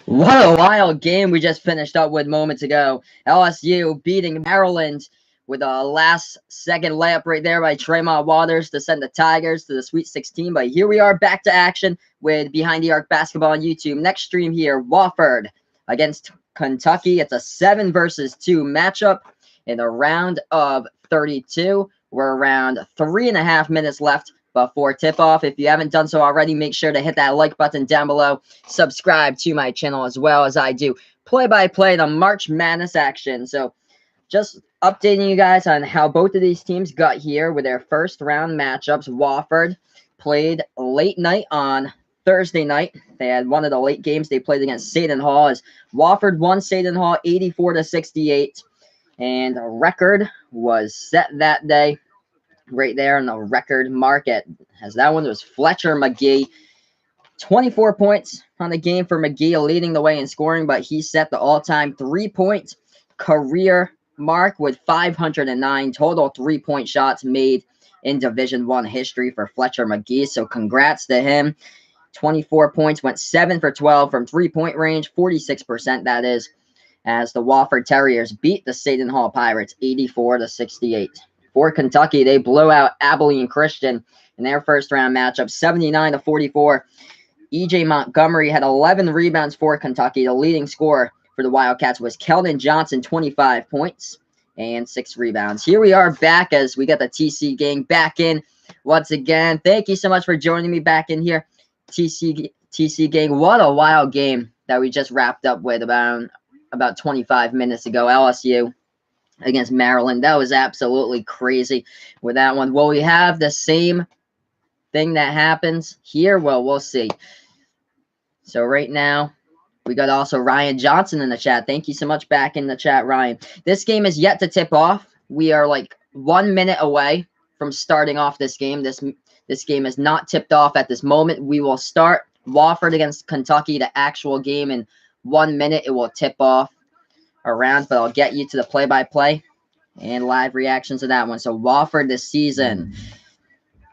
What a wild game we just finished up with moments ago. LSU beating Maryland with a last-second layup right there by Tremont Waters to send the Tigers to the Sweet 16. But here we are back to action with Behind the Arc Basketball on YouTube. Next stream here, Wofford against Kentucky. It's a 7 versus 2 matchup in the round of 32. We're around 3.5 minutes left before tip-off. If you haven't done so already, make sure to hit that like button down below. Subscribe to my channel as well as I do play-by-play the March Madness action. So just updating you guys on how both of these teams got here with their first round matchups. Wofford played late night on Thursday night. They had one of the late games they played against Seton Hall as Wofford won Seton Hall 84-68. And a record was set that day right there in the record market, as that one was Fletcher McGee. 24 points on the game for McGee, leading the way in scoring, but he set the all-time three-point career mark with 509 total three-point shots made in Division I history for Fletcher McGee. So congrats to him. 24 points, went 7 for 12 from three-point range, 46% that is, as the Wofford Terriers beat the Seton Hall Pirates 84-68. For Kentucky, they blew out Abilene Christian in their first round matchup, 79-44. E.J. Montgomery had 11 rebounds for Kentucky. The leading scorer for the Wildcats was Kelvin Johnson, 25 points and 6 rebounds. Here we are back as we got the TC gang back in once again. Thank you so much for joining me back in here, TC gang. What a wild game that we just wrapped up with about 25 minutes ago. LSU against Maryland. That was absolutely crazy with that one. Will we have the same thing that happens here? Well, we'll see. So right now, we got also Ryan Johnson in the chat. Thank you so much back in the chat, Ryan. This game is yet to tip off. We are like 1 minute away from starting off this game. This game is not tipped off at this moment. We will start Wofford against Kentucky, the actual game, in 1 minute. It will tip off around, but I'll get you to the play-by-play and live reactions to that one. So Wofford this season,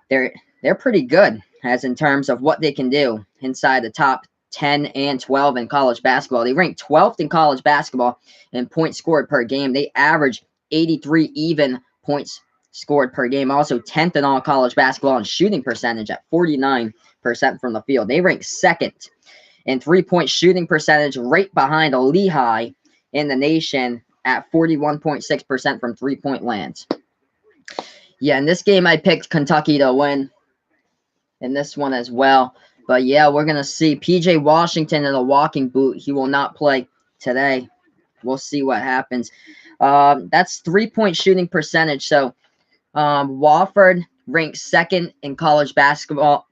they're pretty good as in terms of what they can do inside the top 10 and 12 in college basketball. They rank 12th in college basketball in points scored per game. They average 83 even points scored per game. Also 10th in all college basketball in shooting percentage at 49% from the field. They rank second in three-point shooting percentage, right behind Lehigh in the nation at 41.6% from three-point lands. Yeah, in this game, I picked Kentucky to win in this one as well. But yeah, we're going to see P.J. Washington in a walking boot. He will not play today. We'll see what happens. That's three-point shooting percentage. So Wofford ranks second in college basketball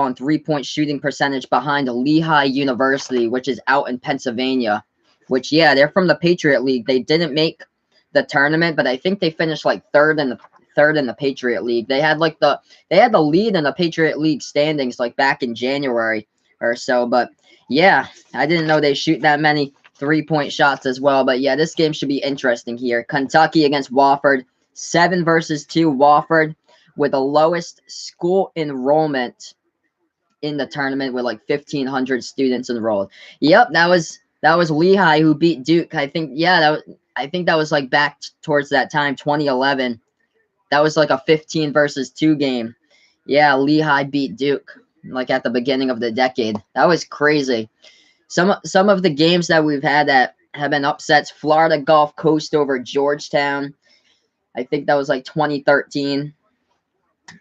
in three-point shooting percentage behind Lehigh University, which is out in Pennsylvania. Which, yeah, they're from the Patriot League. They didn't make the tournament, but I think they finished like third in the Patriot League. They had the lead in the Patriot League standings like back in January or so. But yeah, I didn't know they shoot that many three-point shots as well. But yeah, this game should be interesting here. Kentucky against Wofford, 7 versus 2. Wofford with the lowest school enrollment in the tournament with like 1,500 students enrolled. Yep, that was Lehigh who beat Duke. I think that was like back towards that time, 2011. That was like a 15 versus 2 game. Yeah, Lehigh beat Duke like at the beginning of the decade. That was crazy. Some of the games that we've had that have been upsets: Florida Gulf Coast over Georgetown. I think that was like 2013.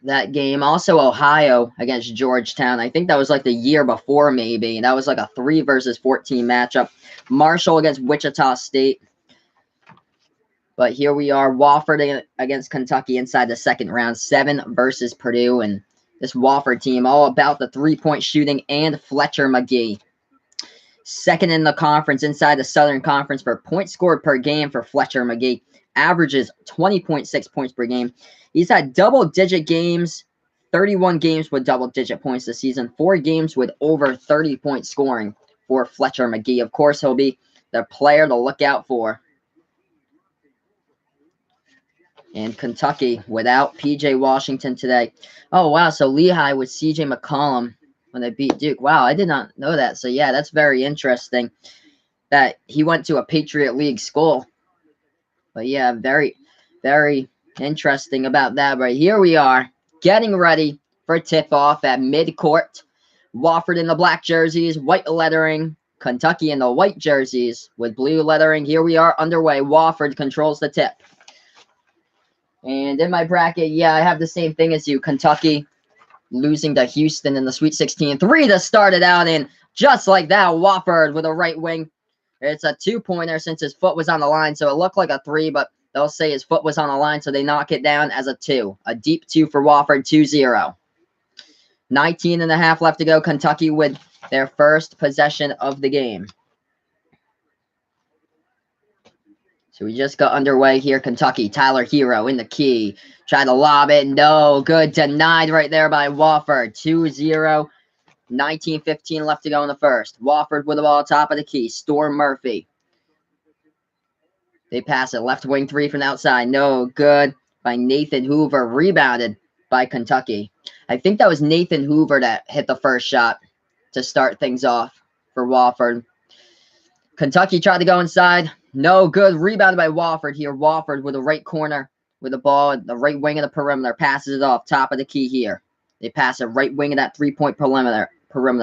That game. Also Ohio against Georgetown. I think that was like the year before maybe. That was like a 3 versus 14 matchup. Marshall against Wichita State. But here we are, Wofford against Kentucky inside the second round, 7 versus Purdue. And this Wofford team, all about the three-point shooting and Fletcher McGee. Second in the conference, inside the Southern Conference for points scored per game for Fletcher McGee. Averages 20.6 points per game. He's had double-digit games, 31 games with double-digit points this season, 4 games with over 30-point scoring for Fletcher McGee. Of course, he'll be the player to look out for. And Kentucky without P.J. Washington today. Oh, wow. So Lehigh with C.J. McCollum when they beat Duke. Wow, I did not know that. So, yeah, that's very interesting that he went to a Patriot League school. But, yeah, very, very interesting about that. But here we are getting ready for tip-off at midcourt. Wofford in the black jerseys, white lettering. Kentucky in the white jerseys with blue lettering. Here we are underway. Wofford controls the tip. And in my bracket, yeah, I have the same thing as you. Kentucky losing to Houston in the Sweet 16. 3 to start it out in. Just like that, Wofford with a right wing. It's a 2-pointer since his foot was on the line, so it looked like a 3, but they'll say his foot was on the line, so they knock it down as a 2. A deep 2 for Wofford, 2-0. 19 and a half left to go. Kentucky with their first possession of the game. So we just got underway here. Kentucky, Tyler Hero in the key. Tried to lob it. No good. Denied right there by Wofford. 2-0. 19:15 left to go in the first. Wofford with the ball top of the key. Storm Murphy. They pass it. Left wing 3 from the outside. No good by Nathan Hoover. Rebounded by Kentucky. I think that was Nathan Hoover that hit the first shot to start things off for Wofford. Kentucky tried to go inside. No good. Rebounded by Wofford here. Wofford with the right corner with the ball. The right wing of the perimeter. Passes it off. Top of the key here. They pass it right wing of that 3-point perimeter.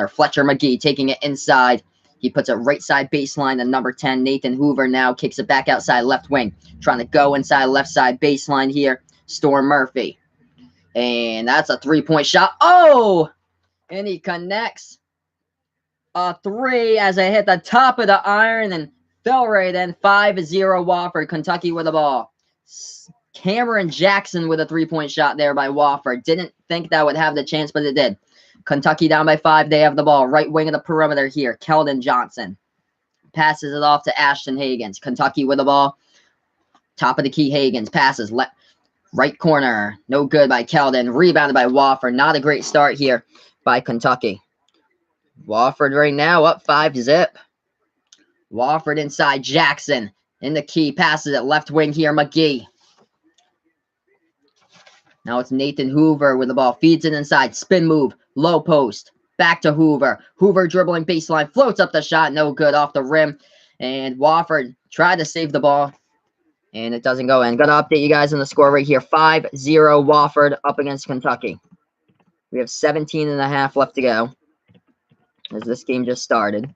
Fletcher McGee taking it inside. He puts it right side baseline. The number 10, Nathan Hoover, now kicks it back outside left wing. Trying to go inside left side baseline here. Storm Murphy. And that's a 3-point shot. Oh! And he connects a 3 as I hit the top of the iron and fell right in. 5-0 Wofford. Kentucky with the ball. Cameron Jackson with a 3-point shot there by Wofford. Didn't think that would have the chance, but it did. Kentucky down by 5. They have the ball. Right wing of the perimeter here. Kelvin Johnson passes it off to Ashton Higgins. Kentucky with the ball. Top of the key, Higgins passes left. Right corner. No good by Kelvin. Rebounded by Wofford. Not a great start here by Kentucky. Wofford right now up 5-0. Wofford inside. Jackson in the key. Passes it left wing here. McGee. Now it's Nathan Hoover with the ball. Feeds it inside. Spin move. Low post. Back to Hoover. Hoover dribbling baseline. Floats up the shot. No good off the rim. And Wofford tried to save the ball. And it doesn't go in. Going to update you guys on the score right here. 5-0 Wofford up against Kentucky. We have 17 and a half left to go as this game just started.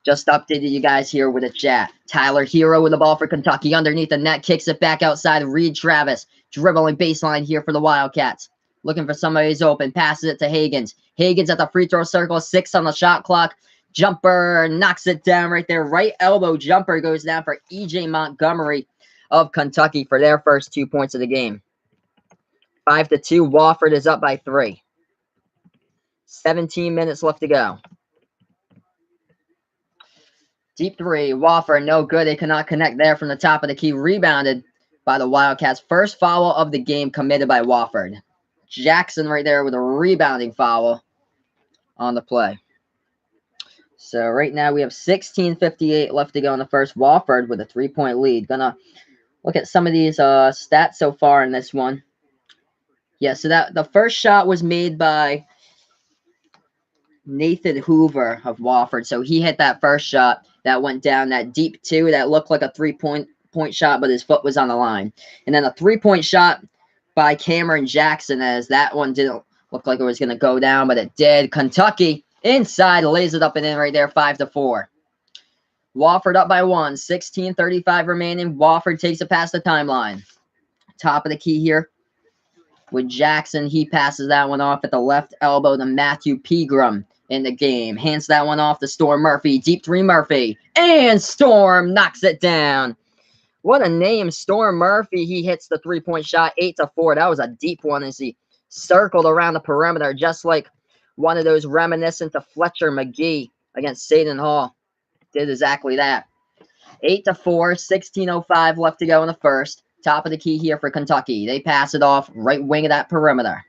Just updated you guys here with a chat. Tyler Hero with the ball for Kentucky underneath the net. Kicks it back outside. Reed Travis dribbling baseline here for the Wildcats. Looking for somebody who's open. Passes it to Higgins. Higgins at the free throw circle. 6 on the shot clock. Jumper knocks it down right there. Right elbow jumper goes down for E.J. Montgomery of Kentucky for their first 2 points of the game. 5-2. Wofford is up by 3. 17 minutes left to go. Deep 3. Wofford, no good. They cannot connect there from the top of the key. Rebounded by the Wildcats. First foul of the game committed by Wofford. Jackson right there with a rebounding foul on the play. So right now we have 16:58 left to go in the first. Wofford with a 3-point lead. Gonna look at some of these stats so far in this one. Yeah, so that the first shot was made by Nathan Hoover of Wofford. So he hit that first shot that went down, that deep 2 that looked like a 3-point shot, but his foot was on the line. And then a 3-point shot by Cameron Jackson, as that one didn't look like it was going to go down, but it did. Kentucky inside lays it up and in right there, 5-4. Wofford up by 1, 16:35 remaining. Wofford takes it past the timeline. Top of the key here with Jackson. He passes that one off at the left elbow to Matthew Pegram in the game. Hands that one off to Storm Murphy. Deep 3 Murphy. And Storm knocks it down. What a name, Storm Murphy. He hits the 3-point shot, 8-4. That was a deep one as he circled around the perimeter, just like one of those reminiscent to Fletcher McGee against Seton Hall. Did exactly that. 8-4, 16:05 left to go in the first. Top of the key here for Kentucky. They pass it off right wing of that perimeter.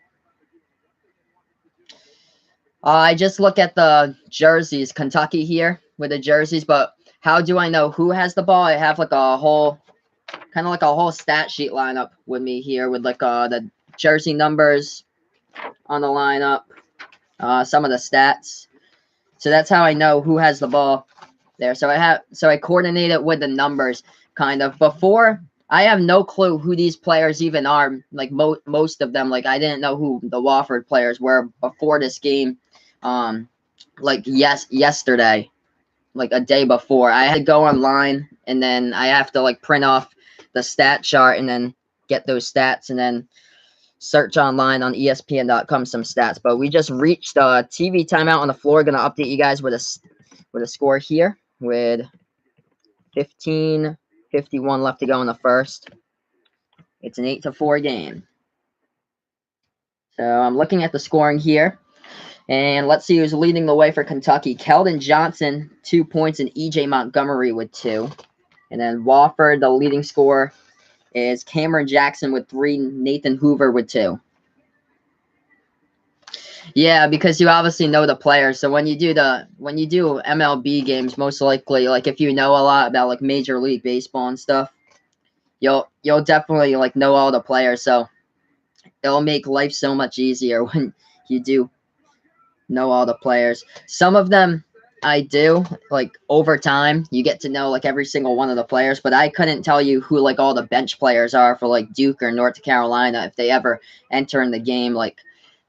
I just look at the jerseys. Kentucky here with the jerseys, but how do I know who has the ball? I have like a whole, kind of like a whole stat sheet lineup with me here with like the jersey numbers on the lineup. some of the stats. So that's how I know who has the ball there. So I coordinate it with the numbers kind of. Before, I have no clue who these players even are. Like most of them, like I didn't know who the Wofford players were before this game. Like yesterday, like a day before, I had to go online and then I have to like print off the stat chart and then get those stats and then search online on ESPN.com some stats. But we just reached a TV timeout on the floor. Gonna update you guys with a score here with 15:51 left to go in the first. It's an 8-4 game. So I'm looking at the scoring here. And let's see who's leading the way for Kentucky. Kelvin Johnson, 2 points, and E.J. Montgomery with 2. And then Wofford, the leading scorer, is Cameron Jackson with 3, Nathan Hoover with 2. Yeah, because you obviously know the players. So when you do MLB games, most likely, like if you know a lot about like Major League Baseball and stuff, you'll definitely like know all the players. So it'll make life so much easier when you do know all the players. Some of them I do, like over time, you get to know like every single one of the players, but I couldn't tell you who like all the bench players are for like Duke or North Carolina if they ever enter in the game, like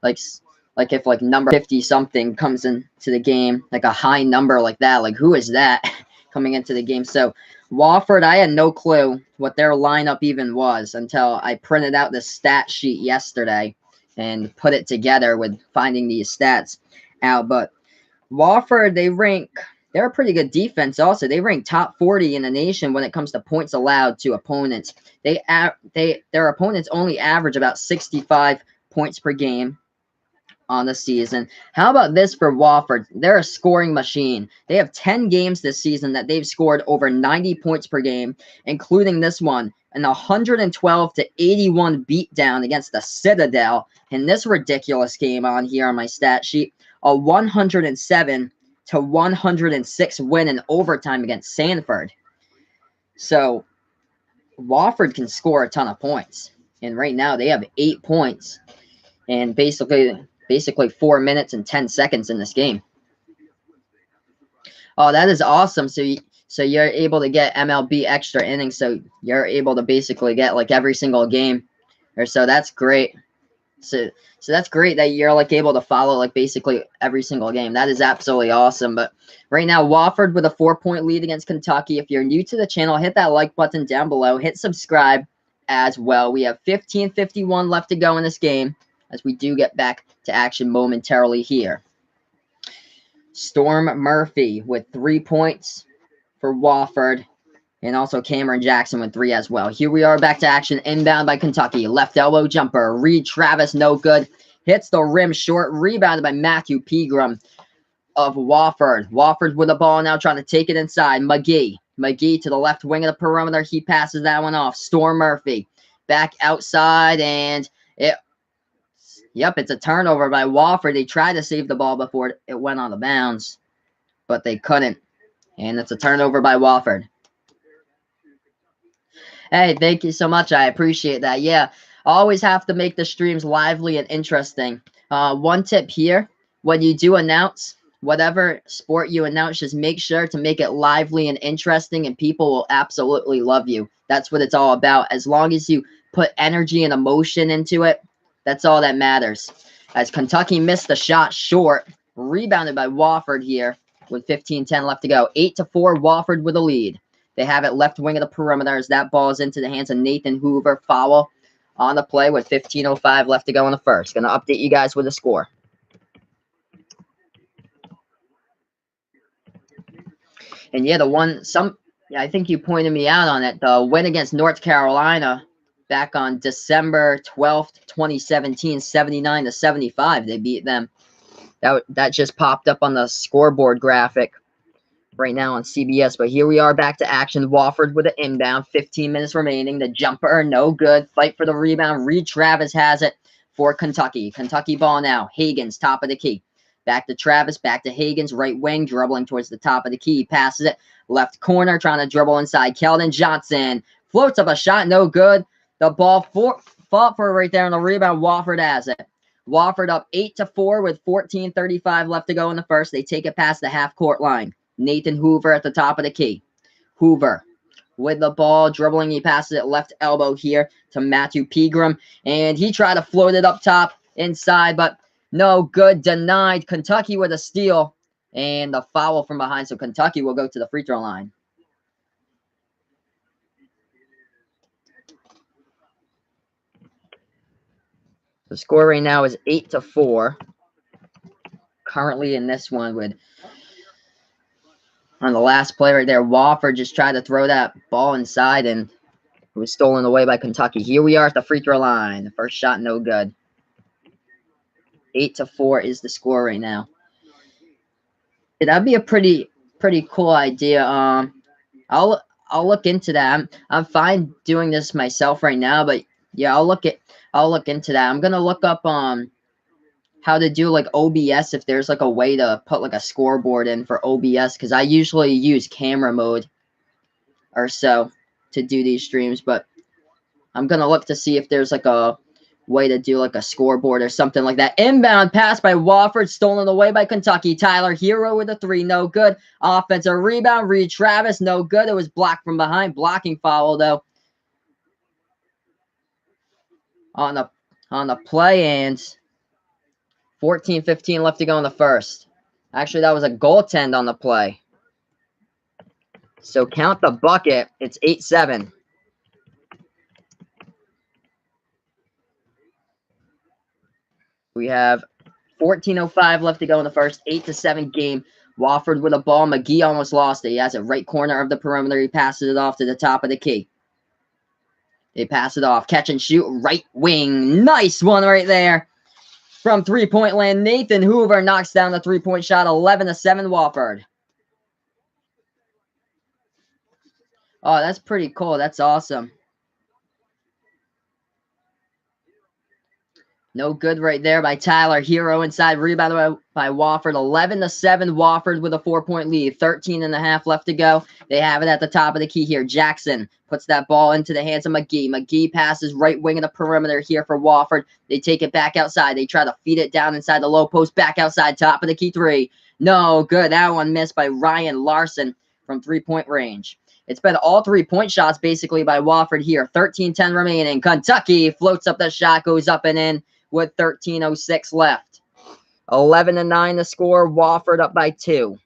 if like number 50 something comes into the game, like a high number like that, like who is that coming into the game? So Wofford, I had no clue what their lineup even was until I printed out the stat sheet yesterday and put it together with finding these stats out. But Wofford, they're a pretty good defense also. They rank top 40 in the nation when it comes to points allowed to opponents. Their opponents only average about 65 points per game on the season. How about this for Wofford? They're a scoring machine. They have 10 games this season that they've scored over 90 points per game, including this one, an 112-81 beatdown against the Citadel. In this ridiculous game on here on my stat sheet, a 107-106 win in overtime against Sanford. So Wofford can score a ton of points. And right now they have 8 points and basically 4 minutes and 10 seconds in this game. Oh, that is awesome. So you're able to get MLB extra innings. So you're able to basically get like every single game or so. That's great. So that's great that you're like able to follow like basically every single game. That is absolutely awesome. But right now, Wofford with a 4-point lead against Kentucky. If you're new to the channel, hit that like button down below. Hit subscribe as well. We have 15:51 left to go in this game as we do get back to action momentarily here. Storm Murphy with 3 points for Wofford. And also Cameron Jackson with 3 as well. Here we are back to action. Inbound by Kentucky. Left elbow jumper. Reed Travis, no good. Hits the rim short. Rebounded by Matthew Pegram of Wofford. Wofford with the ball now trying to take it inside. McGee to the left wing of the perimeter. He passes that one off. Storm Murphy back outside. And it's a turnover by Wofford. They tried to save the ball before it went on the bounds, but they couldn't. And it's a turnover by Wofford. Hey, thank you so much. I appreciate that. Yeah, always have to make the streams lively and interesting. One tip here, when you do announce, whatever sport you announce, just make sure to make it lively and interesting, and people will absolutely love you. That's what it's all about. As long as you put energy and emotion into it, that's all that matters. As Kentucky missed the shot short, rebounded by Wofford here with 15:10 left to go. 8-4, Wofford with a lead. They have it left wing of the perimeter as that ball is into the hands of Nathan Hoover. Foul on the play with 15:05 left to go in the first. Going to update you guys with the score. And yeah, I think you pointed me out on it. The win against North Carolina back on December 12th, 2017, 79-75. They beat them. That just popped up on the scoreboard graphic right now on CBS. But here we are back to action. Wofford with an inbound. 15 minutes remaining. The jumper, no good. Fight for the rebound. Reed Travis has it for Kentucky. Kentucky ball now. Higgins, top of the key. Back to Travis, back to Higgins, right wing, dribbling towards the top of the key. Passes it. Left corner, trying to dribble inside. Kelvin Johnson floats up a shot, no good. The ball fought for right there on the rebound. Wofford has it. Wofford up 8-4 with 14:35 left to go in the first. They take it past the half-court line. Nathan Hoover at the top of the key. Hoover with the ball, dribbling. He passes it left elbow here to Matthew Pegram. And he tried to float it up top inside, but no good. Denied. Kentucky with a steal. And the foul from behind. So Kentucky will go to the free throw line. The score right now is 8-4. Currently in this one with, on the last play right there, Wofford just tried to throw that ball inside and it was stolen away by Kentucky. Here we are at the free throw line. The first shot, no good. 8-4 is the score right now. Yeah, that'd be a pretty cool idea. I'll look into that. I'm fine doing this myself right now, but yeah, I'll look into that. I'm gonna look up how to do like OBS, if there's like a way to put like a scoreboard in for OBS, because I usually use camera mode or so to do these streams, but I'm gonna look to see if there's like a way to do like a scoreboard or something like that. Inbound pass by Wofford, stolen away by Kentucky. Tyler Hero with a 3, no good. Offensive rebound, Reed Travis, no good. It was blocked from behind. Blocking foul though on the play, and 14:15 left to go in the first. Actually, that was a goaltend on the play. So count the bucket. It's 8-7. We have 14:05 left to go in the first. 8-7 game. Wofford with a ball. McGee almost lost it. He has it right corner of the perimeter. He passes it off to the top of the key. They pass it off. Catch and shoot. Right wing. Nice one right there. From three-point land, Nathan Hoover knocks down the three-point shot. 11-7 Wofford. Oh, that's pretty cool. That's awesome. No good right there by Tyler Hero. Inside rebound by Wofford. 11-7 Wofford with a 4-point lead. 13.5 left to go. They have it at the top of the key here. Jackson puts that ball into the hands of McGee. McGee passes right wing of the perimeter here for Wofford. They take it back outside. They try to feed it down inside the low post. Back outside. Top of the key 3. No good. That one missed by Ryan Larson from 3-point range. It's been all 3-point shots basically by Wofford here. 13-10 remaining. Kentucky floats up the shot. Goes up and in with 13:06 left. 11-9 the score. Wofford up by 2.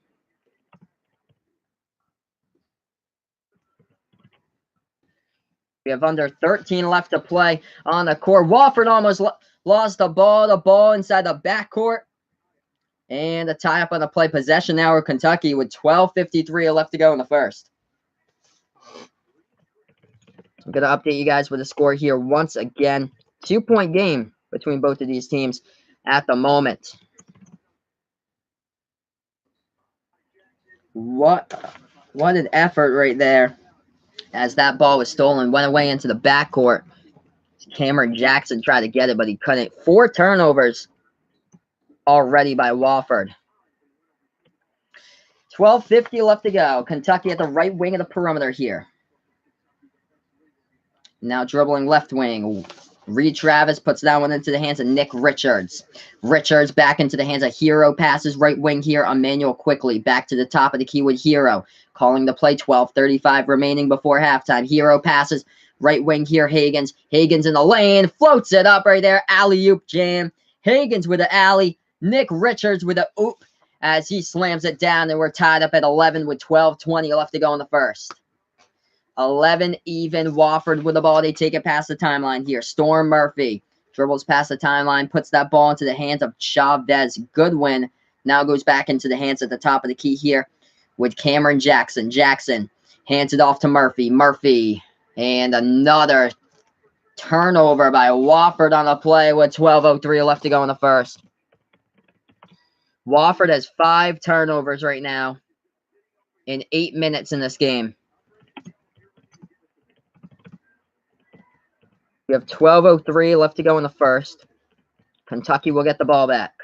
We have under 13 left to play on the court. Wofford almost lost the ball. The ball inside the backcourt. And a tie up on the play. Possession now with Kentucky with 12:53 left to go in the first. I'm going to update you guys with the score here once again. 2-point game between both of these teams at the moment. What an effort right there. As that ball was stolen, went away into the backcourt. Cameron Jackson tried to get it, but he couldn't. 4 turnovers already by Wofford. 12:50 left to go. Kentucky at the right wing of the perimeter here. Now dribbling left wing. Reed Travis puts that one into the hands of Nick Richards. Richards back into the hands of Hero. Passes right wing here. Emmanuel quickly back to the top of the key with Hero. Calling the play. 12:35 remaining before halftime. Hero passes right wing here. Higgins. Higgins in the lane. Floats it up right there. Alley-oop jam. Higgins with the alley. Nick Richards with the oop as he slams it down. And we're tied up at 11 with 12:20 left to go in the first. 11 even. Wofford with the ball. They take it past the timeline here. Storm Murphy dribbles past the timeline, puts that ball into the hands of Chavez Goodwin. Now goes back into the hands at the top of the key here with Cameron Jackson. Jackson hands it off to Murphy. Murphy, and another turnover by Wofford on the play with 12:03 left to go in the first. Wofford has 5 turnovers right now in 8 minutes in this game. We have 12:03 left to go in the first. Kentucky will get the ball back.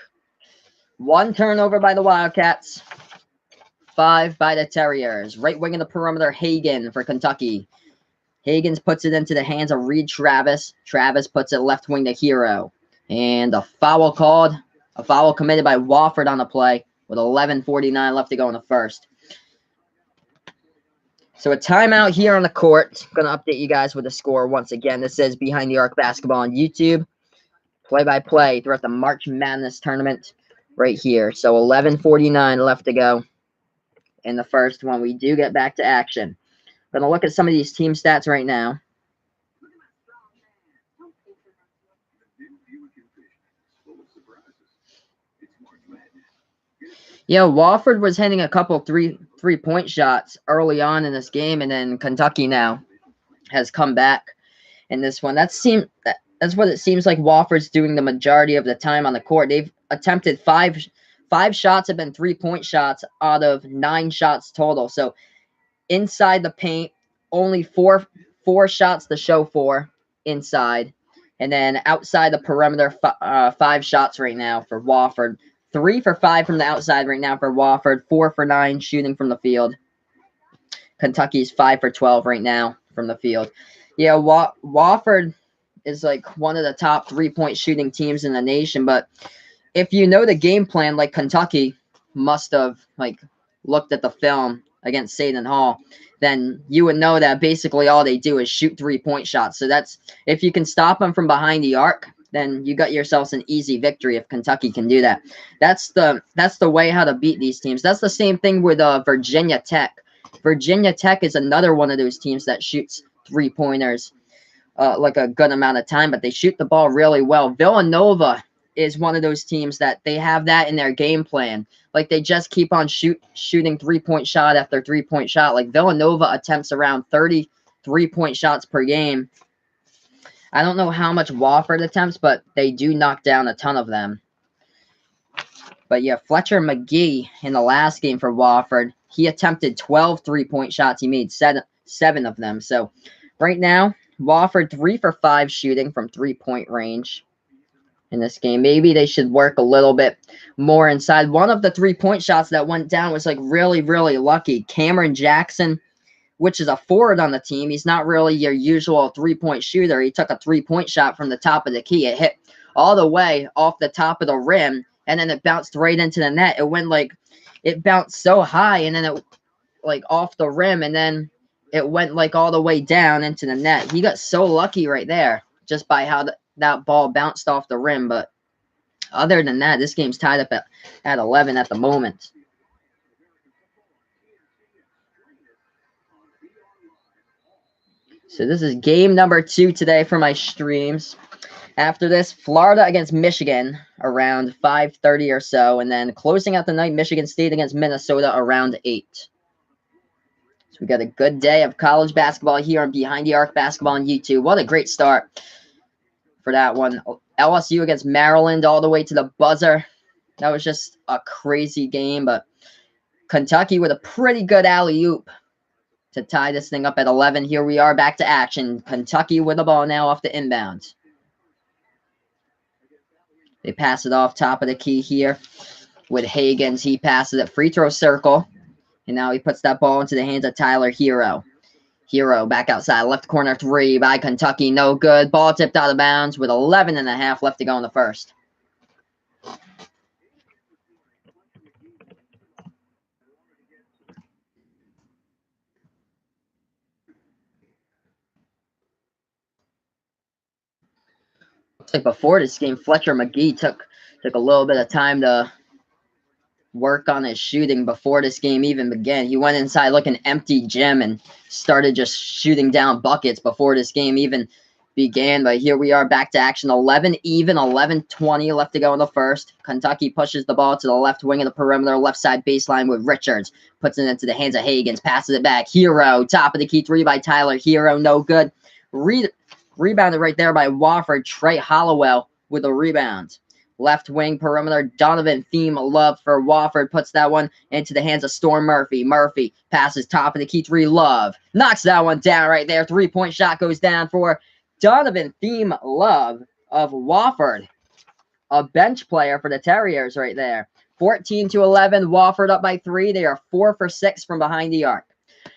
1 turnover by the Wildcats. 5 by the Terriers. Right wing of the perimeter, Hagan for Kentucky. Higgins puts it into the hands of Reed Travis. Travis puts it left wing to Hero. And a foul called. A foul committed by Wofford on the play with 11:49 left to go in the first. So a timeout here on the court. I'm going to update you guys with the score once again. This is Behind the Arc Basketball on YouTube. Play-by-play throughout the March Madness tournament right here. So 11:49 left to go in the first when we do get back to action. I'm going to look at some of these team stats right now. Yeah, Wofford was hitting a couple three-point shots early on in this game, and then Kentucky now has come back in this one. That's what it seems like Wofford's doing the majority of the time on the court. They've attempted five shots have been 3-point shots out of 9 shots total. So inside the paint, only four shots to show for inside, and then outside the perimeter, 5 shots right now for Wofford. 3 for 5 from the outside right now for Wofford. 4 for 9 shooting from the field. Kentucky's 5 for 12 right now from the field. Yeah, Wofford is like one of the top 3-point shooting teams in the nation. But if you know the game plan, like Kentucky must have like looked at the film against Seton Hall, then you would know that basically all they do is shoot 3-point shots. So that's if you can stop them from behind the arc, then you got yourselves an easy victory if Kentucky can do that. That's the way how to beat these teams. That's the same thing with Virginia Tech. Virginia Tech is another one of those teams that shoots 3-pointers like a good amount of time, but they shoot the ball really well. Villanova is one of those teams that they have that in their game plan. Like they just keep on shooting 3-point shot after 3-point shot. Like Villanova attempts around 30 3-point shots per game. I don't know how much Wofford attempts, but they do knock down a ton of them. But yeah, Fletcher McGee in the last game for Wofford, he attempted 12 3-point shots. He made seven of them. So right now, Wofford 3 for 5 shooting from 3-point range in this game. Maybe they should work a little bit more inside. One of the 3-point shots that went down was like really, really lucky. Cameron Jackson, which is a forward on the team. He's not really your usual 3-point shooter. He took a 3-point shot from the top of the key. It hit all the way off the top of the rim, and then it bounced right into the net. It bounced so high, and then it like off the rim, and then it went like all the way down into the net. He got so lucky right there just by how that ball bounced off the rim. But other than that, this game's tied up at 11 at the moment. So this is game number 2 today for my streams. After this, Florida against Michigan around 5:30 or so. And then closing out the night, Michigan State against Minnesota around 8. So we got a good day of college basketball here on Behind the Arc Basketball on YouTube. What a great start for that one. LSU against Maryland all the way to the buzzer. That was just a crazy game. But Kentucky with a pretty good alley-oop to tie this thing up at 11. Here we are back to action. Kentucky with the ball now off the inbound. They pass it off top of the key here with Higgins. He passes it free throw circle. And now he puts that ball into the hands of Tyler Hero. Hero back outside. Left corner 3 by Kentucky. No good. Ball tipped out of bounds with 11.5 left to go in the first. Looks like before this game, Fletcher McGee took a little bit of time to work on his shooting before this game even began. He went inside looking empty gym and started just shooting down buckets before this game even began. But here we are back to action. 11 even, 11:20 left to go in the first. Kentucky pushes the ball to the left wing of the perimeter, left side baseline with Richards. Puts it into the hands of Higgins. Passes it back. Hero, top of the key 3 by Tyler Hero. No good. Rebounded right there by Wofford. Trey Hollowell with a rebound. Left wing perimeter, Donovan Thiem Love for Wofford. Puts that one into the hands of Storm Murphy. Murphy passes top of the key 3. Love knocks that one down right there. 3-point shot goes down for Donovan Thiem Love of Wofford. A bench player for the Terriers right there. 14-11. Wofford up by 3. They are 4 for 6 from behind the arc.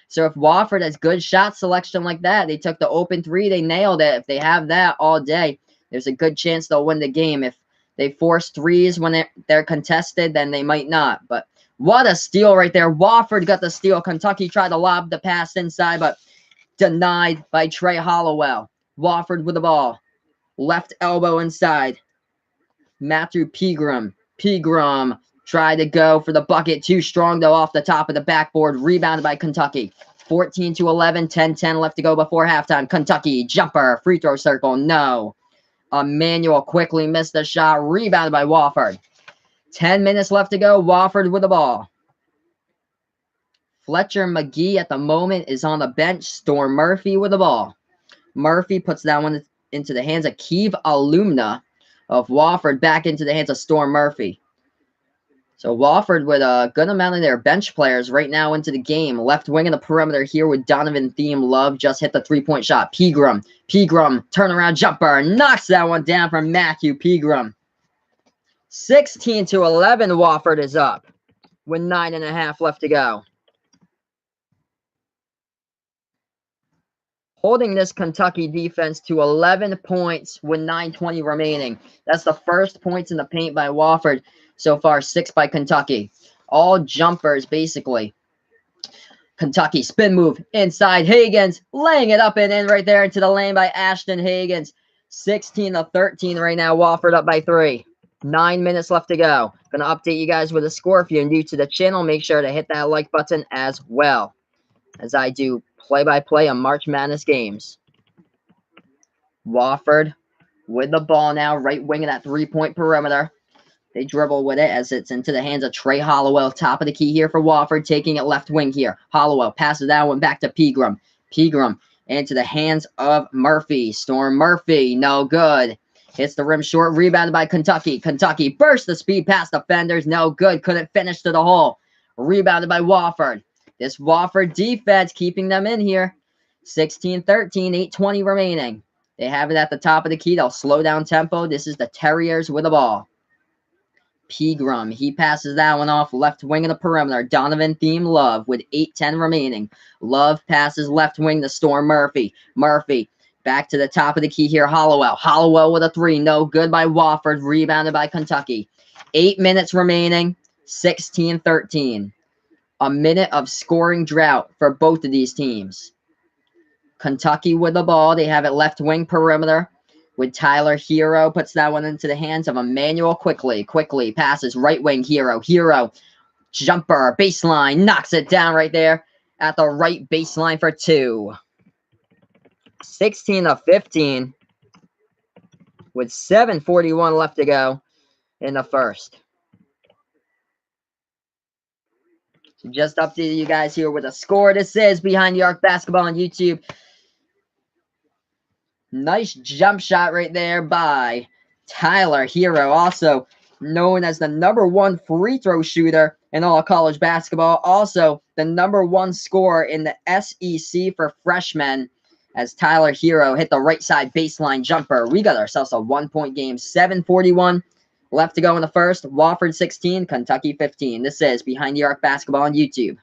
So if Wofford has good shot selection like that, they took the open 3, they nailed it. If they have that all day, there's a good chance they'll win the game. If they force threes when they're contested, then they might not. But what a steal right there. Wofford got the steal. Kentucky tried to lob the pass inside, but denied by Trey Hollowell. Wofford with the ball. Left elbow inside. Matthew Pegram. Pegram tried to go for the bucket. Too strong, though, off the top of the backboard. Rebounded by Kentucky. 14-11, 10-10 left to go before halftime. Kentucky, jumper, free throw circle, no. Emmanuel quickly missed the shot. Rebounded by Wofford. 10 minutes left to go. Wofford with the ball. Fletcher McGee at the moment is on the bench. Storm Murphy with the ball. Murphy puts that one into the hands of Keeve Alumna of Wofford, back into the hands of Storm Murphy. So Wofford with a good amount of their bench players right now into the game. Left wing in the perimeter here with Donovan Thiem Love. Just hit the three-point shot. Pegram, turnaround jumper. Knocks that one down from Matthew Pegram. 16-11, Wofford is up with 9.5 left to go. Holding this Kentucky defense to 11 points with 9:20 remaining. That's the first points in the paint by Wofford. So far, 6 by Kentucky. All jumpers, basically. Kentucky spin move inside. Higgins laying it up and in right there into the lane by Ashton Higgins. 16-13 right now. Wofford up by 3. 9 minutes left to go. Going to update you guys with a score. If you're new to the channel, make sure to hit that like button as well, as I do play-by-play on March Madness games. Wofford with the ball now. Right wing of that three-point perimeter. They dribble with it as it's into the hands of Trey Hollowell. Top of the key here for Wofford, taking it left wing here. Hollowell passes that one back to Pegram. Pegram into the hands of Murphy. Storm Murphy, no good. Hits the rim short, rebounded by Kentucky. Kentucky bursts the speed past defenders, no good. Couldn't finish to the hole. Rebounded by Wofford. This Wofford defense keeping them in here. 16-13, 8:20 remaining. They have it at the top of the key. They'll slow down tempo. This is the Terriers with the ball. Pegram, he passes that one off left wing of the perimeter. Donovan Thiem Love with 8:10 remaining. Love passes left wing to Storm Murphy. Murphy back to the top of the key here. Hollowell. Hollowell with a 3. No good by Wofford. Rebounded by Kentucky. 8 minutes remaining. 16-13. A minute of scoring drought for both of these teams. Kentucky with the ball. They have it left wing perimeter with Tyler Hero. Puts that one into the hands of Emmanuel quickly. Quickly passes right wing. Hero. Jumper. Baseline. Knocks it down right there at the right baseline for 2. 16-15 with 7:41 left to go in the first. So just updated you guys here with a score. This is Behind the Arc Basketball on YouTube. Nice jump shot right there by Tyler Hero, also known as the #1 free throw shooter in all college basketball. Also the #1 scorer in the SEC for freshmen, as Tyler Hero hit the right side baseline jumper. We got ourselves a 1-point game. 7:41 left to go in the first. Wofford 16, Kentucky 15. This is Behind the Arc Basketball on YouTube.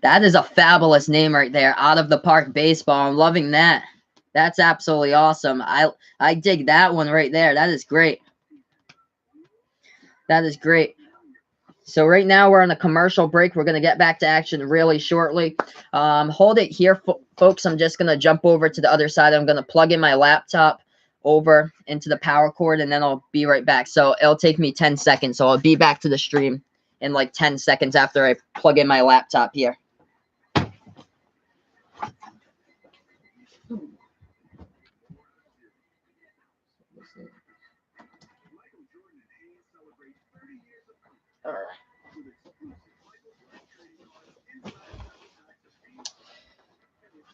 That is a fabulous name right there. Out of the Park Baseball. I'm loving that. That's absolutely awesome. I dig that one right there. That is great. That is great. So right now we're on a commercial break. We're going to get back to action really shortly. Hold it here, folks. I'm just going to jump over to the other side. I'm going to plug in my laptop over into the power cord, and then I'll be right back. So it'll take me 10 seconds. So I'll be back to the stream in like 10 seconds after I plug in my laptop here.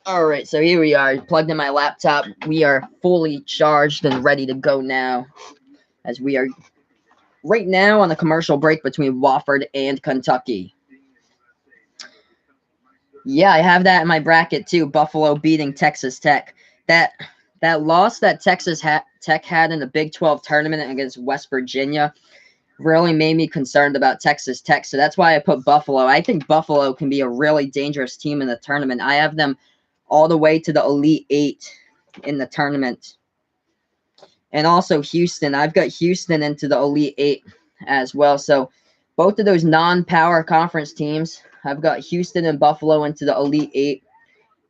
All right, so here we are, plugged in my laptop. We are fully charged and ready to go now, as we are right now on a commercial break between Wofford and Kentucky. Yeah, I have that in my bracket too. Buffalo beating Texas Tech. That loss that Texas Tech had in the Big 12 tournament against West Virginia really made me concerned about Texas Tech. So that's why I put Buffalo. I think Buffalo can be a really dangerous team in the tournament. I have them all the way to the Elite 8 in the tournament. And also Houston. I've got Houston into the Elite Eight as well. So both of those non-power conference teams, I've got Houston and Buffalo into the Elite Eight.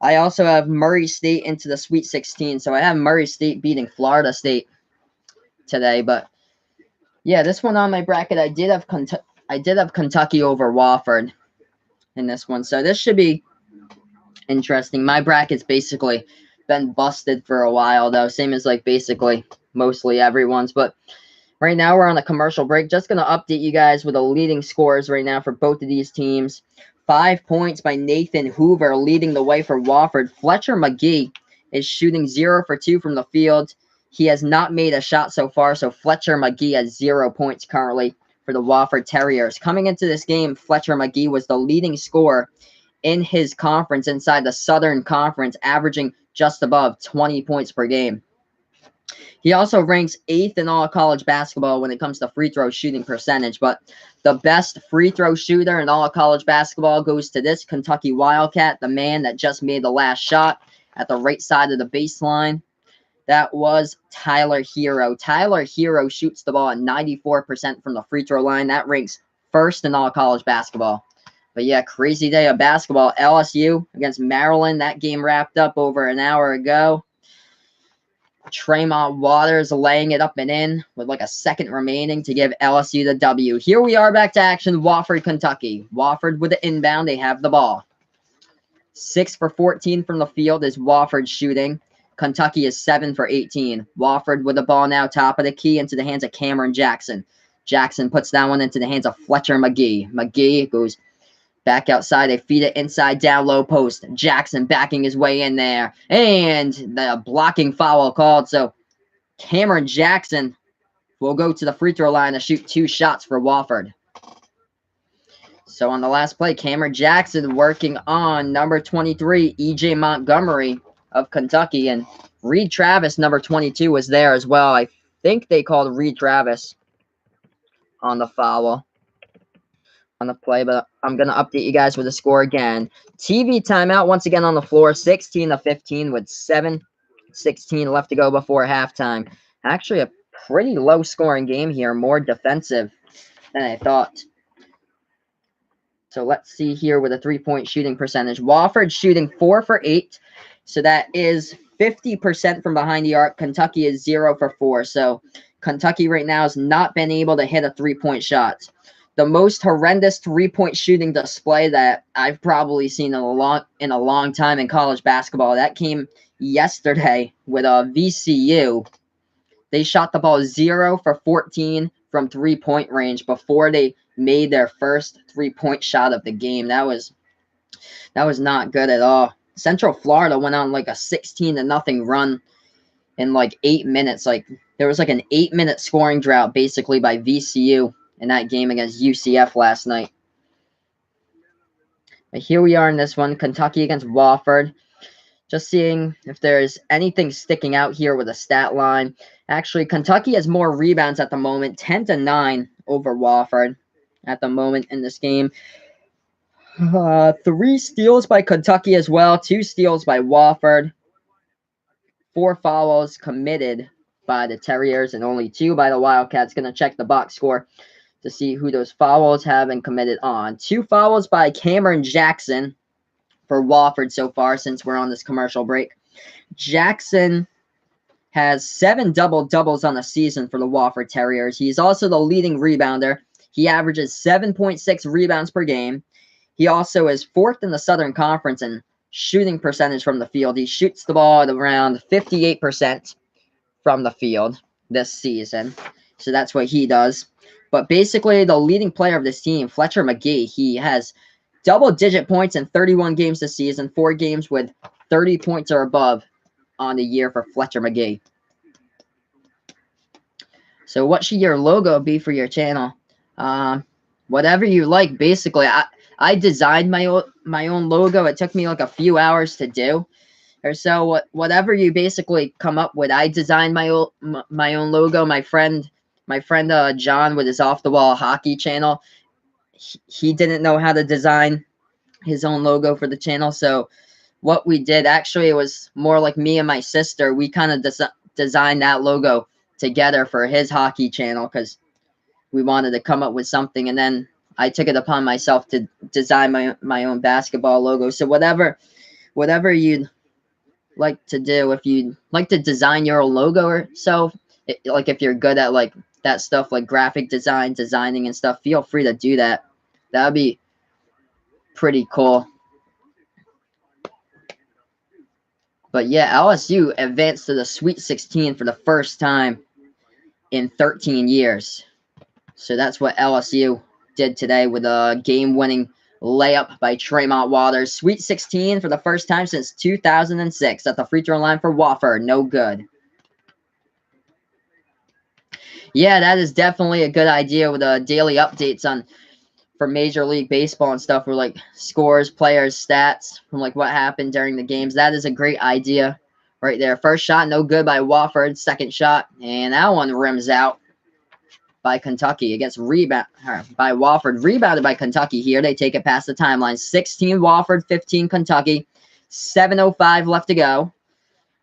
I also have Murray State into the Sweet 16. So I have Murray State beating Florida State today. But yeah, this one on my bracket, I did have Kentucky over Wofford in this one. So this should be interesting. My bracket's basically been busted for a while, though. Same as, like, basically mostly everyone's. But right now we're on a commercial break. Just going to update you guys with the leading scores right now for both of these teams. 5 points by Nathan Hoover leading the way for Wofford. Fletcher McGee is shooting 0 for 2 from the field. He has not made a shot so far, so Fletcher McGee has 0 points currently for the Wofford Terriers. Coming into this game, Fletcher McGee was the leading scorer in his conference inside the Southern Conference, averaging just above 20 points per game. He also ranks 8th in all college basketball when it comes to free throw shooting percentage, but the best free throw shooter in all college basketball goes to this Kentucky Wildcat, the man that just made the last shot at the right side of the baseline. That was Tyler Hero. Tyler Hero shoots the ball at 94% from the free throw line. That ranks 1st in all college basketball. But yeah, crazy day of basketball. LSU against Maryland. That game wrapped up over an hour ago. Tremont Waters laying it up and in with like a second remaining to give LSU the W. Here we are back to action. Wofford, Kentucky. Wofford with the inbound. They have the ball. 6 for 14 from the field is Wofford shooting. Kentucky is 7 for 18. Wofford with the ball now, top of the key, into the hands of Cameron Jackson. Jackson puts that one into the hands of Fletcher McGee. McGee goes back outside. They feed it inside, down low post. Jackson backing his way in there. And the blocking foul called. So Cameron Jackson will go to the free throw line to shoot 2 shots for Wofford. So on the last play, Cameron Jackson working on number 23, E.J. Montgomery of Kentucky. And Reed Travis, number 22, was there as well. I think they called Reed Travis on the foul on the play, but I'm going to update you guys with the score again. TV timeout once again on the floor, 16-15 with 7:16 left to go before halftime. Actually, a pretty low-scoring game here, more defensive than I thought. So let's see here with a three-point shooting percentage. Wofford shooting 4 for 8, so that is 50% from behind the arc. Kentucky is 0 for 4, so Kentucky right now has not been able to hit a three-point shot. The most horrendous three-point shooting display that I've probably seen in a long time in college basketball. That came yesterday with VCU. They shot the ball 0 for 14 from three-point range before they made their first three-point shot of the game. That was not good at all. Central Florida went on like a 16-0 run in like 8 minutes. Like there was like an 8-minute scoring drought basically by VCU in that game against UCF last night. But here we are in this one, Kentucky against Wofford. Just seeing if there's anything sticking out here with a stat line. Actually, Kentucky has more rebounds at the moment, 10-9 over Wofford at the moment in this game. 3 steals by Kentucky as well, 2 steals by Wofford. 4 fouls committed by the Terriers and only 2 by the Wildcats. Going to check the box score to see who those fouls have been committed on. 2 fouls by Cameron Jackson for Wofford so far since we're on this commercial break. Jackson has 7 double-doubles on the season for the Wofford Terriers. He's also the leading rebounder. He averages 7.6 rebounds per game. He also is 4th in the Southern Conference in shooting percentage from the field. He shoots the ball at around 58% from the field this season. So that's what he does. But basically, the leading player of this team, Fletcher McGee, he has double-digit points in 31 games this season, 4 games with 30 points or above on the year for Fletcher McGee. So what should your logo be for your channel? Whatever you like, basically. I designed my own logo. It took me like a few hours to do. Or so whatever you basically come up with. I designed my own logo. My friend John with his Off the Wall Hockey channel, he didn't know how to design his own logo for the channel, so what we did, actually, it was more like me and my sister. We kind of designed that logo together for his hockey channel because we wanted to come up with something, and then I took it upon myself to design my own basketball logo. So whatever you'd like to do, if you'd like to design your own logo or so, like if you're good at like that stuff, like graphic design, designing and stuff, feel free to do that. That would be pretty cool. But yeah, LSU advanced to the Sweet 16 for the first time in 13 years. So that's what LSU did today with a game-winning layup by Tremont Waters. Sweet 16 for the first time since 2006 at the free throw line for Wofford. No good. Yeah, that is definitely a good idea with daily updates on for Major League Baseball and stuff, where like scores, players, stats from like what happened during the games. That is a great idea right there. First shot, no good by Wofford. Second shot, and that one rims out by Kentucky. It gets rebound by Wofford. Rebounded by Kentucky here. They take it past the timeline. 16 Wofford, 15 Kentucky. 7:05 left to go.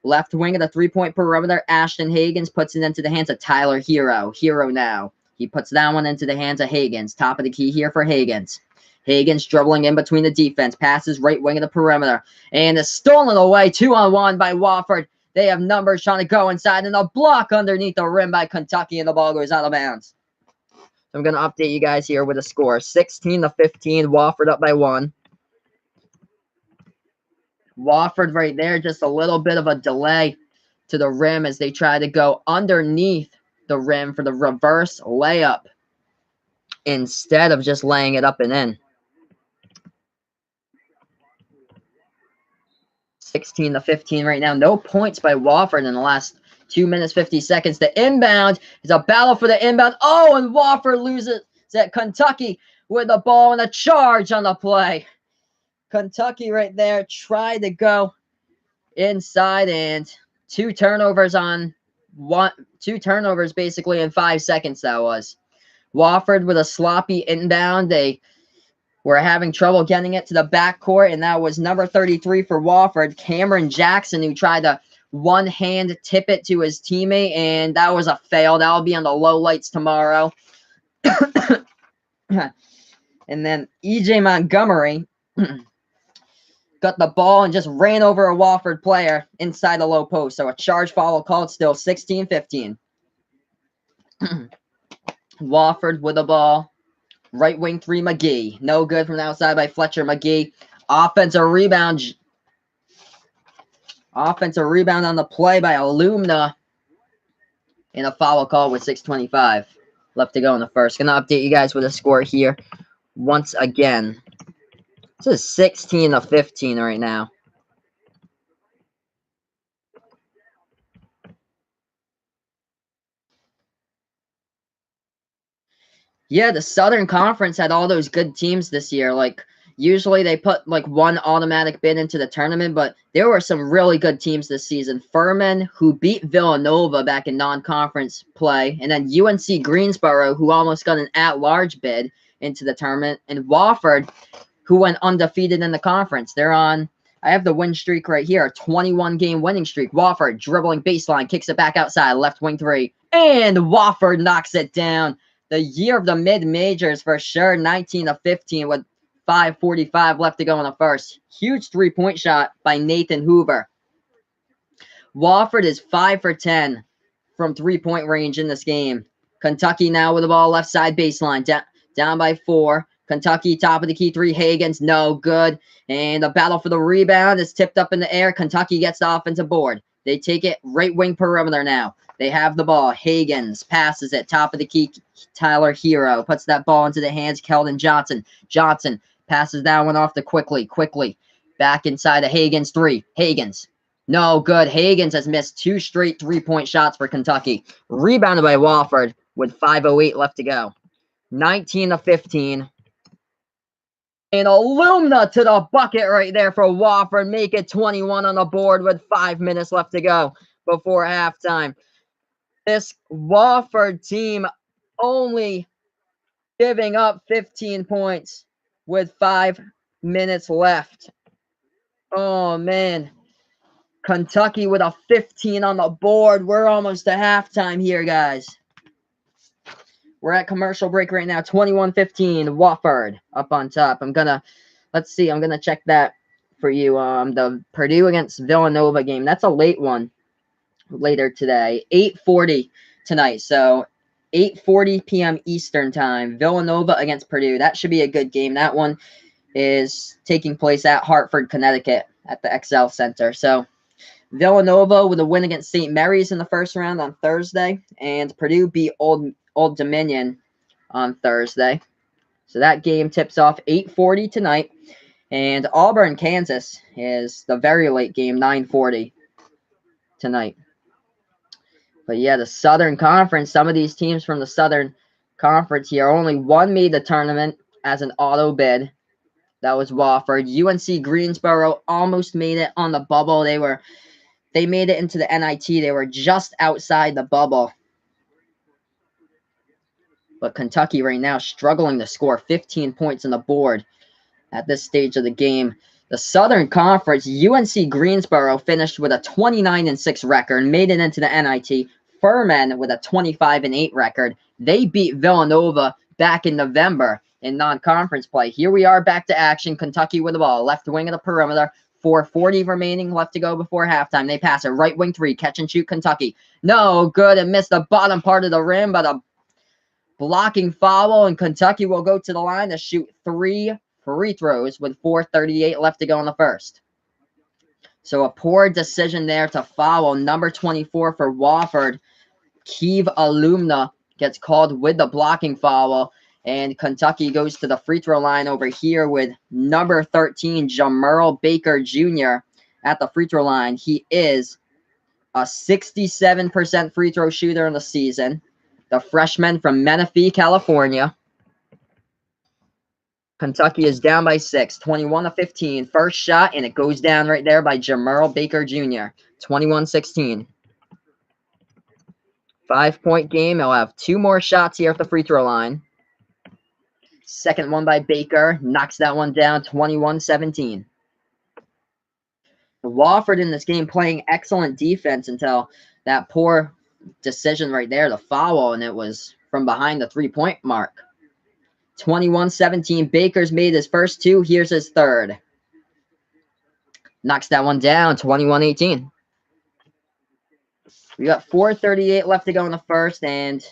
Left wing of the three-point perimeter. Ashton Higgins puts it into the hands of Tyler Hero. Hero now. He puts that one into the hands of Higgins. Top of the key here for Higgins. Higgins dribbling in between the defense. Passes right wing of the perimeter. And is stolen away. 2-on-1 by Wofford. They have numbers trying to go inside. And a block underneath the rim by Kentucky. And the ball goes out of bounds. So I'm going to update you guys here with a score. 16-15. Wofford up by 1. Wofford right there. Just a little bit of a delay to the rim as they try to go underneath the rim for the reverse layup instead of just laying it up and in. 16-15 right now. No points by Wofford in the last 2 minutes, 50 seconds. The inbound is a battle for the inbound. Oh, and Wofford loses at Kentucky with the ball and a charge on the play. Kentucky right there tried to go inside, and two turnovers basically in 5 seconds. That was Wofford with a sloppy inbound. They were having trouble getting it to the backcourt, and that was number 33 for Wofford, Cameron Jackson, who tried to one-hand tip it to his teammate, and that was a fail. That will be on the lowlights tomorrow. And then E.J. Montgomery got the ball and just ran over a Wofford player inside the low post. So a charge foul called, still 16-15. Wofford with the ball. Right wing 3, McGee. No good from the outside by Fletcher. McGee. Offensive rebound on the play by Alumna. And a foul call with 6:25 left to go in the first. Going to update you guys with a score here once again. This is 16-15 right now. Yeah, the Southern Conference had all those good teams this year. Like, usually they put, like, one automatic bid into the tournament, but there were some really good teams this season. Furman, who beat Villanova back in non-conference play, and then UNC Greensboro, who almost got an at-large bid into the tournament, and Wofford, who went undefeated in the conference. They're on, I have the win streak right here, a 21-game winning streak. Wofford dribbling baseline, kicks it back outside, left wing 3, and Wofford knocks it down. The year of the mid-majors for sure, 19-15 with 5:45 left to go in the first. Huge three-point shot by Nathan Hoover. Wofford is 5 for 10 from three-point range in this game. Kentucky now with the ball left side baseline, down by 4. Kentucky top of the key 3. Higgins, no good. And the battle for the rebound is tipped up in the air. Kentucky gets the offensive board. They take it right wing perimeter now. They have the ball. Higgins passes it. Top of the key, Tyler Hero puts that ball into the hands of Kelvin Johnson. Johnson passes that one off to Quickly. Back inside of Higgins 3. Higgins. No good. Higgins has missed 2 straight three-point shots for Kentucky. Rebounded by Wofford with 5:08 left to go. 19-15. And Alumna to the bucket right there for Wofford. Make it 21 on the board with 5 minutes left to go before halftime. This Wofford team only giving up 15 points with 5 minutes left. Oh, man. Kentucky with a 15 on the board. We're almost to halftime here, guys. We're at commercial break right now. 21-15. Wofford up on top. Let's see. I'm going to check that for you. The Purdue against Villanova game. That's a late one later today. 8:40 tonight. So 8:40 p.m. Eastern time. Villanova against Purdue. That should be a good game. That one is taking place at Hartford, Connecticut at the XL Center. So Villanova with a win against St. Mary's in the first round on Thursday, and Purdue beat Old Dominion on Thursday. So that game tips off 8:40 tonight, and Auburn, Kansas is the very late game, 9:40 tonight. But yeah, the Southern Conference, some of these teams from the Southern Conference here, only one made the tournament as an auto bid. That was Wofford. UNC Greensboro almost made it on the bubble. They made it into the NIT. They were just outside the bubble. But Kentucky right now struggling to score 15 points on the board at this stage of the game. The Southern Conference, UNC Greensboro finished with a 29-6 record, made it into the NIT. Furman with a 25-8 record. They beat Villanova back in November in non-conference play. Here we are back to action. Kentucky with the ball. Left wing of the perimeter. 4:40 remaining left to go before halftime. They pass it. Right wing three. Catch and shoot Kentucky. No good. And missed the bottom part of the rim, but a blocking foul. And Kentucky will go to the line to shoot 3 free throws with 4:38 left to go in the first. So a poor decision there to foul. Number 24 for Wofford, Keeve Alumna, gets called with the blocking foul. And Kentucky goes to the free throw line over here with number 13, Jamerl Baker Jr. at the free throw line. He is a 67% free throw shooter in the season. The freshman from Menifee, California. Kentucky is down by 6, 21-15. First shot, and it goes down right there by Jamerl Baker Jr., 21-16. 5-point game. He'll have 2 more shots here at the free throw line. Second one by Baker. Knocks that one down, 21-17. Wofford in this game playing excellent defense until that poor decision right there, the foul, and it was from behind the 3-point mark. 21-17. Baker's made his first 2. Here's his third. Knocks that one down, 21-18. We got 4:38 left to go in the first, and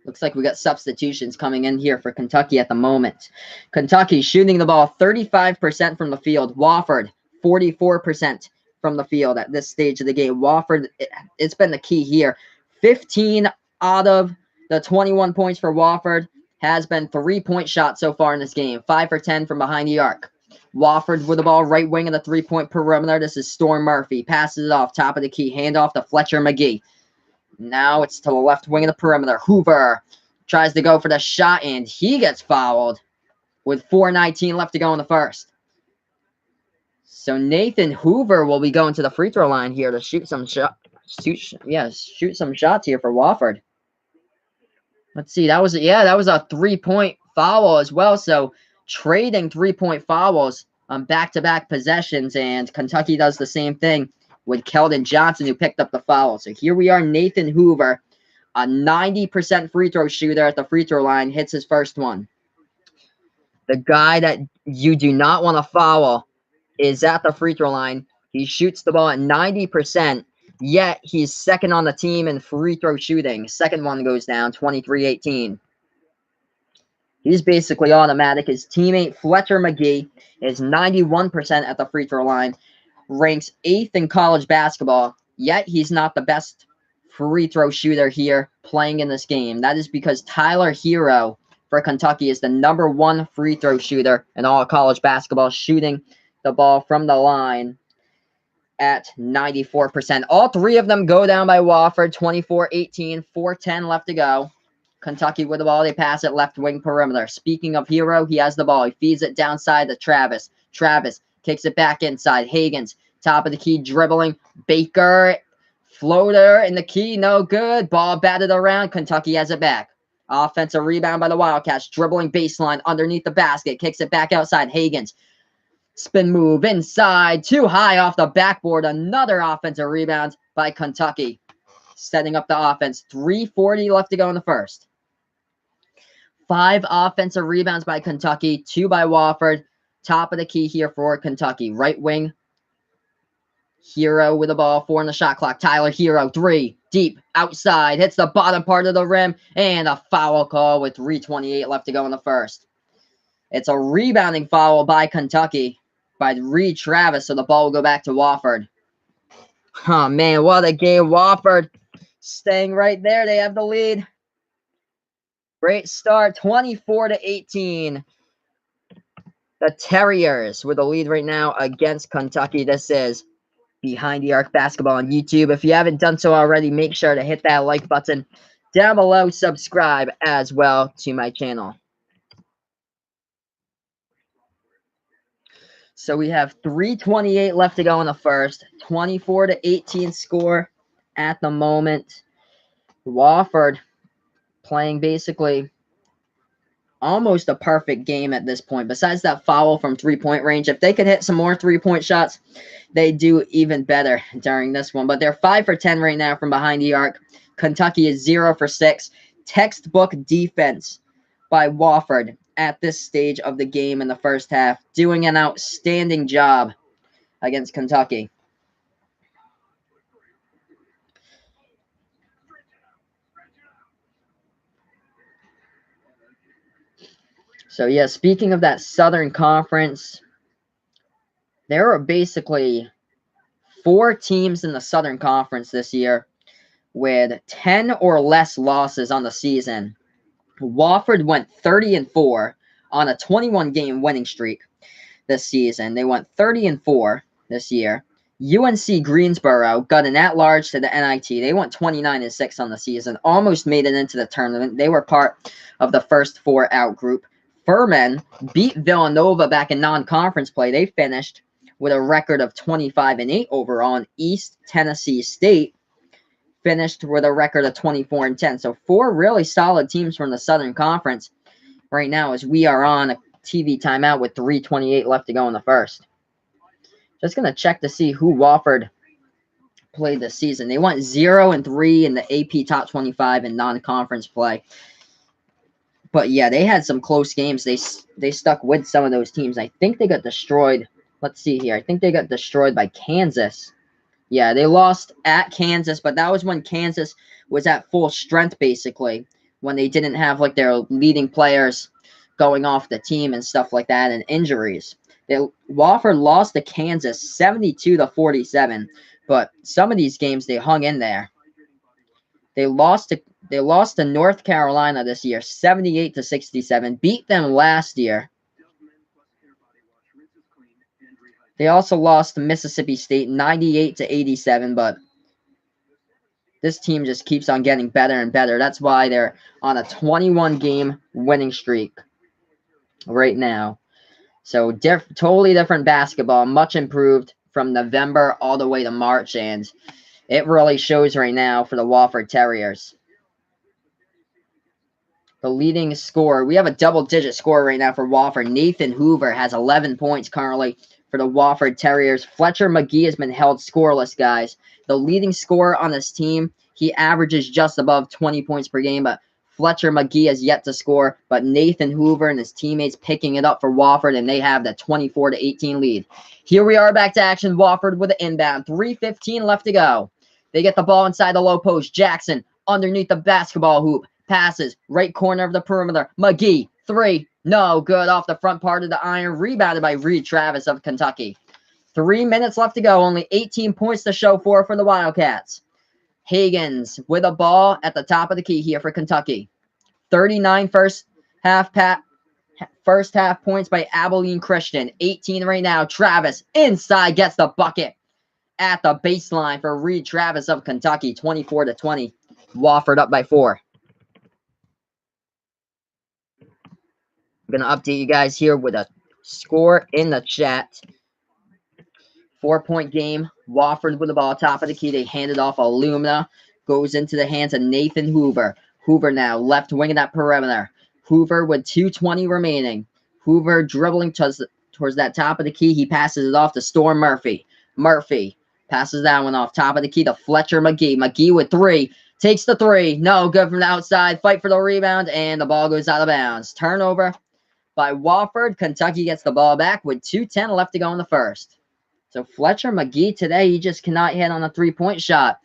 looks like we got substitutions coming in here for Kentucky at the moment. Kentucky shooting the ball 35% from the field. Wofford, 44% from the field at this stage of the game. Wofford, it's been the key here. 15 out of the 21 points for Wofford has been 3-point shots so far in this game. 5 for 10 from behind the arc. Wofford with the ball, right wing of the 3-point perimeter. This is Storm Murphy. Passes it off, top of the key. Handoff to Fletcher McGee. Now it's to the left wing of the perimeter. Hoover tries to go for the shot, and he gets fouled with 4:19 left to go in the first. So Nathan Hoover will be going to the free throw line here to shoot some shots here for Wofford. Let's see. That was a 3-point foul as well. So trading 3-point fouls on back-to-back possessions, and Kentucky does the same thing with Kelvin Johnson, who picked up the foul. So here we are, Nathan Hoover, a 90% free throw shooter at the free throw line, hits his first one. The guy that you do not want to foul is at the free throw line. He shoots the ball at 90%, yet he's second on the team in free throw shooting. Second one goes down, 23-18. He's basically automatic. His teammate Fletcher McGee is 91% at the free throw line, ranks 8th in college basketball, yet he's not the best free throw shooter here playing in this game. That is because Tyler Hero for Kentucky is the number 1 free throw shooter in all college basketball, shooting the ball from the line at 94%. All 3 of them go down by Wofford, 24-18, 4:10 left to go. Kentucky with the ball. They pass it left wing perimeter. Speaking of Hero, he has the ball. He feeds it downside to Travis. Travis kicks it back inside. Higgins, top of the key, dribbling. Baker, floater in the key, no good. Ball batted around. Kentucky has it back. Offensive rebound by the Wildcats. Dribbling baseline underneath the basket. Kicks it back outside. Higgins Spin move inside, too high off the backboard. Another offensive rebound by Kentucky, setting up the offense. 3:40 left to go in the first. 5 offensive rebounds by Kentucky, 2 by Wofford. Top of the key here for Kentucky. Right wing, Hero with the ball, 4 on the shot clock. Tyler Hero, 3, deep, outside, hits the bottom part of the rim, and a foul call with 3:28 left to go in the first. It's a rebounding foul by Kentucky, by Reed Travis, so the ball will go back to Wofford. Oh, man, what a game. Wofford staying right there. They have the lead. Great start, 24-18. The Terriers with the lead right now against Kentucky. This is Behind the Arc Basketball on YouTube. If you haven't done so already, make sure to hit that like button down below. Subscribe as well to my channel. So we have 3:28 left to go in the first. 24-18 score at the moment. Wofford playing basically almost a perfect game at this point. Besides that foul from three-point range, if they could hit some more three-point shots, they do even better during this one. But they're 5 for 10 right now from behind the arc. Kentucky is 0 for 6. Textbook defense by Wofford at this stage of the game in the first half, doing an outstanding job against Kentucky. So, yeah, speaking of that Southern Conference, there are basically 4 teams in the Southern Conference this year with 10 or less losses on the season. Wofford went 30-4 on a 21-game winning streak this season. They went 30-4 this year. UNC Greensboro got an at-large to the NIT. They went 29-6 on the season, almost made it into the tournament. They were part of the first 4 out group. Furman beat Villanova back in non-conference play. They finished with a record of 25-8 overall. And East Tennessee State finished with a record of 24-10. So 4 really solid teams from the Southern Conference right now as we are on a TV timeout with 3:28 left to go in the first. Just going to check to see who Wofford played this season. They went 0-3 in the AP Top 25 in non-conference play. But yeah, they had some close games. They stuck with some of those teams. I think they got destroyed. Let's see here. I think they got destroyed by Kansas. Yeah, they lost at Kansas, but that was when Kansas was at full strength, basically, when they didn't have like their leading players going off the team and stuff like that, and injuries. Wofford lost to Kansas 72-47, but some of these games they hung in there. They lost to North Carolina this year 78-67, beat them last year. They also lost to Mississippi State 98-87, but this team just keeps on getting better and better. That's why they're on a 21-game winning streak right now. So totally different basketball, much improved from November all the way to March, and it really shows right now for the Wofford Terriers. The leading scorer, we have a double-digit score right now for Wofford. Nathan Hoover has 11 points currently for the Wofford Terriers. Fletcher McGee has been held scoreless, guys. The leading scorer on this team, he averages just above 20 points per game, but Fletcher McGee has yet to score, but Nathan Hoover and his teammates picking it up for Wofford, and they have the 24-18 lead. Here we are back to action. Wofford with an inbound. 3:15 left to go. They get the ball inside the low post. Jackson underneath the basketball hoop. Passes. Right corner of the perimeter. McGee. 3. No good. Off the front part of the iron. Rebounded by Reed Travis of Kentucky. 3 minutes left to go. Only 18 points to show for the Wildcats. Higgins with a ball at the top of the key here for Kentucky. 39 first half points by Abilene Christian. 18 right now. Travis inside gets the bucket at the baseline for Reed Travis of Kentucky. 24-20. Wofford up by 4. I'm going to update you guys here with a score in the chat. 4-point game. Wofford with the ball, top of the key. They hand it off. Illumina goes into the hands of Nathan Hoover. Hoover now left wing of that perimeter. Hoover with 2:20 remaining. Hoover dribbling to towards that top of the key. He passes it off to Storm Murphy. Murphy passes that one off top of the key to Fletcher McGee. McGee with 3. Takes the 3. No good from the outside. Fight for the rebound, and the ball goes out of bounds. Turnover by Wofford. Kentucky gets the ball back with 2:10 left to go in the first. So Fletcher McGee today, he just cannot hit on a 3-point shot.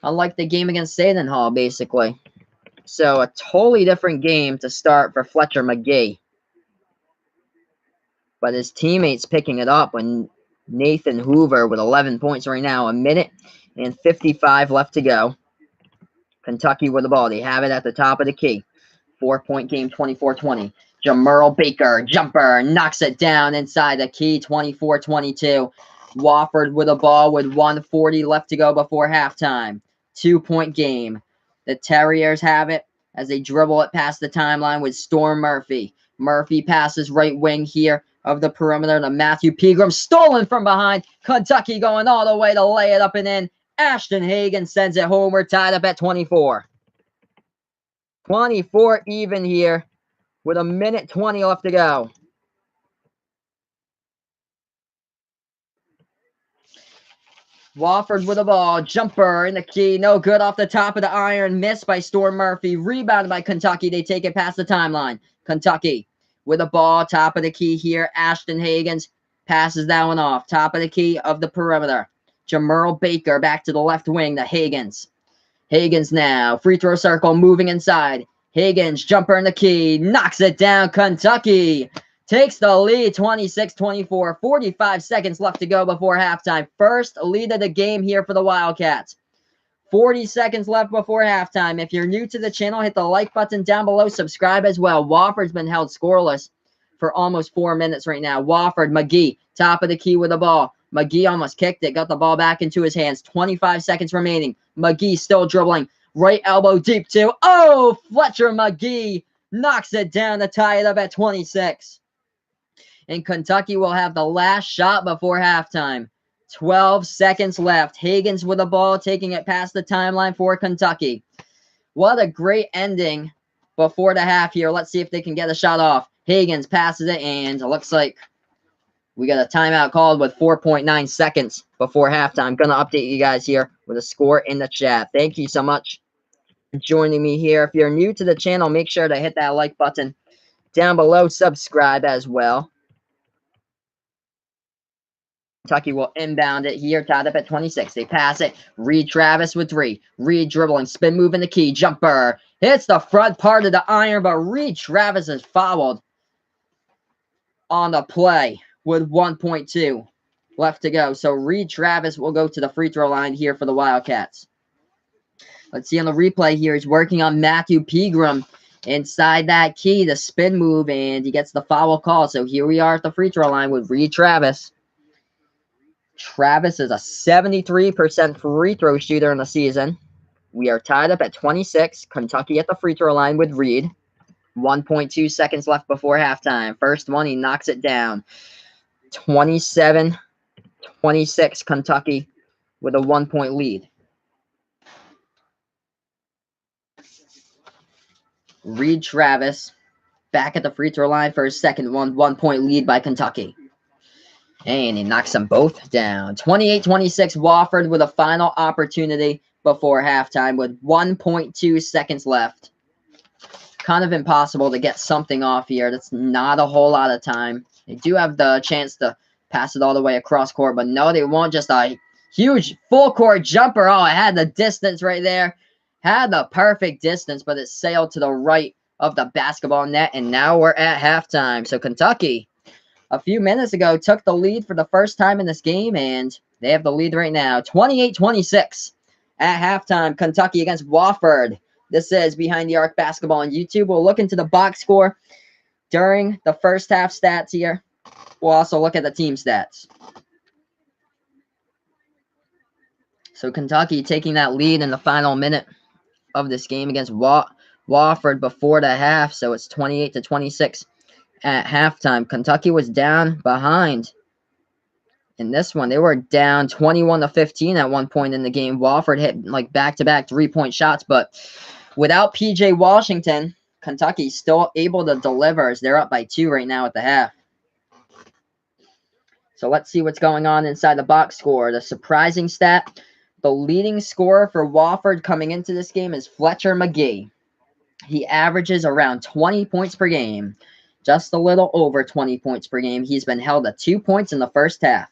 Unlike the game against Seton Hall, basically. So a totally different game to start for Fletcher McGee. But his teammates picking it up when Nathan Hoover with 11 points right now. 1:55 left to go. Kentucky with the ball. They have it at the top of the key. 4-point game, 24-20. Jamerl Baker, jumper, knocks it down inside the key, 24-22. Wofford with the ball with 1:40 left to go before halftime. 2-point game. The Terriers have it as they dribble it past the timeline with Storm Murphy. Murphy passes right wing here of the perimeter to Matthew Pegram. Stolen from behind. Kentucky going all the way to lay it up and in. Ashton Higgins sends it home. We're tied up at 24. 24 even here with 1:20 left to go. Wofford with the ball. Jumper in the key. No good off the top of the iron. Missed by Storm Murphy. Rebounded by Kentucky. They take it past the timeline. Kentucky with the ball. Top of the key here. Ashton Higgins passes that one off. Top of the key of the perimeter. Jamerl Baker back to the left wing to Higgins. Higgins now. Free throw circle moving inside. Higgins, jumper in the key. Knocks it down. Kentucky takes the lead, 26-24. 45 seconds left to go before halftime. First lead of the game here for the Wildcats. 40 seconds left before halftime. If you're new to the channel, hit the like button down below. Subscribe as well. Wofford's been held scoreless for almost 4 minutes right now. Wofford, McGee, top of the key with the ball. McGee almost kicked it. Got the ball back into his hands. 25 seconds remaining. McGee still dribbling. Right elbow deep too. Oh, Fletcher McGee knocks it down to tie it up at 26. And Kentucky will have the last shot before halftime. 12 seconds left. Higgins with the ball, taking it past the timeline for Kentucky. What a great ending before the half here. Let's see if they can get a shot off. Higgins passes it, and it looks like we got a timeout called with 4.9 seconds before halftime. I'm going to update you guys here with a score in the chat. Thank you so much for joining me here. If you're new to the channel, make sure to hit that like button down below. Subscribe as well. Kentucky will inbound it here, tied up at 26. They pass it. Reed Travis with 3. Reed dribbling, spin move in the key. Jumper. Hits the front part of the iron, but Reed Travis is fouled on the play with 1.2 left to go. So Reed Travis will go to the free throw line here for the Wildcats. Let's see on the replay here. He's working on Matthew Pegram inside that key, the spin move, and he gets the foul call. So here we are at the free throw line with Reed Travis. Travis is a 73% free throw shooter in the season. We are tied up at 26. Kentucky at the free throw line with Reed. 1.2 seconds left before halftime. First one, he knocks it down. 27-26 Kentucky with a 1-point lead. Reed Travis back at the free throw line for his second one. 1-point lead by Kentucky. And he knocks them both down. 28-26 Wofford with a final opportunity before halftime with 1.2 seconds left. Kind of impossible to get something off here. That's not a whole lot of time. They do have the chance to pass it all the way across court, but no, they won't. Just a huge full court jumper. Oh, it had the distance right there. Had the perfect distance, but it sailed to the right of the basketball net, and now we're at halftime. So Kentucky, a few minutes ago, took the lead for the first time in this game, and they have the lead right now. 28-26 at halftime. Kentucky against Wofford. This is Behind the Arc Basketball on YouTube. We'll look into the box score during the first half stats here. We'll also look at the team stats. So Kentucky taking that lead in the final minute of this game against Wofford before the half. So it's 28-26 at halftime. Kentucky was down behind in this one. They were down 21-15 at one point in the game. Wofford hit like back-to-back 3-point shots, but without PJ Washington, Kentucky's still able to deliver as they're up by 2 right now at the half. So let's see what's going on inside the box score. The surprising stat, the leading scorer for Wofford coming into this game is Fletcher McGee. He averages around 20 points per game, just a little over 20 points per game. He's been held at 2 points in the first half,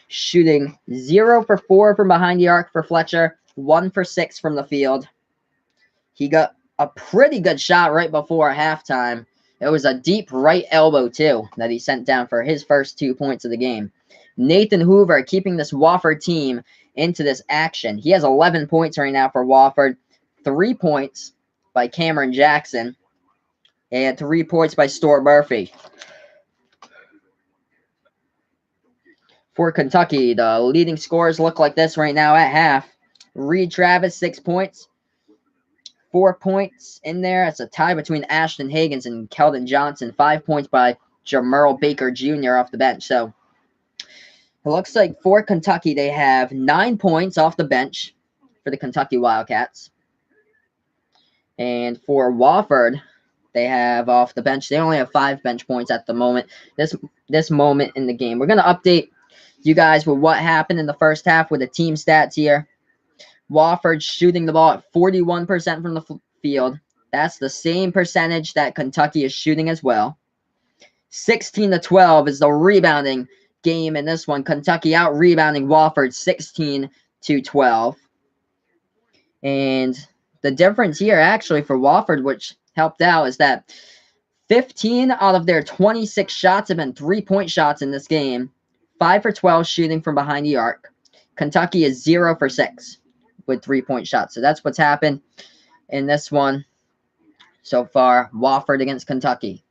shooting 0 for 4 from behind the arc for Fletcher, 1 for 6 from the field. He got a pretty good shot right before halftime. It was a deep right elbow, too, that he sent down for his first 2 points of the game. Nathan Hoover keeping this Wofford team into this action. He has 11 points right now for Wofford, 3 points by Cameron Jackson, and 3 points by Stuart Murphy. For Kentucky, the leading scorers look like this right now at half. Reed Travis, 6 points. 4 points in there. It's a tie between Ashton Higgins and Kelvin Johnson. 5 points by Jamerl Baker Jr. off the bench. So it looks like for Kentucky, they have 9 points off the bench for the Kentucky Wildcats. And for Wofford, they have off the bench. They only have 5 bench points at the moment. This moment in the game. We're going to update you guys with what happened in the first half with the team stats here. Wofford shooting the ball at 41% from the field. That's the same percentage that Kentucky is shooting as well. 16-12 is the rebounding game in this one. Kentucky out-rebounding Wofford 16-12. And the difference here actually for Wofford, which helped out, is that 15 out of their 26 shots have been three-point shots in this game. 5 for 12 shooting from behind the arc. Kentucky is 0 for 6 with three-point shots. So that's what's happened in this one so far. Wofford against Kentucky.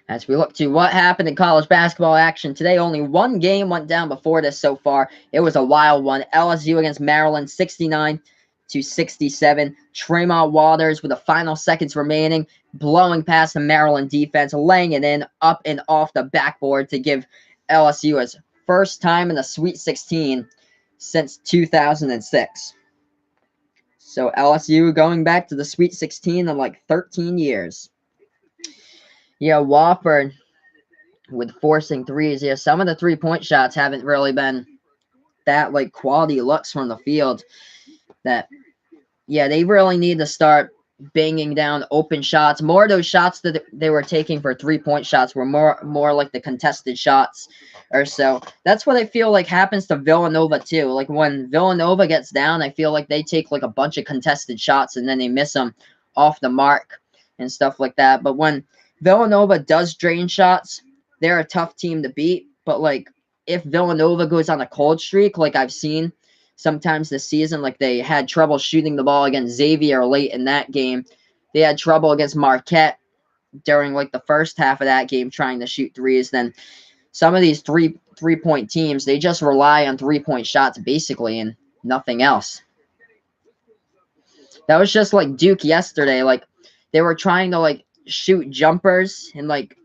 As we look to what happened in college basketball action today, only one game went down before this so far. It was a wild one. LSU against Maryland, 69-67. Tremont Waters with the final seconds remaining, blowing past the Maryland defense, laying it in up and off the backboard to give LSU his first time in the Sweet 16 since 2006. So LSU going back to the Sweet 16 in like 13 years. Yeah, Wofford with forcing threes. Yeah, some of the three-point shots haven't really been that like quality looks from the field. That, yeah, they really need to start banging down open shots. More of those shots that they were taking for three-point shots were more like the contested shots or so. That's what I feel like happens to Villanova too. Like when Villanova gets down, I feel like they take like a bunch of contested shots and then they miss them off the mark and stuff like that. But when Villanova does drain shots, they're a tough team to beat. But like if Villanova goes on a cold streak, like I've seen sometimes this season, like they had trouble shooting the ball against Xavier late in that game. They had trouble against Marquette during like the first half of that game trying to shoot threes. Then some of these three-point teams, they just rely on three-point shots basically and nothing else. That was just like Duke yesterday. Like they were trying to like shoot jumpers and like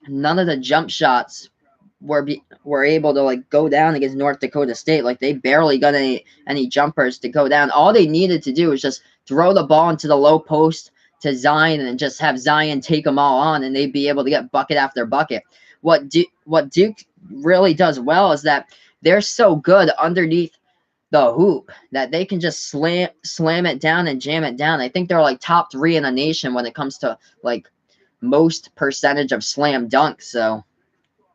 none of the jump shots were able to like go down against North Dakota State. Like they barely got any jumpers to go down. All they needed to do was just throw the ball into the low post to Zion and just have Zion take them all on, and they'd be able to get bucket after bucket. What Duke really does well is that they're so good underneath the hoop that they can just slam it down and jam it down. I think they're like top 3 in the nation when it comes to like most percentage of slam dunks. So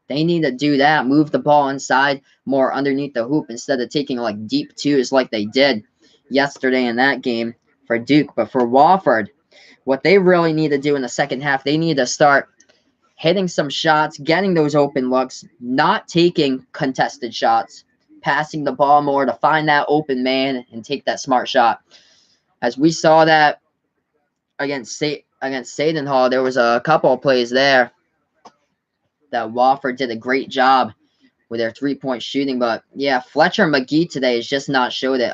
they need to do that, move the ball inside more underneath the hoop instead of taking like deep twos like they did yesterday in that game for Duke. But for Wofford, what they really need to do in the second half, they need to start hitting some shots, getting those open looks, not taking contested shots, passing the ball more to find that open man and take that smart shot. As we saw that against Seton Hall, there was a couple of plays there that Wofford did a great job with their three-point shooting. But, yeah, Fletcher McGee today has just not showed it.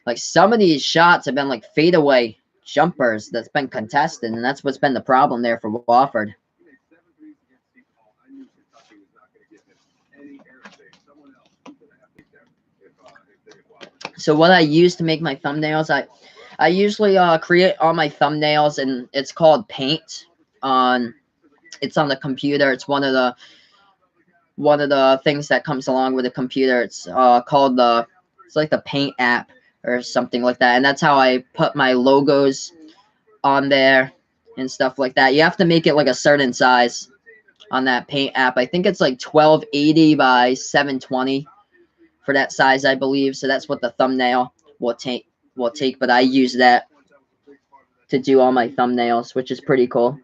Like, some of these shots have been, like, fadeaway jumpers that's been contested, and that's what's been the problem there for Wofford. So what I use to make my thumbnails, I usually create all my thumbnails, and it's called Paint on It's on the computer. It's one of the things that comes along with the computer. It's called it's like the Paint app or something like that. And that's how I put my logos on there and stuff like that. You have to make it like a certain size on that Paint app. I think it's like 1280 by 720 for that size, I believe. So that's what the thumbnail will take. But I use that to do all my thumbnails, which is pretty cool.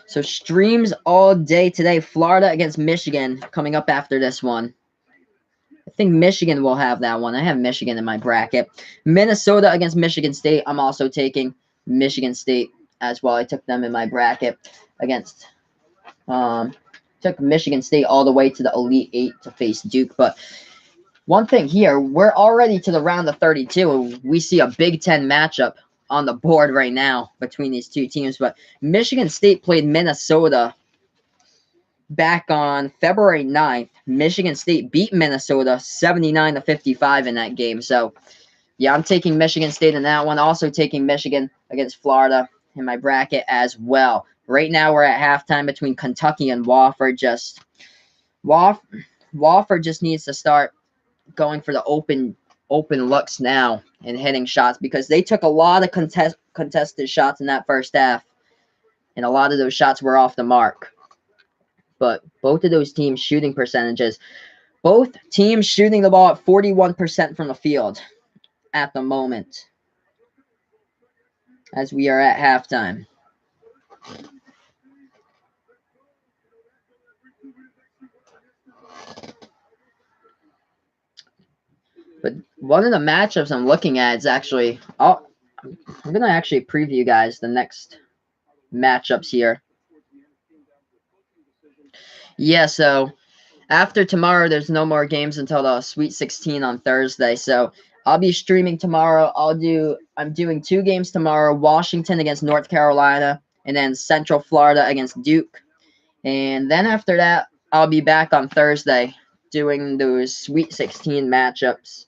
So streams all day today. Florida against Michigan coming up after this one. I think Michigan will have that one. I have Michigan in my bracket. Minnesota against Michigan State. I'm also taking Michigan State as well. I took them in my bracket against took Michigan State all the way to the Elite Eight to face Duke. But one thing here, we're already to the round of 32. We see a Big Ten matchup on the board right now between these two teams. But Michigan State played Minnesota back on February 9th. Michigan State beat Minnesota 79-55 in that game. So, yeah, I'm taking Michigan State in that one. Also taking Michigan against Florida in my bracket as well. Right now we're at halftime between Kentucky and Wofford. Wofford just needs to start going for the open looks now and hitting shots, because they took a lot of contested shots in that first half, and a lot of those shots were off the mark. But both of those teams' shooting percentages, both teams shooting the ball at 41% from the field at the moment as we are at halftime. But one of the matchups I'm looking at is actually, I'm going to actually preview, guys, the next matchups here. Yeah, so after tomorrow, there's no more games until the Sweet 16 on Thursday. So I'll be streaming tomorrow. I'm doing 2 games tomorrow: Washington against North Carolina, and then Central Florida against Duke. And then after that, I'll be back on Thursday doing those Sweet 16 matchups.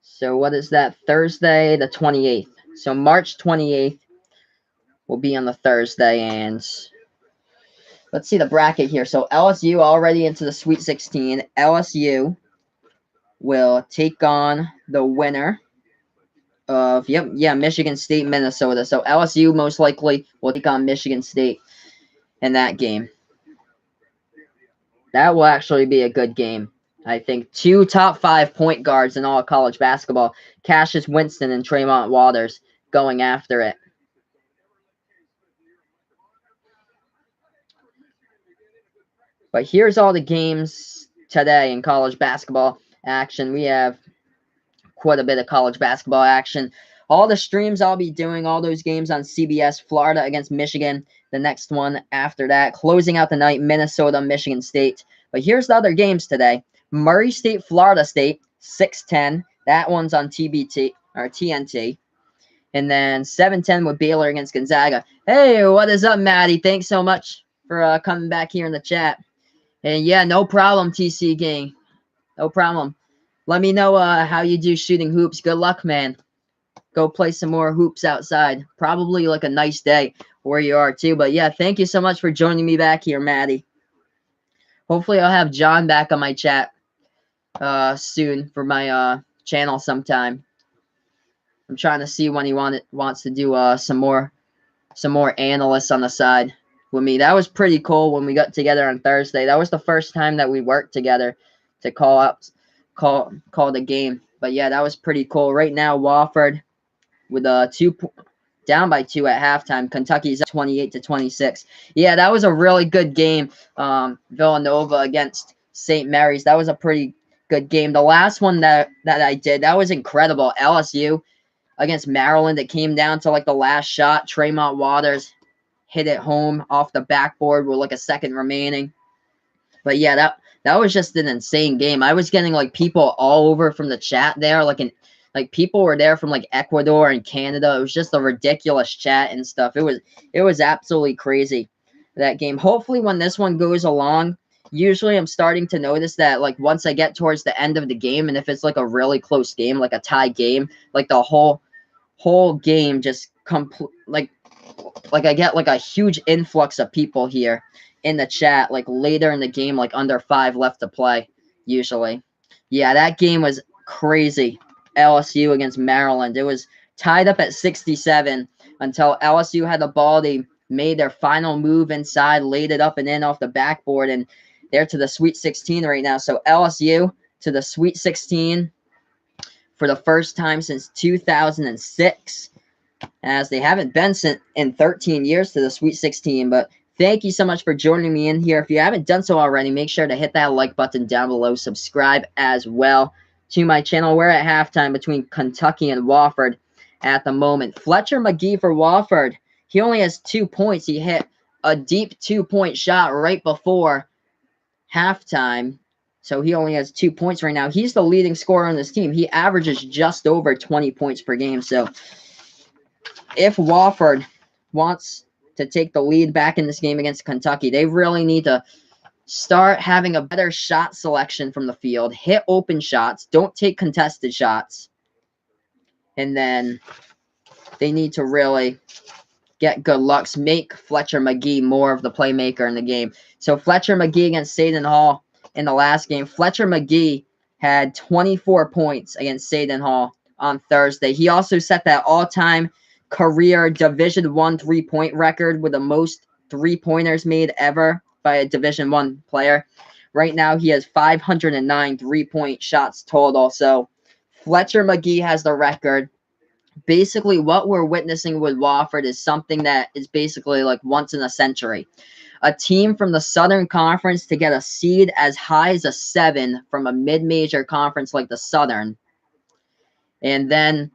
So what is that? Thursday the 28th. So March 28th will be on the Thursday. And let's see the bracket here. So LSU already into the Sweet 16. LSU will take on the winner of, Michigan State, Minnesota. So LSU most likely will take on Michigan State in that game. That will actually be a good game. I think 2 top 5 point guards in all of college basketball, Cassius Winston and Tremont Waters, going after it. But here's all the games today in college basketball action. We have quite a bit of college basketball action. All the streams I'll be doing, all those games on CBS. Florida against Michigan, the next one after that. Closing out the night, Minnesota, Michigan State. But here's the other games today. Murray State, Florida State, 6:10. That one's on TBT or TNT. And then 7:10 with Baylor against Gonzaga. Hey, what is up, Maddie? Thanks so much for coming back here in the chat. And yeah, no problem, TC Gang. No problem. Let me know how you do shooting hoops. Good luck, man. Go play some more hoops outside. Probably like a nice day where you are too. But yeah, thank you so much for joining me back here, Maddie. Hopefully I'll have John back on my chat soon for my channel sometime. I'm trying to see when he wants to do some more analysts on the side with me. That was pretty cool when we got together on Thursday. That was the first time that we worked together to call the game. But yeah, that was pretty cool. Right now, Wofford with down by 2 at halftime. Kentucky's 28-26. Yeah, that was a really good game. Villanova against St. Mary's. That was a pretty good game. The last one that I did, that was incredible. LSU against Maryland. It came down to like the last shot. Tremont Waters hit it home off the backboard with like a second remaining. But yeah, that was just an insane game. I was getting like people all over from the chat there. Like people were there from like Ecuador and Canada. It was just a ridiculous chat and stuff. It was absolutely crazy, that game. Hopefully when this one goes along usually I'm starting to notice that, like, once I get towards the end of the game, and if it's like a really close game, like a tie game, like the whole game just like I get like a huge influx of people here in the chat, like later in the game, like under 5 left to play, usually. Yeah, that game was crazy. LSU against Maryland. It was tied up at 67 until LSU had the ball. They made their final move inside, laid it up and in off the backboard, and they're to the Sweet 16 right now. So LSU to the Sweet 16 for the first time since 2006, as they haven't been sent in 13 years to the Sweet 16. But thank you so much for joining me in here. If you haven't done so already, make sure to hit that like button down below. Subscribe as well to my channel. We're at halftime between Kentucky and Wofford at the moment. Fletcher McGee for Wofford. He only has 2 points. He hit a deep 2-point shot right before halftime. So he only has 2 points right now. He's the leading scorer on this team. He averages just over 20 points per game. So if Wofford wants to take the lead back in this game against Kentucky, they really need to start having a better shot selection from the field. Hit open shots. Don't take contested shots. And then they need to really get good looks. Make Fletcher McGee more of the playmaker in the game. So Fletcher McGee against Seton Hall in the last game. Fletcher McGee had 24 points against Seton Hall on Thursday. He also set that all-time career Division I 3-point record with the most 3-pointers made ever by a Division I player. Right now, he has 509 3-point shots total. So Fletcher McGee has the record. Basically, what we're witnessing with Wofford is something that is basically like once in a century. A team from the Southern Conference to get a seed as high as a 7 from a mid-major conference like the Southern. And then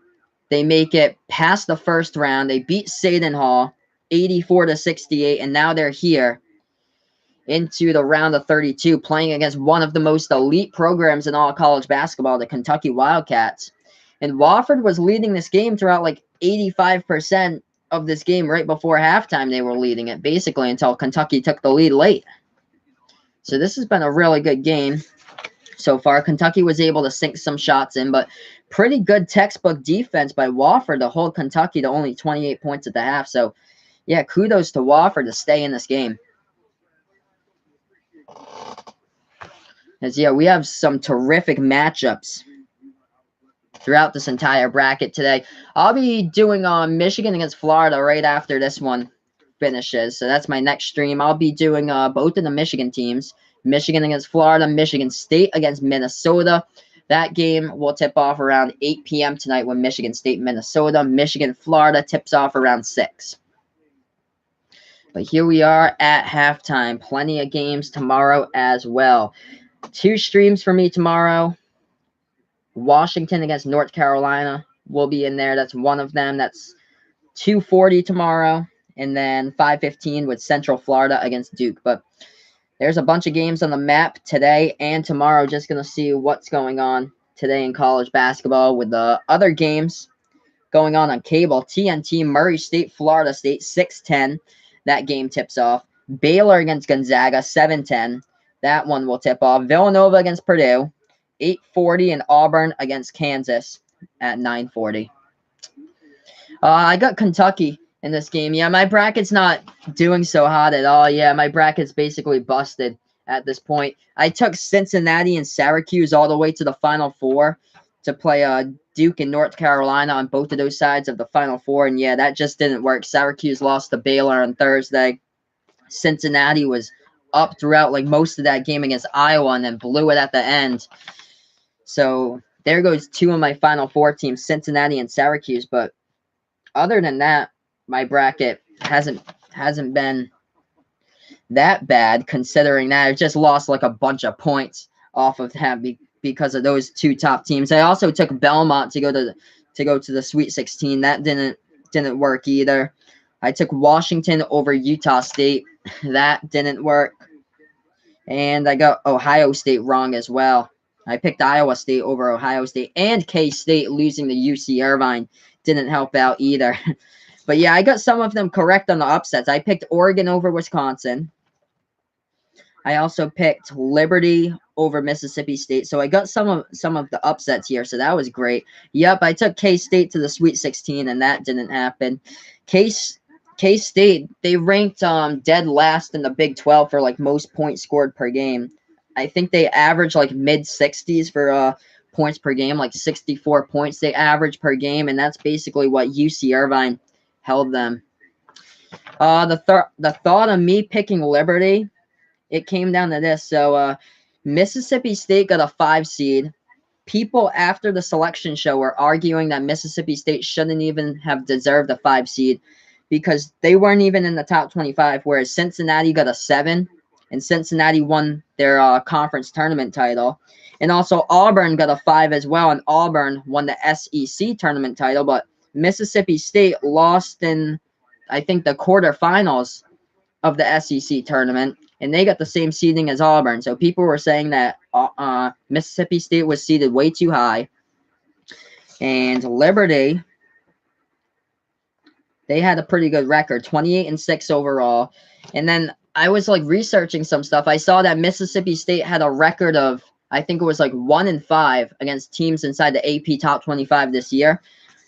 they make it past the first round. They beat Seton Hall 84-68, and now they're here into the round of 32, playing against one of the most elite programs in all college basketball, the Kentucky Wildcats. And Wofford was leading this game throughout like 85% of this game. Right before halftime, they were leading it, basically, until Kentucky took the lead late. So this has been a really good game so far. Kentucky was able to sink some shots in, but pretty good textbook defense by Wofford to hold Kentucky to only 28 points at the half. So, yeah, kudos to Wofford to stay in this game. As, yeah, we have some terrific matchups throughout this entire bracket today. I'll be doing Michigan against Florida right after this one finishes. So that's my next stream. I'll be doing both of the Michigan teams. Michigan against Florida, Michigan State against Minnesota. That game will tip off around 8 p.m. tonight with Michigan State, Minnesota. Michigan, Florida tips off around 6. But here we are at halftime. Plenty of games tomorrow as well. 2 streams for me tomorrow. Washington against North Carolina will be in there. That's one of them. That's 2:40 tomorrow. And then 5:15 with Central Florida against Duke. But there's a bunch of games on the map today and tomorrow. Just going to see what's going on today in college basketball with the other games going on cable. TNT, Murray State, Florida State, 6:10. That game tips off. Baylor against Gonzaga, 7:10. That one will tip off. Villanova against Purdue, 8:40, and Auburn against Kansas at 9:40. I got Kentucky in this game. Yeah, my bracket's not doing so hot at all. Yeah, my bracket's basically busted at this point. I took Cincinnati and Syracuse all the way to the Final Four to play Duke and North Carolina on both of those sides of the Final Four, and yeah, that just didn't work. Syracuse lost to Baylor on Thursday. Cincinnati was up throughout like most of that game against Iowa and then blew it at the end. So there goes 2 of my Final Four teams, Cincinnati and Syracuse. But other than that, my bracket hasn't been that bad, considering that I just lost like a bunch of points off of that because of those 2 top teams. I also took Belmont to go to the Sweet 16. That didn't work either. I took Washington over Utah State. That didn't work. And I got Ohio State wrong as well. I picked Iowa State over Ohio State, and K-State losing to UC Irvine didn't help out either. But yeah, I got some of them correct on the upsets. I picked Oregon over Wisconsin. I also picked Liberty over Mississippi State. So I got some of the upsets here. So that was great. Yep, I took K-State to the Sweet 16, and that didn't happen. K-State, they ranked dead last in the Big 12 for like most points scored per game. I think they average like mid 60s for points per game, like 64 points they average per game, and that's basically what UC Irvine held them. The thought of me picking Liberty, it came down to this. So Mississippi State got a 5 seed. People after the selection show were arguing that Mississippi State shouldn't even have deserved a 5 seed because they weren't even in the top 25, whereas Cincinnati got a 7, and Cincinnati won their conference tournament title. And also Auburn got a 5 as well, and Auburn won the SEC tournament title, but Mississippi State lost in, I think, the quarterfinals of the SEC tournament, and they got the same seeding as Auburn. So people were saying that Mississippi State was seeded way too high. And Liberty, they had a pretty good record, 28-6 overall. And then I was like researching some stuff. I saw that Mississippi State had a record of, I think it was like 1-5 against teams inside the AP top 25 this year.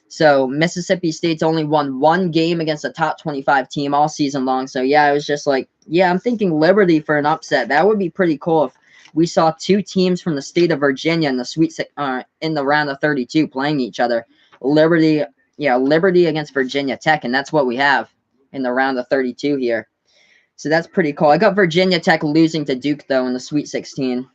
So Mississippi State's only won 1 game against a top 25 team all season long. So yeah, I was just like, yeah, I'm thinking Liberty for an upset. That would be pretty cool if we saw 2 teams from the state of Virginia in the in the round of 32 playing each other. Liberty against Virginia Tech, and that's what we have in the round of 32 here. So that's pretty cool. I got Virginia Tech losing to Duke though in the Sweet 16.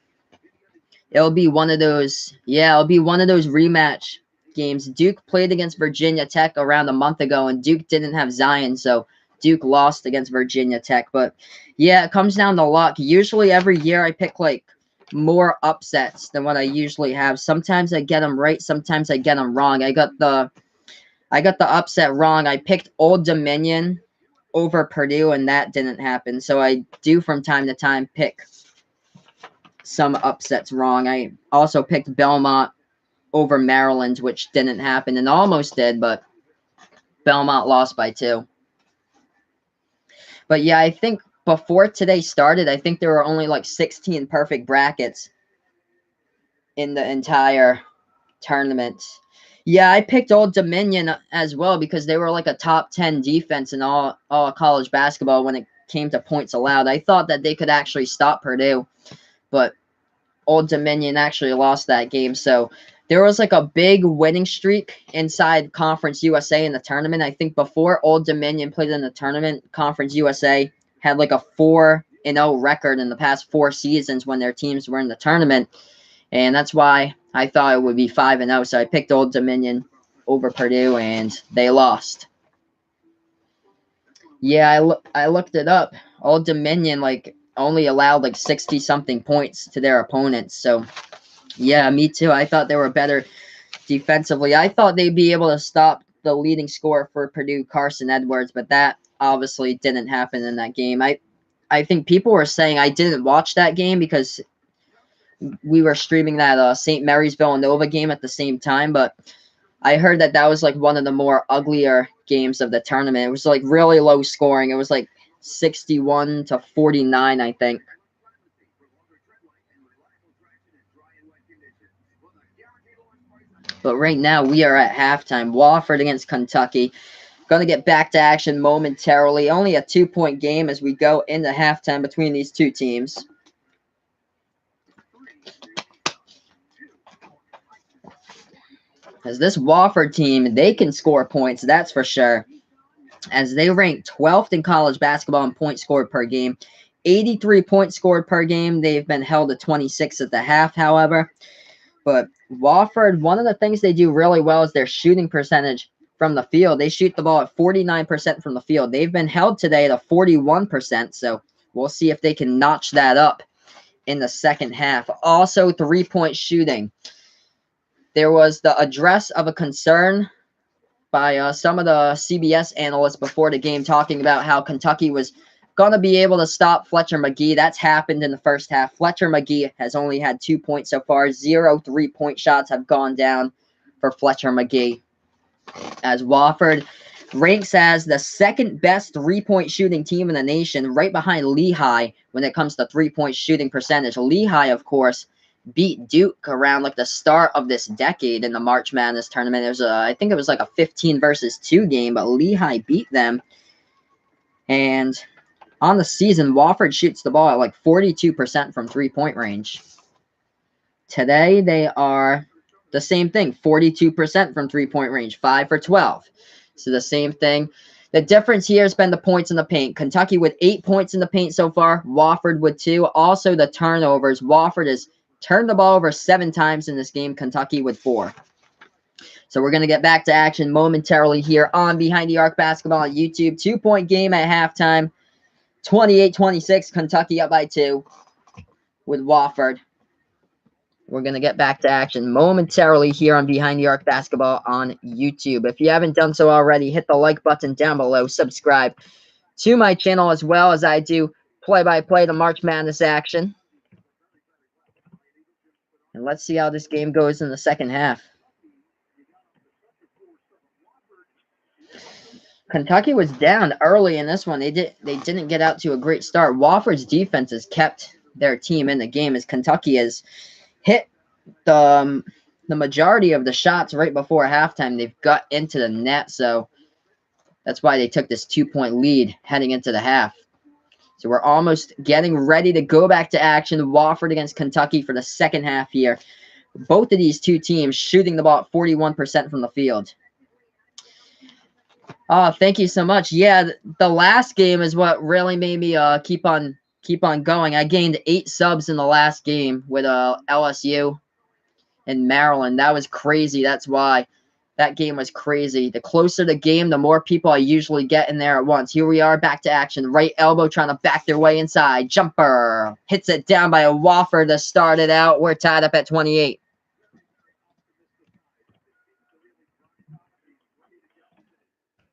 It'll be one of those rematch games. Duke played against Virginia Tech around a month ago, and Duke didn't have Zion, so Duke lost against Virginia Tech. But yeah, it comes down to luck. Usually every year I pick like more upsets than what I usually have. Sometimes I get them right, sometimes I get them wrong. I got the upset wrong. I picked Old Dominion over Purdue, and that didn't happen. So I do from time to time pick some upsets wrong. I also picked Belmont over Maryland, which didn't happen, and almost did, but Belmont lost by 2. But yeah, I think before today started, I think there were only like 16 perfect brackets in the entire tournament. Yeah, I picked Old Dominion as well because they were like a top 10 defense in all college basketball when it came to points allowed. I thought that they could actually stop Purdue, but Old Dominion actually lost that game. So there was like a big winning streak inside Conference USA in the tournament. I think before Old Dominion played in the tournament, Conference USA had like a 4-0 record in the past 4 seasons when their teams were in the tournament. And that's why I thought it would be 5-0. So I picked Old Dominion over Purdue, and they lost. Yeah, I looked it up. Old Dominion like only allowed like 60-something points to their opponents. So yeah, me too. I thought they were better defensively. I thought they'd be able to stop the leading scorer for Purdue, Carson Edwards, but that obviously didn't happen in that game. I think people were saying I didn't watch that game because we were streaming that St. Mary's Villanova game at the same time, but I heard that was like one of the more uglier games of the tournament. It was like really low scoring. It was like 61-49, I think. But right now we are at halftime. Wofford against Kentucky. Going to get back to action momentarily. Only a 2-point game as we go into halftime between these two teams. As this Wofford team, they can score points, that's for sure. As they rank 12th in college basketball in points scored per game. 83 points scored per game. They've been held to 26 at the half, however. But Wofford, one of the things they do really well is their shooting percentage from the field. They shoot the ball at 49% from the field. They've been held today at 41%, so we'll see if they can notch that up in the second half. Also, 3-point shooting. There was the address of a concern by some of the CBS analysts before the game talking about how Kentucky was going to be able to stop Fletcher Magee. That's happened in the first half. Fletcher Magee has only had 2 points so far. 0 3-point shots have gone down for Fletcher Magee. As Wofford, ranks as the second best three-point shooting team in the nation, right behind Lehigh when it comes to three-point shooting percentage. Lehigh, of course, beat Duke around like the start of this decade in the March Madness tournament. There's I think it was like a 15 versus 2 game, but Lehigh beat them. And on the season, Wofford shoots the ball at like 42% from three-point range. Today, they are the same thing, 42% from three-point range, 5 for 12. So the same thing. The difference here has been the points in the paint. Kentucky with 8 points in the paint so far. Wofford with 2. Also the turnovers. Wofford has turned the ball over 7 times in this game. Kentucky with 4. So we're going to get back to action momentarily here on Behind the Arc Basketball on YouTube. 2-point game at halftime. 28-26. Kentucky up by 2 with Wofford. We're going to get back to action momentarily here on Behind the Arc Basketball on YouTube. If you haven't done so already, hit the like button down below. Subscribe to my channel as well as I do play-by-play the March Madness action. And let's see how this game goes in the second half. Kentucky was down early in this one. They didn't get out to a great start. Wofford's defense has kept their team in the game as Kentucky has hit the majority of the shots right before halftime. They've got into the net, so that's why they took this 2-point lead heading into the half. So we're almost getting ready to go back to action. Wofford against Kentucky for the second half here. Both of these two teams shooting the ball at 41% from the field. Oh, thank you so much. Yeah, the last game is what really made me keep on going. I gained 8 subs in the last game with LSU in Maryland. That was crazy. That's why that game was crazy. The closer the game, the more people I usually get in there at once. Here we are, back to action. Right elbow trying to back their way inside. Jumper. Hits it down by a Wofford to start it out. We're tied up at 28.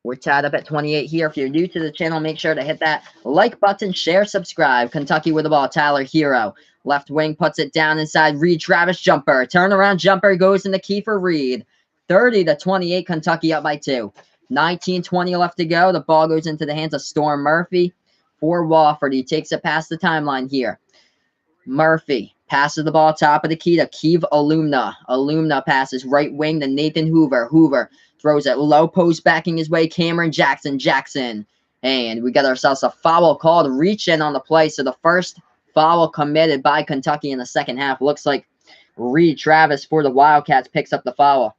We're tied up at 28 here. If you're new to the channel, make sure to hit that like button, share, subscribe. Kentucky with the ball. Tyler Hero. Left wing puts it down inside. Reed Travis jumper. Turnaround jumper goes into Kiefer Reed. 30-28. Kentucky up by 2. 19-20 left to go. The ball goes into the hands of Storm Murphy for Wofford. He takes it past the timeline here. Murphy passes the ball top of the key to Keeve Alumna. Alumna passes right wing to Nathan Hoover. Hoover throws it low post backing his way. Cameron Jackson. Jackson. And we got ourselves a foul called. Reach in on the play. So the first foul committed by Kentucky in the second half. Looks like Reed Travis for the Wildcats picks up the foul.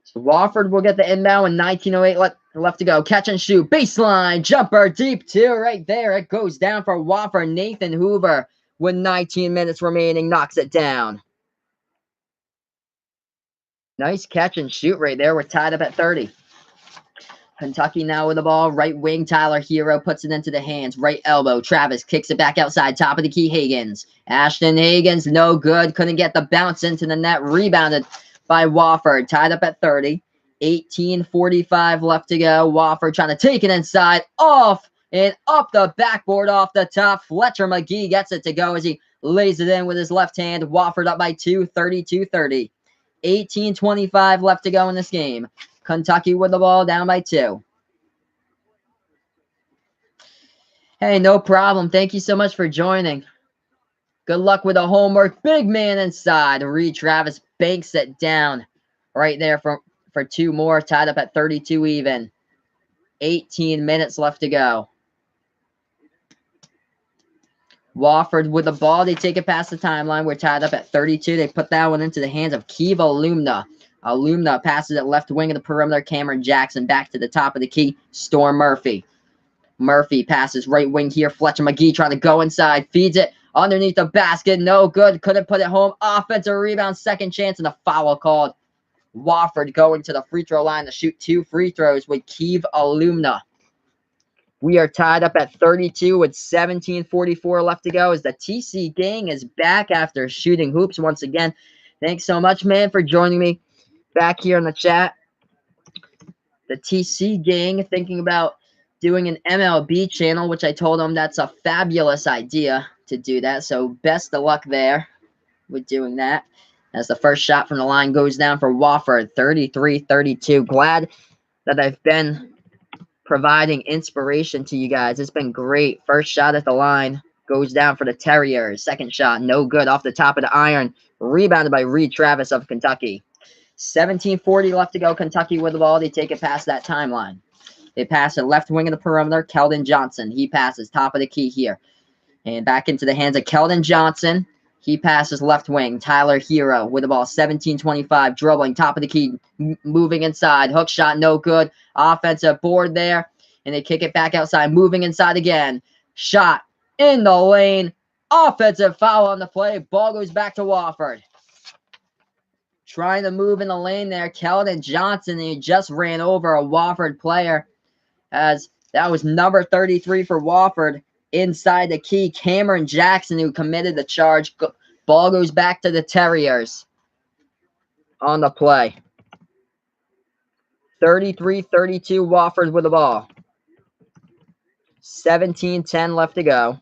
So Wofford will get the inbound with 19:08 left to go. Catch and shoot. Baseline. Jumper. Deep 2 right there. It goes down for Wofford. Nathan Hoover with 19 minutes remaining knocks it down. Nice catch and shoot right there. We're tied up at 30. Kentucky now with the ball. Right wing, Tyler Hero puts it into the hands. Right elbow, Travis kicks it back outside. Top of the key, Higgins. Ashton Higgins, no good. Couldn't get the bounce into the net. Rebounded by Wofford. Tied up at 30. 18:45 left to go. Wofford trying to take it inside. Off and up the backboard off the top. Fletcher McGee gets it to go as he lays it in with his left hand. Wofford up by 2, 32-30. 18:25 left to go in this game. Kentucky with the ball down by 2. Hey, no problem. Thank you so much for joining. Good luck with the homework. Big man inside. Reed Travis banks it down right there for 2 more. Tied up at 32 even. 18 minutes left to go. Wofford with the ball. They take it past the timeline. We're tied up at 32. They put that one into the hands of Keeve Alumna. Alumna passes it left wing of the perimeter. Cameron Jackson back to the top of the key. Storm Murphy. Murphy passes right wing here. Fletcher McGee trying to go inside. Feeds it underneath the basket. No good. Couldn't put it home. Offensive rebound. Second chance and a foul called. Wofford going to the free throw line to shoot 2 free throws with Keeve Alumna. We are tied up at 32 with 17:44 left to go as the TC gang is back after shooting hoops once again. Thanks so much, man, for joining me back here in the chat. The TC gang thinking about doing an MLB channel, which I told them that's a fabulous idea to do that. So best of luck there. with doing that. As the first shot from the line goes down for Wofford, 33-32. Glad that I've been providing inspiration to you guys. It's been great. First shot at the line goes down for the Terriers. Second shot, no good, off the top of the iron. Rebounded by Reed Travis of Kentucky. 17:40 left to go. Kentucky with the ball. They take it past that timeline. They pass it left wing of the perimeter. Kelvin Johnson. He passes top of the key here. And back into the hands of Kelvin Johnson. He passes left wing. Tyler Hero with the ball. 17:25. Dribbling top of the key. Moving inside. Hook shot, no good. Offensive board there. And they kick it back outside. Moving inside again. Shot in the lane. Offensive foul on the play. Ball goes back to Wofford. Trying to move in the lane there. Kelvin Johnson. And he just ran over a Wofford player. As that was number 33 for Wofford. Inside the key, Cameron Jackson, who committed the charge. Ball goes back to the Terriers on the play. 33-32, Wofford with the ball. 17:10 left to go.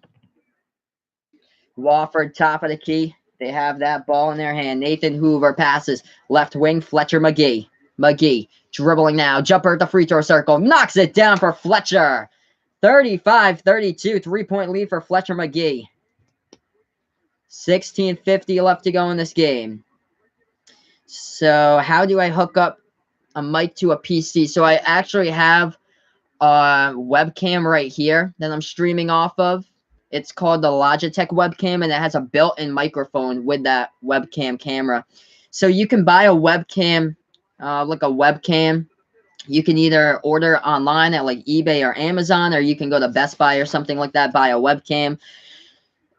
Wofford, top of the key. They have that ball in their hand. Nathan Hoover passes. Left wing, Fletcher McGee. McGee dribbling now. Jumper at the free throw circle. Knocks it down for Fletcher. 35-32, three-point lead for Fletcher McGee. 16:50 left to go in this game. So how do I hook up a mic to a PC? So I actually have a webcam right here that I'm streaming off of. It's called the Logitech webcam, and it has a built-in microphone with that webcam camera. So you can buy a webcam, like a webcam. You can either order online at like eBay or Amazon, or you can go to Best Buy or something like that, buy a webcam.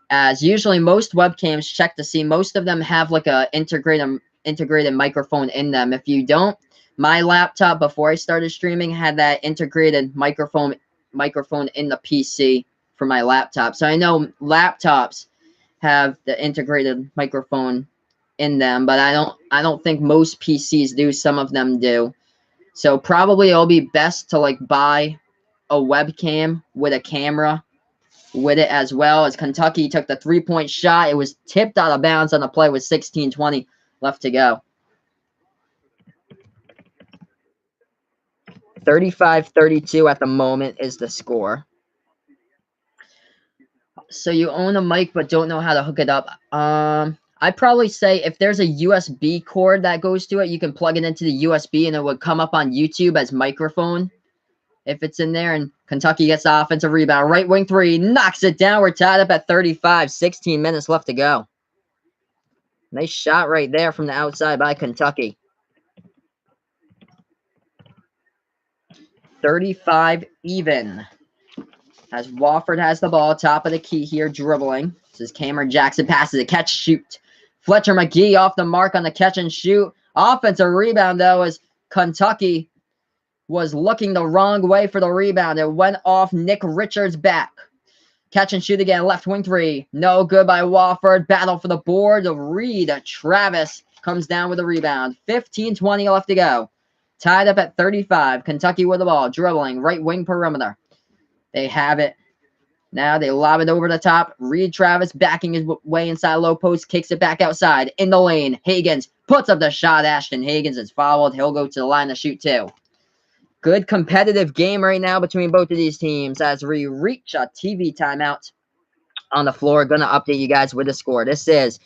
As usually most webcams, check to see, most of them have like a integrated microphone in them. If you don't, my laptop before I started streaming had that integrated microphone in the PC for my laptop. So I know laptops have the integrated microphone in them, but I don't think most PCs do. Some of them do. So probably it'll be best to like buy a webcam with a camera with it as well. As Kentucky took the three-point shot, it was tipped out of bounds on the play with 16:20 left to go. 35-32 at the moment is the score. So you own a mic but don't know how to hook it up. I'd probably say if there's a USB cord that goes to it, you can plug it into the USB and it would come up on YouTube as microphone if it's in there. And Kentucky gets the offensive rebound. Right wing three, knocks it down. We're tied up at 35, 16 minutes left to go. Nice shot right there from the outside by Kentucky. 35 even. As Wofford has the ball, top of the key here, dribbling. This is Cameron Jackson, passes it, catch, shoot. Fletcher McGee off the mark on the catch and shoot. Offensive rebound, though, as Kentucky was looking the wrong way for the rebound. It went off Nick Richards' back. Catch and shoot again, left wing three. No good by Wofford. Battle for the board. Reed Travis comes down with the rebound. 15:20 left to go. Tied up at 35. Kentucky with the ball, dribbling, right wing perimeter. They have it. Now they lob it over the top. Reed Travis backing his way inside low post. Kicks it back outside. In the lane. Higgins puts up the shot. Ashton Higgins is fouled. He'll go to the line to shoot two. Good competitive game right now between both of these teams as we reach a TV timeout on the floor. Going to update you guys with the score. This is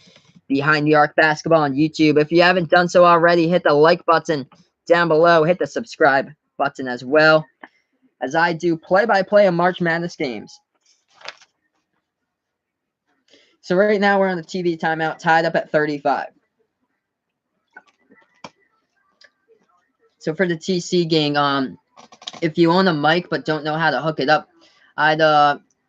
Behind the Arc Basketball on YouTube. If you haven't done so already, hit the like button down below. Hit the subscribe button as well, as I do play-by-play of March Madness games. So right now we're on the TV timeout, tied up at 35. So for the TC game, if you own a mic but don't know how to hook it up,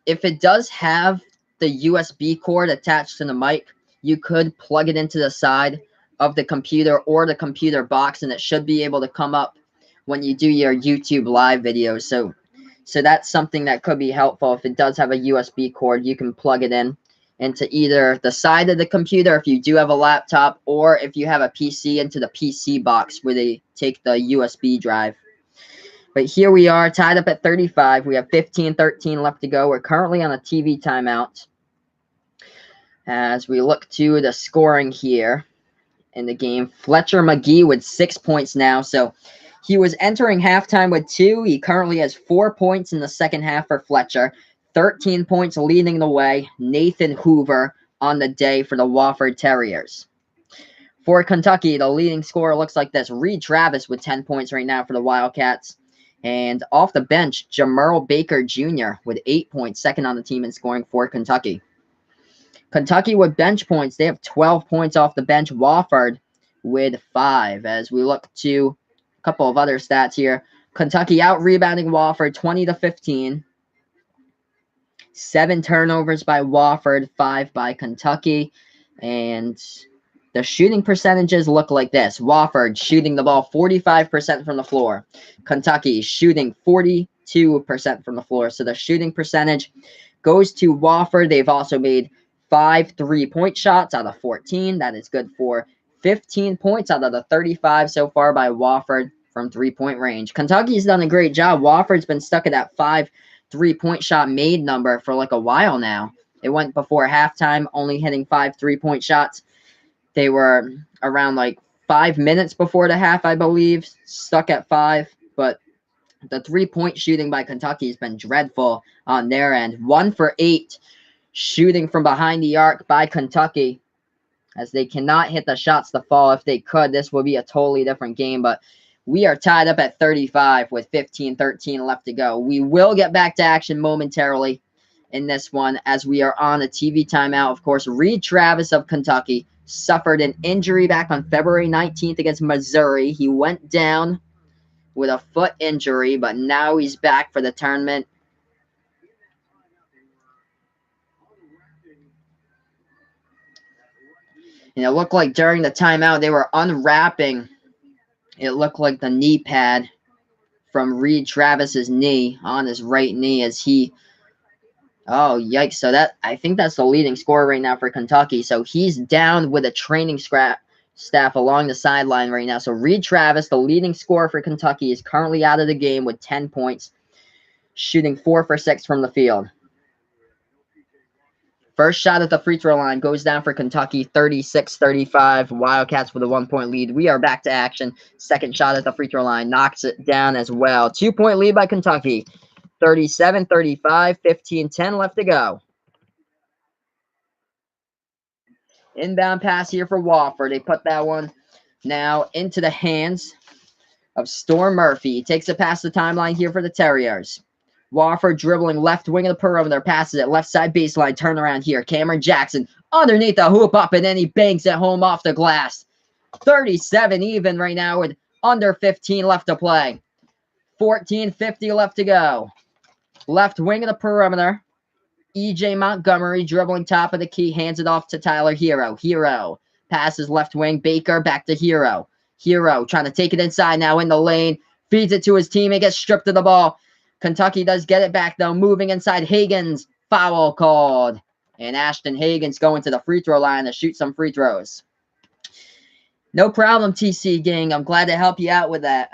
if it does have the USB cord attached to the mic, you could plug it into the side of the computer or the computer box, and it should be able to come up when you do your YouTube live videos. So that's something that could be helpful. If it does have a USB cord, you can plug it in into either the side of the computer if you do have a laptop, or if you have a PC, into the PC box where they take the USB drive. But here we are, tied up at 35. We have 15-13 left to go. We're currently on a TV timeout. As we look to the scoring here in the game, Fletcher McGee with 6 points now. So he was entering halftime with 2. He currently has 4 points in the second half for Fletcher. 13 points leading the way. Nathan Hoover on the day for the Wofford Terriers. For Kentucky, the leading scorer looks like this. Reed Travis with 10 points right now for the Wildcats. And off the bench, Jamerl Baker Jr. with 8 points, second on the team in scoring for Kentucky. Kentucky with bench points, they have 12 points off the bench. Wofford with 5. As we look to a couple of other stats here, Kentucky out-rebounding Wofford 20-15. 7 turnovers by Wofford, 5 by Kentucky. And the shooting percentages look like this. Wofford shooting the ball 45% from the floor. Kentucky shooting 42% from the floor. So the shooting percentage goes to Wofford. They've also made 5 3-point shots out of 14. That is good for 15 points out of the 35 so far by Wofford from 3-point range. Kentucky's done a great job. Wofford's been stuck at that 5 3-point shot made number for like a while now. It went before halftime, only hitting 5 3-point shots. They were around like 5 minutes before the half, I believe, stuck at 5. But the 3-point shooting by Kentucky has been dreadful on their end. 1 for 8 shooting from behind the arc by Kentucky, as they cannot hit the shots to fall. If they could, this would be a totally different game. But we are tied up at 35 with 15-13 left to go. We will get back to action momentarily in this one as we are on a TV timeout. Of course, Reed Travis of Kentucky suffered an injury back on February 19th against Missouri. He went down with a foot injury, but now he's back for the tournament. And it looked like during the timeout they were unwrapping, it looked like the knee pad from Reed Travis's knee on his right knee as he, oh, yikes. So that, I think that's the leading scorer right now for Kentucky. So he's down with a training staff along the sideline right now. So Reed Travis, the leading scorer for Kentucky, is currently out of the game with 10 points, shooting 4 for 6 from the field. First shot at the free throw line goes down for Kentucky, 36-35. Wildcats with a 1-point lead. We are back to action. Second shot at the free throw line knocks it down as well. 2-point lead by Kentucky, 37-35, 15-10 left to go. Inbound pass here for Wofford. They put that one now into the hands of Storm Murphy. He takes it past the timeline here for the Terriers. Wofford dribbling left wing of the perimeter, passes it left side baseline, turnaround here. Cameron Jackson underneath the hoop up, and then he banks it home off the glass. 37 even right now with under 15 left to play. 14:50 left to go. Left wing of the perimeter. E.J. Montgomery dribbling top of the key, hands it off to Tyler Hero. Hero passes left wing, Baker back to Hero. Hero trying to take it inside now in the lane, feeds it to his teammate, gets stripped of the ball. Kentucky does get it back, though. Moving inside, Higgins. Foul called. And Ashton Higgins going to the free throw line to shoot some free throws. No problem, TC gang. I'm glad to help you out with that.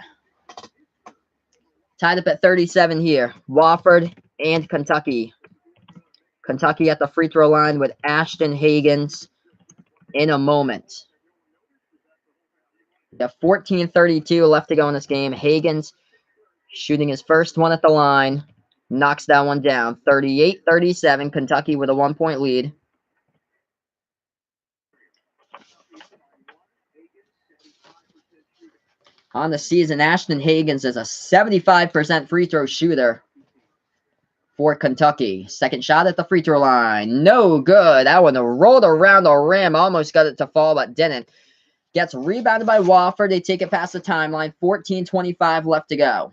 Tied up at 37 here. Wofford and Kentucky. Kentucky at the free throw line with Ashton Higgins in a moment. We have 14:32 left to go in this game. Higgins shooting his first one at the line. Knocks that one down. 38-37. Kentucky with a 1-point lead. On the season, Ashton Higgins is a 75% free throw shooter for Kentucky. Second shot at the free throw line. No good. That one rolled around the rim. Almost got it to fall, but didn't. Gets rebounded by Wofford. They take it past the timeline. 14:25 left to go.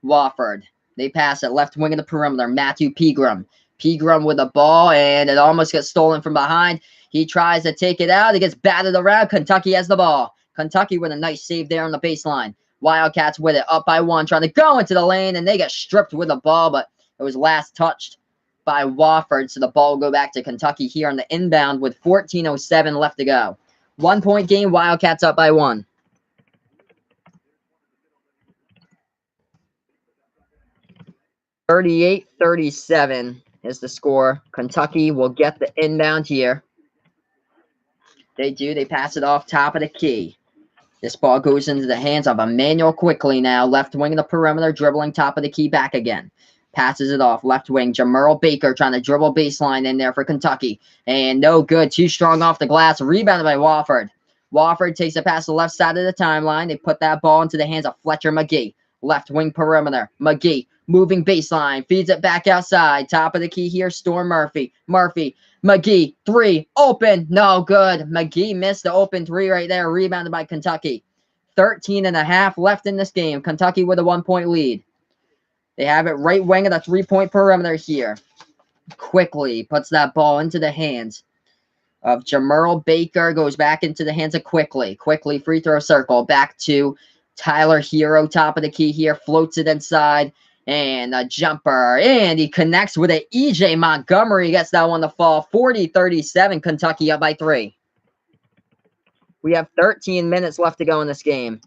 Wofford. They pass it left wing of the perimeter. Matthew Pegram. Pegram with the ball, and it almost gets stolen from behind. He tries to take it out. It gets batted around. Kentucky has the ball. Kentucky with a nice save there on the baseline. Wildcats with it, up by 1, trying to go into the lane, and they get stripped with the ball, but it was last touched by Wofford, so the ball will go back to Kentucky here on the inbound with 14:07 left to go. 1-point game, Wildcats up by 1. 38-37. is the score. Kentucky will get the inbound here. They do. They pass it off top of the key. This ball goes into the hands of Emmanuel quickly now. Left wing of the perimeter, dribbling top of the key back again. Passes it off. Left wing, Jamerl Baker trying to dribble baseline in there for Kentucky. And no good. Too strong off the glass. Rebounded by Wofford. Wofford takes it past the left side of the timeline. They put that ball into the hands of Fletcher McGee. Left wing perimeter. McGee moving baseline. Feeds it back outside. Top of the key here, Storm Murphy. McGee, three, open, no good. McGee missed the open three right there, rebounded by Kentucky. 13.5 left in this game. Kentucky with a 1-point lead. They have it right wing of the three-point perimeter here. Quickly puts that ball into the hands of Jamerl Baker. Goes back into the hands of Quickly. Quickly free throw circle. Back to Tyler Hero, top of the key here. Floats it inside. And a jumper, and he connects with an E.J. Montgomery. Gets that one to fall. 40-37, Kentucky up by 3. We have 13 minutes left to go in this game.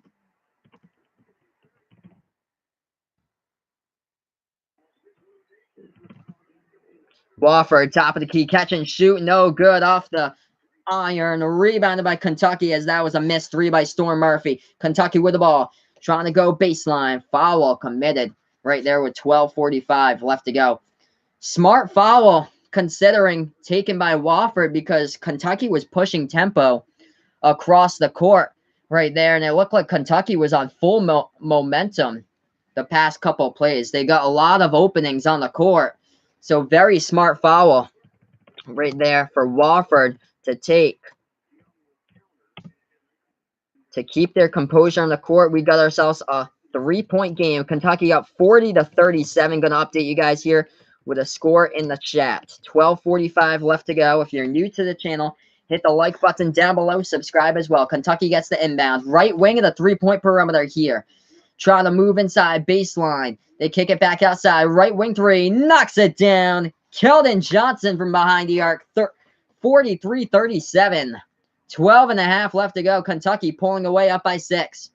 Wofford, top of the key, catch and shoot. No good off the iron. Rebounded by Kentucky as that was a missed three by Storm Murphy. Kentucky with the ball. Trying to go baseline. Foul committed. Right there with 12:45 left to go. Smart foul considering taken by Wofford because Kentucky was pushing tempo across the court right there. And it looked like Kentucky was on full momentum the past couple of plays. They got a lot of openings on the court. So very smart foul right there for Wofford to take. To keep their composure on the court, we got ourselves a 3-point game. Kentucky up 40-37. Going to update you guys here with a score in the chat. 12:45 left to go. If you're new to the channel, hit the like button down below. Subscribe as well. Kentucky gets the inbound. Right wing of the three-point perimeter here. Trying to move inside baseline. They kick it back outside. Right wing three. Knocks it down. Kelvin Johnson from behind the arc. 43-37. 12.5 left to go. Kentucky pulling away up by 6.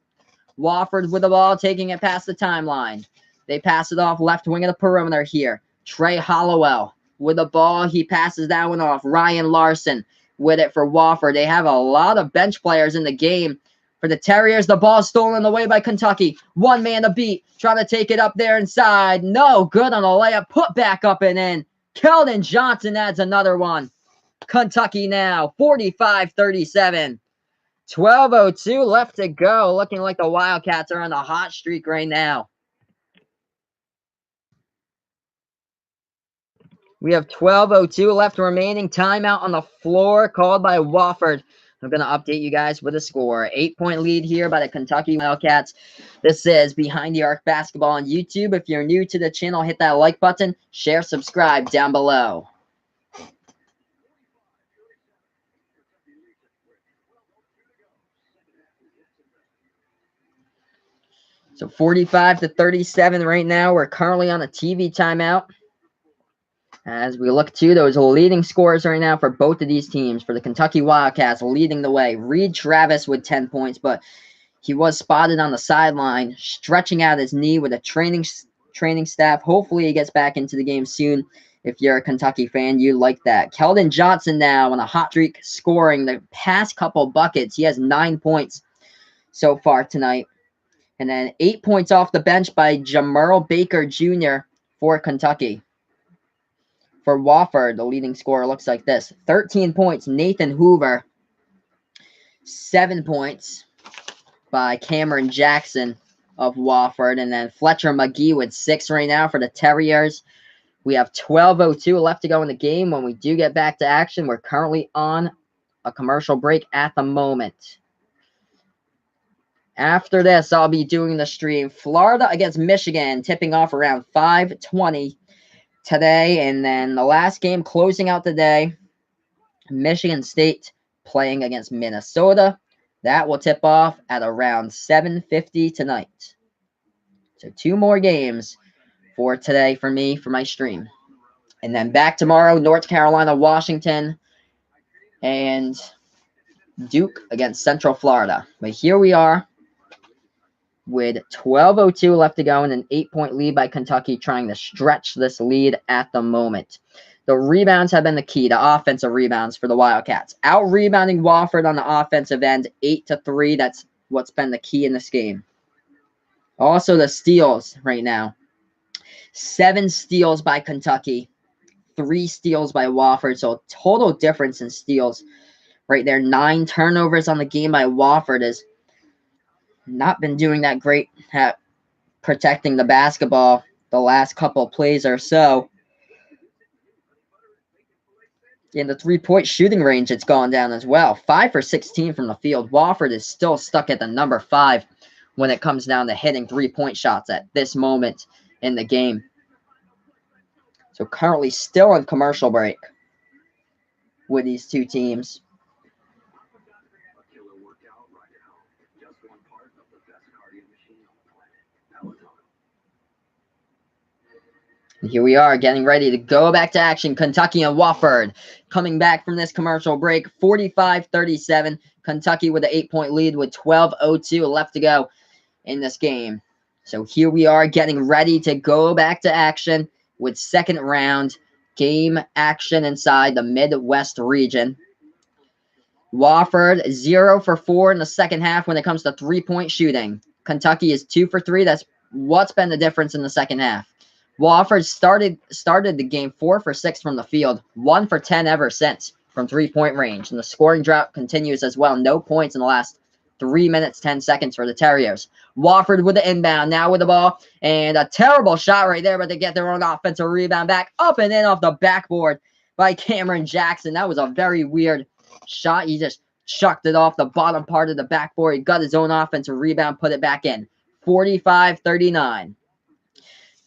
Wofford with the ball, taking it past the timeline. They pass it off left wing of the perimeter here. Trey Hollowell with the ball. He passes that one off. Ryan Larson with it for Wofford. They have a lot of bench players in the game. For the Terriers, the ball stolen away by Kentucky. One man to beat. Trying to take it up there inside. No good on a layup. Put back up and in. Kelvin Johnson adds another one. Kentucky now, 45-37. 12:02 left to go. Looking like the Wildcats are on a hot streak right now. We have 12:02 left remaining. Timeout on the floor called by Wofford. I'm going to update you guys with a score. 8-point lead here by the Kentucky Wildcats. This is Behind the Arc Basketball on YouTube. If you're new to the channel, hit that like button. Share, subscribe down below. So 45-37 right now. We're currently on a TV timeout. As we look to those leading scores right now for both of these teams. For the Kentucky Wildcats leading the way. Reed Travis with 10 points, but he was spotted on the sideline, stretching out his knee with a training staff. Hopefully he gets back into the game soon. If you're a Kentucky fan, you like that. Kelvin Johnson now on a hot streak, scoring the past couple buckets. He has 9 points so far tonight. And then 8 points off the bench by Jamerl Baker Jr. for Kentucky. For Wofford, the leading scorer looks like this. 13 points, Nathan Hoover. 7 points by Cameron Jackson of Wofford. And then Fletcher McGee with 6 right now for the Terriers. We have 12:02 left to go in the game. When we do get back to action, we're currently on a commercial break at the moment. After this, I'll be doing the stream. Florida against Michigan, tipping off around 5:20 today. And then the last game closing out the day, Michigan State playing against Minnesota. That will tip off at around 7:50 tonight. So 2 more games for today for me, for my stream. And then back tomorrow, North Carolina, Washington, and Duke against Central Florida. But here we are. with 12:02 left to go and an 8-point lead by Kentucky, trying to stretch this lead at the moment. The rebounds have been the key, the offensive rebounds for the Wildcats. Out-rebounding Wofford on the offensive end, 8-3. That's what's been the key in this game. Also, the steals right now. 7 steals by Kentucky, 3 steals by Wofford. So, total difference in steals right there. 9 turnovers on the game by Wofford has not been doing that great at protecting the basketball the last couple of plays or so. In the 3-point shooting range, it's gone down as well. 5 for 16 from the field. Wofford is still stuck at the number 5 when it comes down to hitting 3-point shots at this moment in the game. So currently still on commercial break with these two teams. And here we are getting ready to go back to action. Kentucky and Wofford coming back from this commercial break. 45-37. Kentucky with an 8-point lead with 12:02 left to go in this game. So here we are getting ready to go back to action with second round game action inside the Midwest region. Wofford 0 for 4 in the second half when it comes to 3-point shooting. Kentucky is 2 for 3. That's what's been the difference in the second half. Wofford started the game 4 for 6 from the field, 1 for 10 ever since from 3-point range. And the scoring drought continues as well. No points in the last 3 minutes, 10 seconds for the Terriers. Wofford with the inbound, now with the ball, and a terrible shot right there, but they get their own offensive rebound back, up and in off the backboard by Cameron Jackson. That was a very weird shot. He just chucked it off the bottom part of the backboard. He got his own offensive rebound, put it back in. 45-39.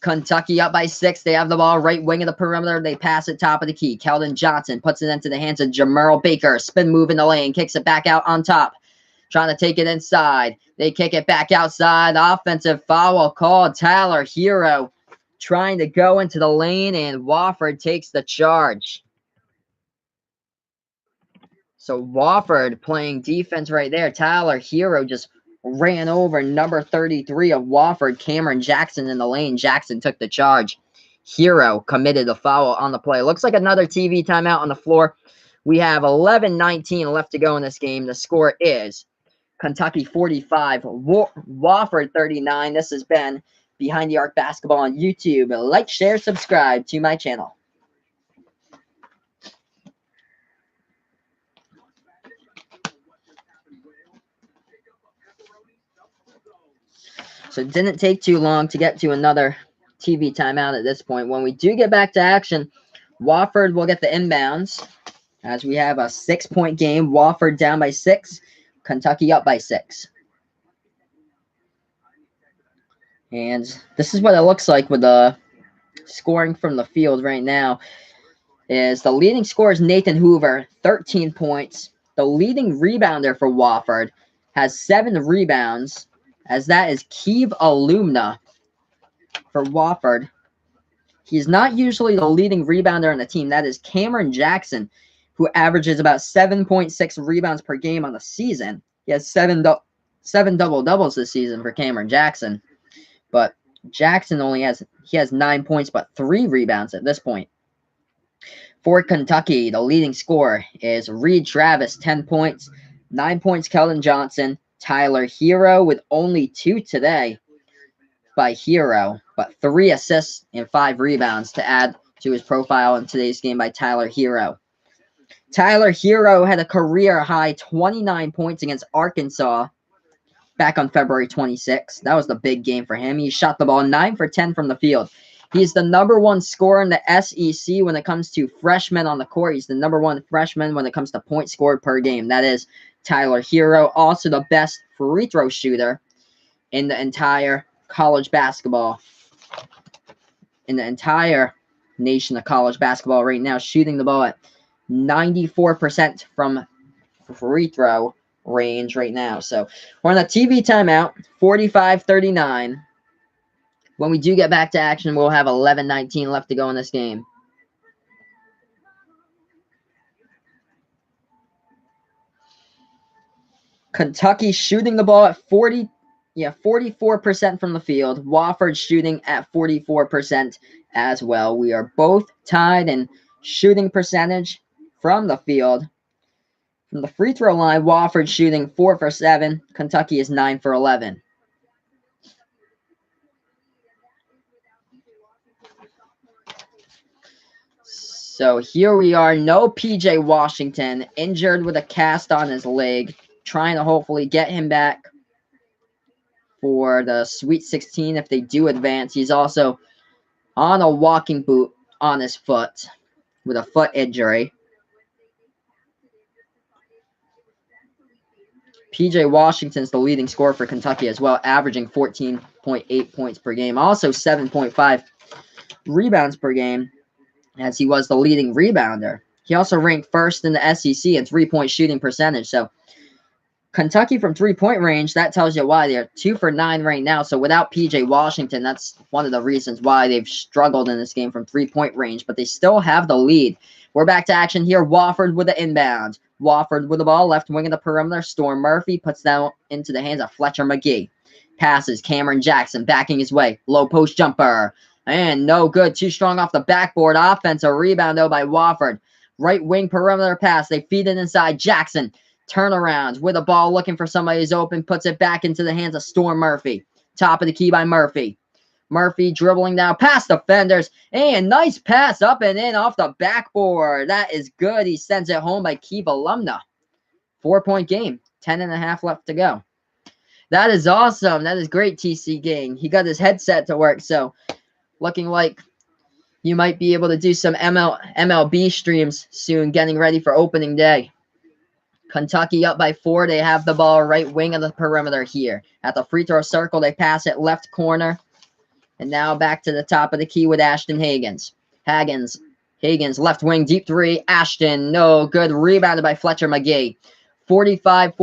Kentucky up by 6. They have the ball right wing of the perimeter. They pass it top of the key. Kelvin Johnson puts it into the hands of Jamerl Baker. Spin move in the lane. Kicks it back out on top. Trying to take it inside. They kick it back outside. Offensive foul called. Tyler Hero trying to go into the lane, and Wofford takes the charge. So Wofford playing defense right there. Tyler Hero just ran over number 33 of Wofford, Cameron Jackson, in the lane. Jackson took the charge. Hero committed a foul on the play. Looks like another TV timeout on the floor. We have 11:19 left to go in this game. The score is Kentucky 45, Wofford 39. This has been Behind the Arc Basketball on YouTube. Like, share, subscribe to my channel. So it didn't take too long to get to another TV timeout at this point. When we do get back to action, Wofford will get the inbounds as we have a 6-point game. Wofford down by 6, Kentucky up by 6. And this is what it looks like with the scoring from the field right now. Is the leading scorer is Nathan Hoover, 13 points. The leading rebounder for Wofford has 7 rebounds, as that is Keeve Alumna for Wofford. He's not usually the leading rebounder on the team. That is Cameron Jackson, who averages about 7.6 rebounds per game on the season. He has 7 double-doubles this season for Cameron Jackson. But Jackson has 9 points, but 3 rebounds at this point. For Kentucky, the leading scorer is Reed Travis, 10 points. 9 points, Kelvin Johnson. Tyler Hero with only 2 today by Hero, but 3 assists and 5 rebounds to add to his profile in today's game by Tyler Hero. Tyler Hero had a career-high 29 points against Arkansas back on February 26th. That was the big game for him. He shot the ball 9 for 10 from the field. He's the number 1 scorer in the SEC when it comes to freshmen on the court. He's the number 1 freshman when it comes to points scored per game. That is Tyler Hero, also the best free throw shooter in the entire college basketball, in the entire nation of college basketball right now, shooting the ball at 94% from free throw range right now. So we're on a TV timeout, 45-39. When we do get back to action, we'll have 11:19 left to go in this game. Kentucky shooting the ball at 40 Yeah, 44% from the field. Wofford shooting at 44% as well. We are both tied in shooting percentage from the field. From the free throw line, Wofford shooting 4 for 7. Kentucky is 9 for 11. So here we are. No PJ Washington, injured with a cast on his leg. Trying to hopefully get him back for the Sweet 16 if they do advance. He's also on a walking boot on his foot with a foot injury. PJ Washington's the leading scorer for Kentucky as well, averaging 14.8 points per game. Also 7.5 rebounds per game, as he was the leading rebounder. He also ranked first in the SEC in three-point shooting percentage. So Kentucky from three-point range, that tells you why. They're 2 for 9 right now. So without P.J. Washington, that's one of the reasons why they've struggled in this game from three-point range. But they still have the lead. We're back to action here. Wofford with the inbound. Wofford with the ball, left wing of the perimeter. Storm Murphy puts that into the hands of Fletcher McGee. Passes Cameron Jackson backing his way. Low post jumper. And no good. Too strong off the backboard. Offensive rebound, though, by Wofford. Right wing perimeter pass. They feed it inside. Jackson. Turnarounds with a ball looking for somebody who's open. Puts it back into the hands of Storm Murphy. Top of the key by Murphy. Murphy dribbling down past defenders. And nice pass up and in off the backboard. That is good. He sends it home by Key Alumna. 4-point game. 10.5 left to go. That is awesome. That is great, TC Gang. He got his headset to work, so looking like you might be able to do some MLB streams soon, getting ready for opening day. Kentucky up by 4. They have the ball right wing of the perimeter here. At the free throw circle, they pass it left corner. And now back to the top of the key with Ashton Higgins. Higgins, left wing, deep three. Ashton, no good. Rebounded by Fletcher McGee. 45-41.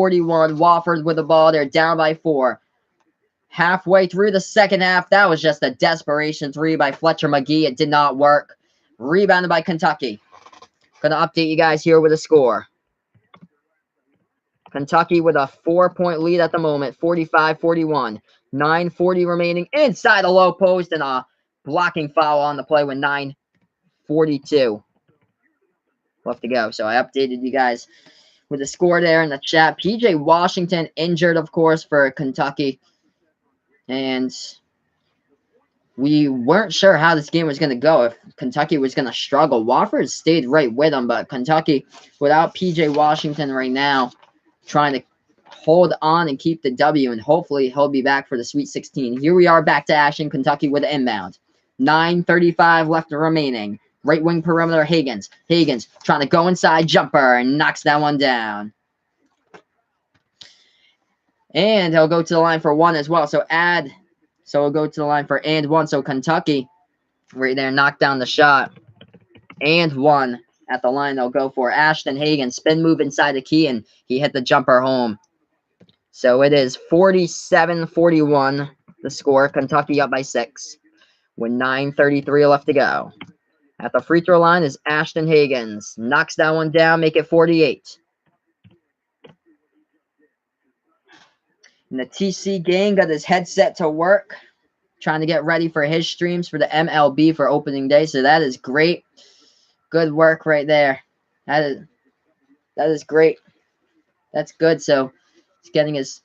Wofford with the ball. They're down by 4. Halfway through the second half, that was just a desperation three by Fletcher McGee. It did not work. Rebounded by Kentucky. Going to update you guys here with a score. Kentucky with a 4-point lead at the moment, 45-41. 9:40 remaining inside the low post, and a blocking foul on the play with 9:42 left to go. So I updated you guys with the score there in the chat. PJ Washington injured, of course, for Kentucky. And we weren't sure how this game was going to go, if Kentucky was going to struggle. Wofford stayed right with them, but Kentucky, without PJ Washington right now, trying to hold on and keep the W, and hopefully he'll be back for the Sweet 16. Here we are back to action. Kentucky with the inbound. 9:35 left remaining. Right wing perimeter, Higgins. Higgins trying to go inside, jumper, and knocks that one down. And he'll go to the line for 1 as well. So we'll go to the line for and 1. So Kentucky right there knocked down the shot. And 1 at the line they'll go for. Ashton Higgins, spin move inside the key, and he hit the jumper home. So it is 47-41 the score. Kentucky up by 6 with 9:33 left to go. At the free throw line is Ashton Higgins. Knocks that one down, make it 48. And the TC gang got his headset to work, trying to get ready for his streams for the MLB for opening day. So that is great. Good work right there. That is great. That's good. So he's getting his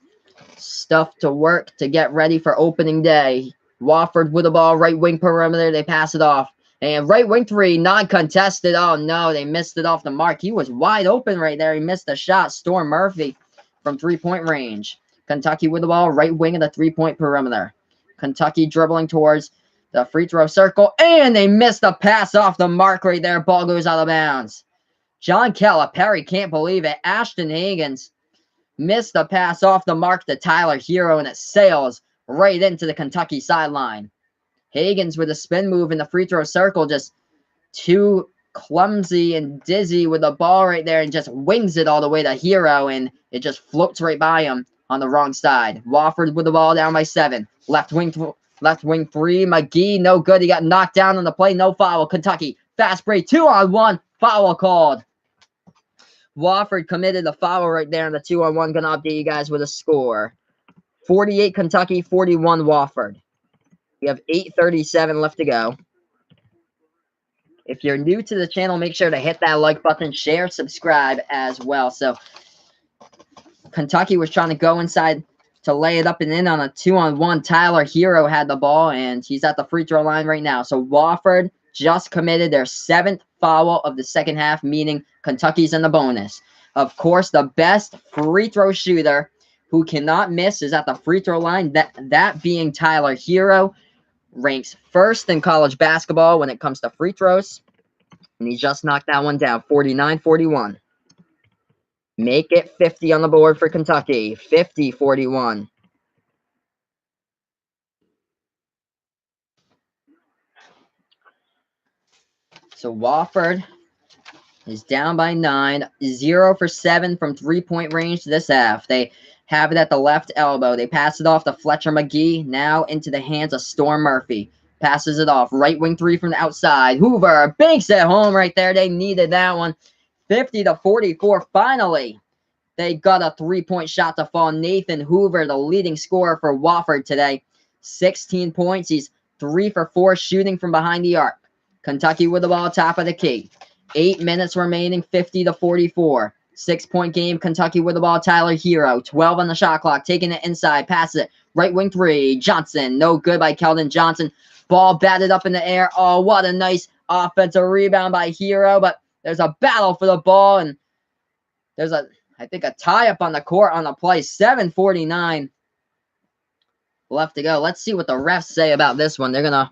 stuff to work to get ready for opening day. Wofford with the ball, right wing perimeter. They pass it off. And right wing three, non-contested. Oh, no, they missed it off the mark. He was wide open right there. He missed the shot. Storm Murphy from three-point range. Kentucky with the ball, right wing of the three-point perimeter. Kentucky dribbling towards the free throw circle. And they missed the pass off the mark right there. Ball goes out of bounds. John Calipari can't believe it. Ashton Higgins missed the pass off the mark to Tyler Hero, and it sails right into the Kentucky sideline. Higgins with a spin move in the free throw circle, just too clumsy and dizzy with the ball right there, and just wings it all the way to Hero, and it just floats right by him on the wrong side. Wofford with the ball down by 7. Left wing three. McGee, no good. He got knocked down on the play. No foul. Kentucky fast break. 2-on-1. Foul called. Wofford committed a foul right there in the 2-on-1. Gonna update you guys with a score. 48 Kentucky, 41 Wofford. We have 8:37 left to go. If you're new to the channel, make sure to hit that like button, share, subscribe as well. So Kentucky was trying to go inside to lay it up and in on a 2-on-1. Tyler Hero had the ball, and he's at the free throw line right now. So Wofford just committed their 7th foul of the second half, meaning Kentucky's in the bonus. Of course, the best free throw shooter who cannot miss is at the free throw line, that being Tyler Hero. Ranks first in college basketball when it comes to free throws. And he just knocked that one down, 49-41. Make it 50 on the board for Kentucky, 50-41. So Wofford is down by 9, 0 for 7 from three-point range this half. They have it at the left elbow. They pass it off to Fletcher McGee, now into the hands of Storm Murphy. Passes it off. Right wing three from the outside. Hoover banks it home right there. They needed that one. 50-44. Finally, they got a three-point shot to fall. Nathan Hoover, the leading scorer for Wofford today. 16 points. He's 3 for 4 shooting from behind the arc. Kentucky with the ball top of the key. 8 minutes remaining. 50-44. 6-point game. Kentucky with the ball. Tyler Hero. 12 on the shot clock. Taking it inside. Passes it. Right wing three. Johnson. No good by Kelvin Johnson. Ball batted up in the air. Oh, what a nice offensive rebound by Hero. But there's a battle for the ball. And there's I think a tie-up on the court on the play. 7:49 left to go. Let's see what the refs say about this one. They're going to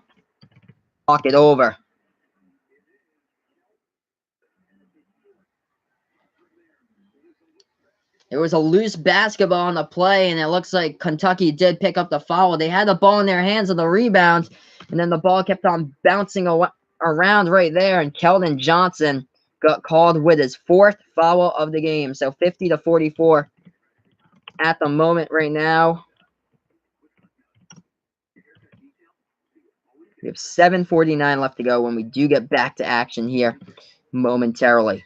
talk it over. There was a loose basketball on the play, and it looks like Kentucky did pick up the foul. They had the ball in their hands on the rebound, and then the ball kept on bouncing around right there, and Kelvin Johnson got called with his 4th foul of the game. So 50-44 at the moment right now. We have 7:49 left to go when we do get back to action here momentarily.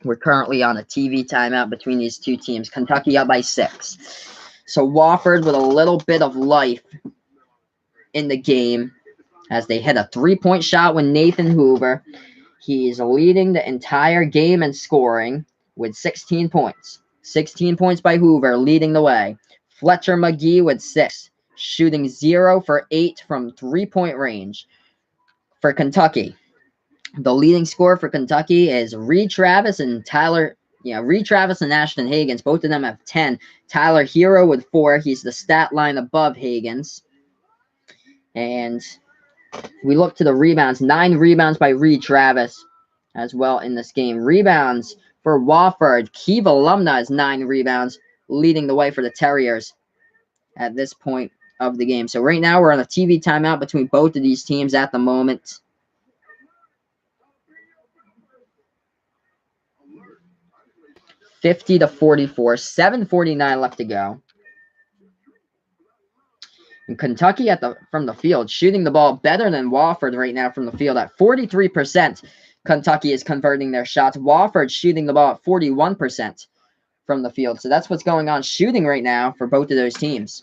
We're currently on a TV timeout between these two teams. Kentucky up by 6. So Wofford with a little bit of life in the game as they hit a 3-point shot with Nathan Hoover. He's leading the entire game in scoring with 16 points. 16 points by Hoover, leading the way. Fletcher McGee with 6, shooting 0 for 8 from 3-point range for Kentucky. The leading scorer for Kentucky is Reed Travis and Reed Travis and Ashton Higgins. Both of them have 10. Tyler Hero with 4. He's the stat line above Higgins. And we look to the rebounds. 9 rebounds by Reed Travis as well in this game. Rebounds for Wofford. Kiva Alumna has 9 rebounds, leading the way for the Terriers at this point of the game. So right now we're on a TV timeout between both of these teams at the moment. $50-44, 7:49 left to go. And Kentucky from the field, shooting the ball better than Wofford right now from the field at 43%. Kentucky is converting their shots. Wofford shooting the ball at 41% from the field. So that's what's going on shooting right now for both of those teams.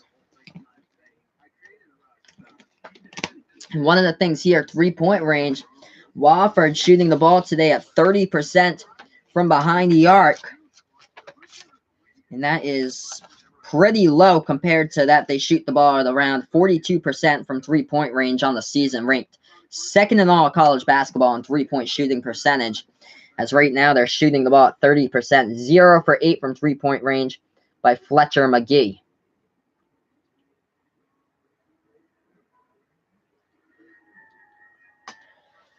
And one of the things here, 3-point range, Wofford shooting the ball today at 30% from behind the arc. And that is pretty low compared to that. They shoot the ball at around 42% from 3-point range on the season, ranked 2nd in all college basketball in 3-point shooting percentage. As right now they're shooting the ball at 30%, 0 for 8 from 3-point range by Fletcher McGee.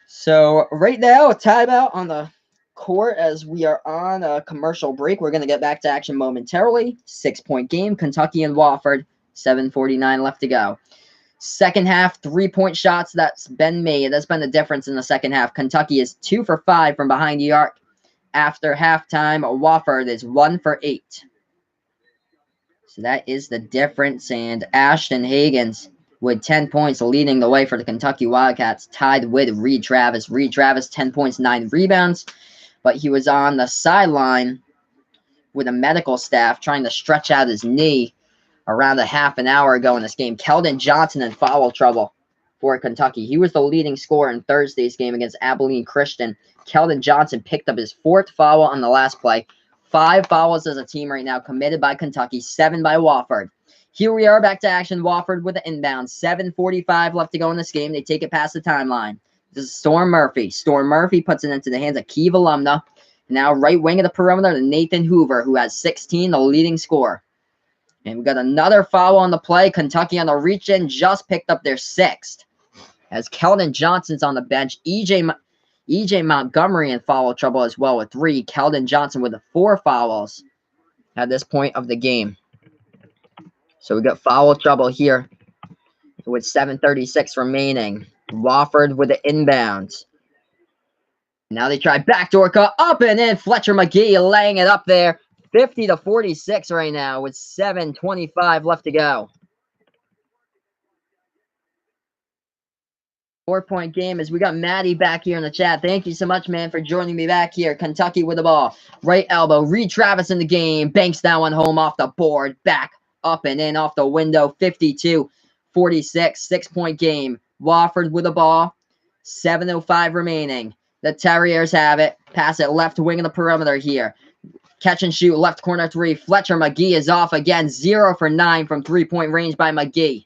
So right now, a timeout on the court as we are on a commercial break. We're going to get back to action momentarily. 6-point game, Kentucky and Wofford. 7:49 left to go. Second half, 3-point shots that's been made. That's been the difference in the second half. Kentucky is 2 for 5 from behind the arc. After halftime, Wofford is 1 for 8. So that is the difference. And Ashton Higgins with 10 points leading the way for the Kentucky Wildcats, tied with Reed Travis. Reed Travis, 10 points, 9 rebounds. But he was on the sideline with a medical staff trying to stretch out his knee around a half an hour ago in this game. Kelvin Johnson in foul trouble for Kentucky. He was the leading scorer in Thursday's game against Abilene Christian. Kelvin Johnson picked up his 4th foul on the last play. 5 fouls as a team right now committed by Kentucky, 7 by Wofford. Here we are back to action. Wofford with the inbound. 7:45 left to go in this game. They take it past the timeline. This is Storm Murphy. Storm Murphy puts it into the hands of Kiev alumna. Now right wing of the perimeter to Nathan Hoover, who has 16, the leading scorer. And we got another foul on the play. Kentucky on the reach-in just picked up their 6th. As Kelvin Johnson's on the bench. EJ Montgomery in foul trouble as well with 3. Kelvin Johnson with the 4 fouls at this point of the game. So we got foul trouble here with 7:36 remaining. Wofford with the inbounds. Now they try backdoor cut up and in. Fletcher McGee laying it up there. 50-46 right now with 7:25 left to go. 4-point game as we got Maddie back here in the chat. Thank you so much, man, for joining me back here. Kentucky with the ball. Right elbow. Reed Travis in the game. Banks that one home off the board. Back up and in off the window. 52-46. 6-point game. Wofford with the ball. 7:05 remaining. The Terriers have it. Pass it left wing of the perimeter here. Catch and shoot left corner 3. Fletcher McGee is off again. 0 for 9 from 3-point range by McGee.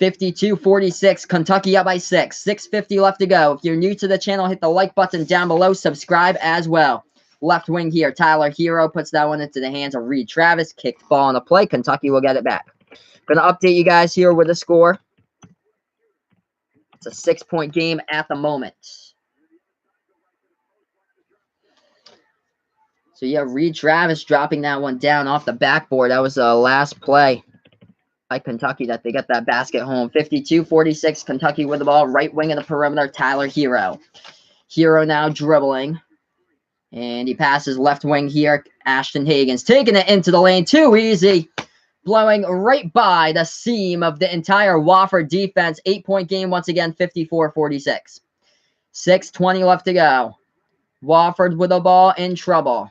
52-46. Kentucky up by 6. 6:50 left to go. If you're new to the channel, hit the like button down below. Subscribe as well. Left wing here. Tyler Hero puts that one into the hands of Reed Travis. Kicked ball on the play. Kentucky will get it back. Going to update you guys here with the score. It's a 6-point game at the moment. So, yeah, Reed Travis dropping that one down off the backboard. That was the last play by Kentucky that they got that basket home. 52-46, Kentucky with the ball. Right wing of the perimeter, Tyler Hero. Hero now dribbling. And he passes left wing here. Ashton Higgins taking it into the lane. Too easy. Blowing right by the seam of the entire Wofford defense. 8-point game once again, 54-46. 6:20 left to go. Wofford with the ball in trouble.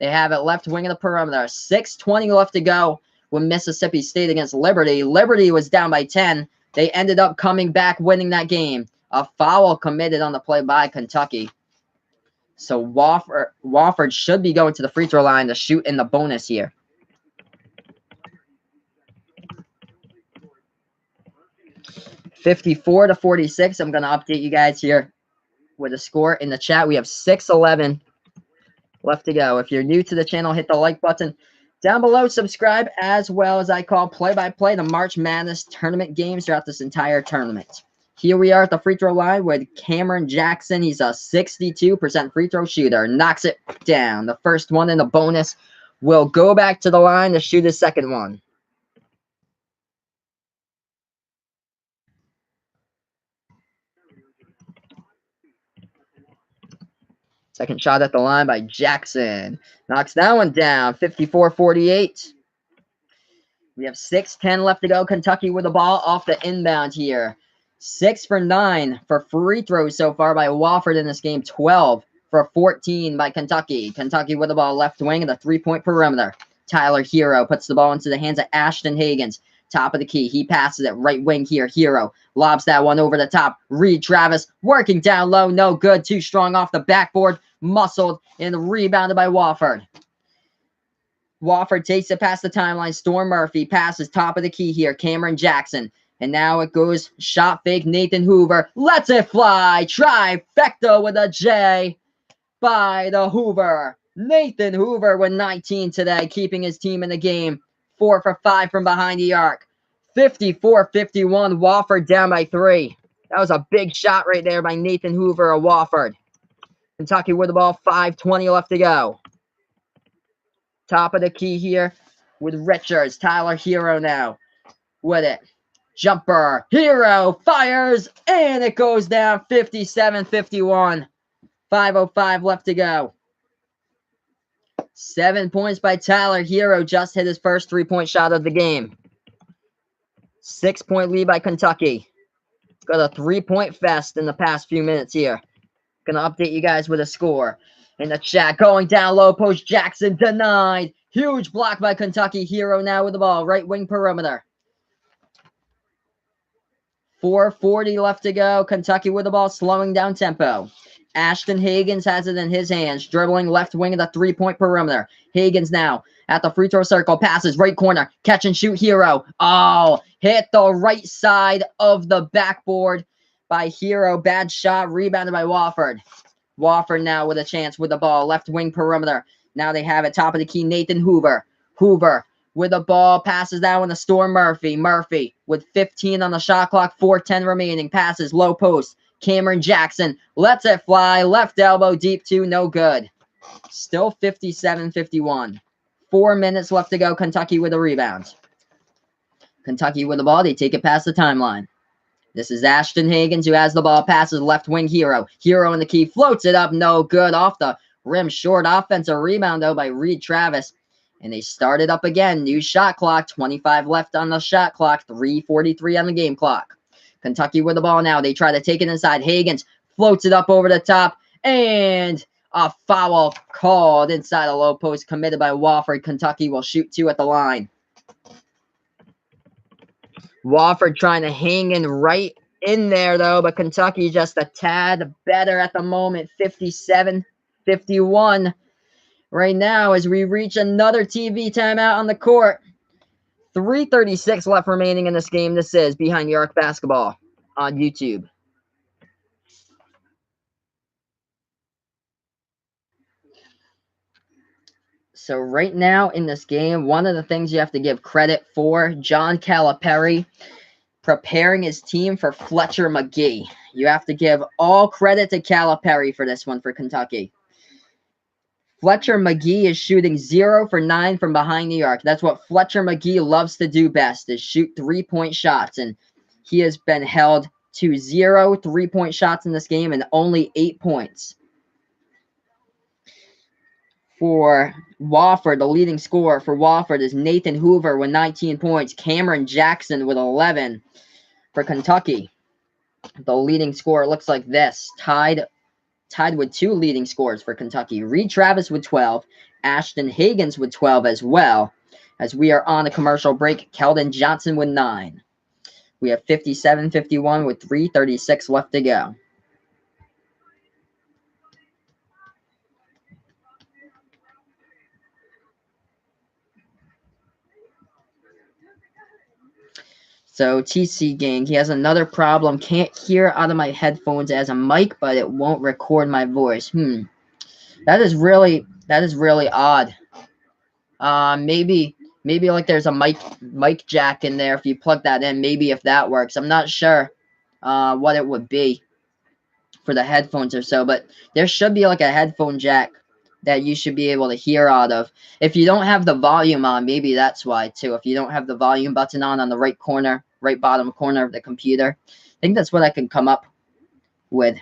They have it left wing of the perimeter. 6:20 left to go with Mississippi State against Liberty. Liberty was down by 10. They ended up coming back, winning that game. A foul committed on the play by Kentucky. So Wofford should be going to the free throw line to shoot in the bonus here. (54-46). I'm going to update you guys here with a score in the chat. We have 6:11 left to go. If you're new to the channel, hit the like button down below. Subscribe as well as I call play-by-play the March Madness tournament games throughout this entire tournament. Here we are at the free throw line with Cameron Jackson. He's a 62% free throw shooter. Knocks it down. The first one in the bonus will go back to the line to shoot his second one. Second shot at the line by Jackson. Knocks that one down. 54-48. We have 6:10 left to go. Kentucky with the ball off the inbound here. 6 for 9 for free throws so far by Wofford in this game. 12 for 14 by Kentucky. Kentucky with the ball left wing of the 3-point perimeter. Tyler Hero puts the ball into the hands of Ashton Higgins. Top of the key. He passes it right wing here. Hero lobs that one over the top. Reed Travis working down low. No good. Too strong off the backboard. Muscled and rebounded by Wofford. Wofford takes it past the timeline. Storm Murphy passes top of the key here. Cameron Jackson. And now it goes shot fake. Nathan Hoover lets it fly. Trifecta with a J by the Hoover. Nathan Hoover with 19 today, keeping his team in the game. 4 for 5 from behind the arc. 54-51. Wofford down by 3. That was a big shot right there by Nathan Hoover of Wofford. Kentucky with the ball. 5:20 left to go. Top of the key here with Richards. Tyler Hero now with it. Jumper. Hero fires. And it goes down. 57-51. 5:05 left to go. 7 points by Tyler Hero. Just hit his first 3-point shot of the game. 6-point lead by Kentucky. Got a 3-point fest in the past few minutes here. Gonna update you guys with a score in the chat. Going down low post. Jackson denied. Huge block by Kentucky. Hero now with the ball. Right wing perimeter. 4:40 left to go. Kentucky with the ball, slowing down tempo. Ashton Higgins has it in his hands, dribbling left wing of the three-point perimeter. Higgins now at the free throw circle, passes right corner, catch and shoot Hero. Oh, hit the right side of the backboard by Hero. Bad shot, rebounded by Wofford. Wofford now with a chance with the ball, left wing perimeter. Now they have it, top of the key, Nathan Hoover. Hoover with the ball, passes that one to Storm Murphy. Murphy with 15 on the shot clock, 4:10 remaining, passes low post. Cameron Jackson lets it fly, left elbow deep two, no good. Still 57-51. 4 minutes left to go. Kentucky with a rebound. Kentucky with the ball, they take it past the timeline. This is Ashton Higgins who has the ball, passes left wing Hero. Hero in the key, floats it up, no good. Off the rim, short offensive rebound though by Reed Travis. And they start it up again. New shot clock, 25 left on the shot clock, 3:43 on the game clock. Kentucky with the ball now. They try to take it inside. Higgins floats it up over the top. And a foul called inside the low post committed by Wofford. Kentucky will shoot two at the line. Wofford trying to hang in right in there, though. But Kentucky just a tad better at the moment. 57-51 right now as we reach another TV timeout on the court. 3:36 left remaining in this game. This is Behind the Arc Basketball on YouTube. So right now in this game, one of the things you have to give credit for, John Calipari preparing his team for Fletcher McGee. You have to give all credit to Calipari for this one for Kentucky. Fletcher McGee is shooting 0 for 9 from behind the arc. That's what Fletcher McGee loves to do best, is shoot three-point shots. And he has been held to 0 three-point shots in this game and only 8 points. For Wofford, the leading scorer for Wofford is Nathan Hoover with 19 points. Cameron Jackson with 11. For Kentucky, the leading scorer looks like this. Tied with two leading scorers for Kentucky. Reed Travis with 12. Ashton Higgins with 12 as well. As we are on a commercial break, Kelvin Johnson with 9. We have 57-51 with 3:36 left to go. So TC Gang, he has another problem. Can't hear out of my headphones as a mic, but it won't record my voice. That is really odd. Maybe like there's a mic jack in there. If you plug that in, maybe if that works. I'm not sure what it would be for the headphones or so, but there should be like a headphone jack that you should be able to hear out of. If you don't have the volume on, maybe that's why too. If you don't have the volume button on the right corner, right bottom corner of the computer, I think that's what I can come up with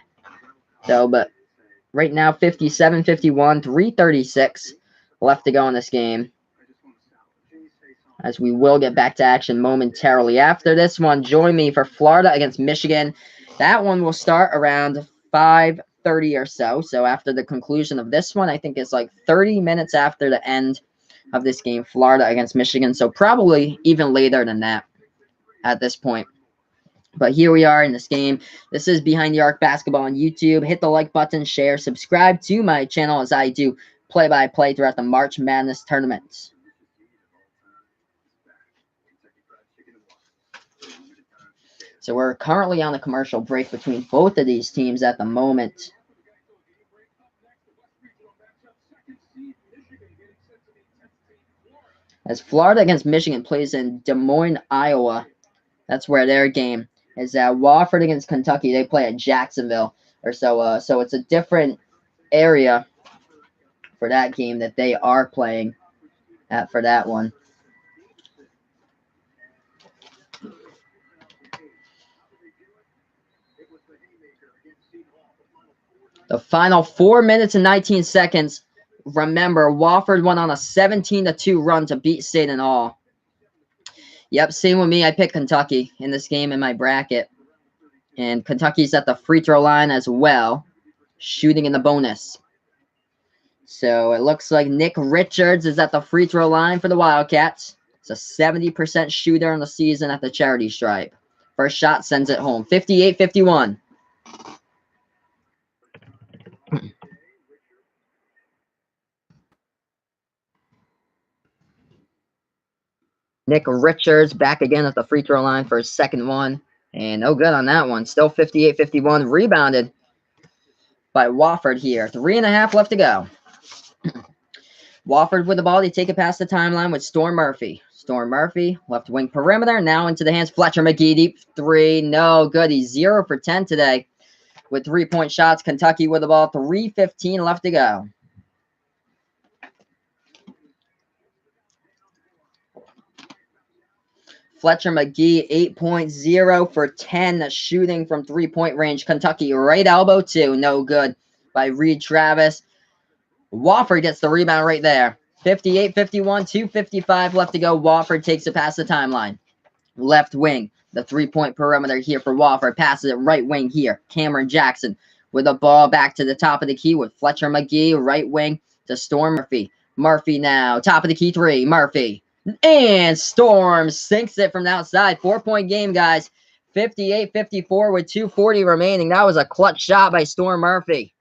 though. But right now, 57-51, 3:36 left to go in this game. As we will get back to action momentarily after this one. Join me for Florida against Michigan. That one will start around 5:30 or so. So after the conclusion of this one, I think it's like 30 minutes after the end of this game, Florida against Michigan. So probably even later than that at this point. But here we are in this game. This is Behind the Arc Basketball on YouTube. Hit the like button, share, subscribe to my channel as I do play-by-play throughout the March Madness tournaments. So we're currently on a commercial break between both of these teams at the moment. As Florida against Michigan plays in Des Moines, Iowa. That's where their game is at. Wofford against Kentucky, they play at Jacksonville or so. So it's a different area for that game that they are playing at for that one. The final 4 minutes and 19 seconds. Remember, Wofford went on a 17-2 run to beat Seton Hall. Yep, same with me. I picked Kentucky in this game in my bracket. And Kentucky's at the free throw line as well, shooting in the bonus. So it looks like Nick Richards is at the free throw line for the Wildcats. It's a 70% shooter in the season at the charity stripe. First shot sends it home. 58-51. Nick Richards back again at the free throw line for his second one. And no good on that one. Still 58-51. Rebounded by Wofford here. 3.5 left to go. Wofford with the ball. They take it past the timeline with Storm Murphy. Storm Murphy, left wing perimeter. Now into the hands. Fletcher McGee, deep three. No good. He's 0 for 10 today with 3-point shots. Kentucky with the ball. 3:15 left to go. Fletcher McGee, 8.0 for 10 shooting from 3-point range. Kentucky right elbow two. No good by Reed Travis. Wofford gets the rebound right there. 58-51, 2:55 left to go. Wofford takes it past the timeline. Left wing, the 3-point perimeter here for Wofford. Passes it right wing here. Cameron Jackson with the ball back to the top of the key with Fletcher McGee, right wing to Storm Murphy. Murphy now, top of the key three. Murphy. And Storm sinks it from the outside. 4-point game, guys. 58-54 with 2:40 remaining. That was a clutch shot by Storm Murphy.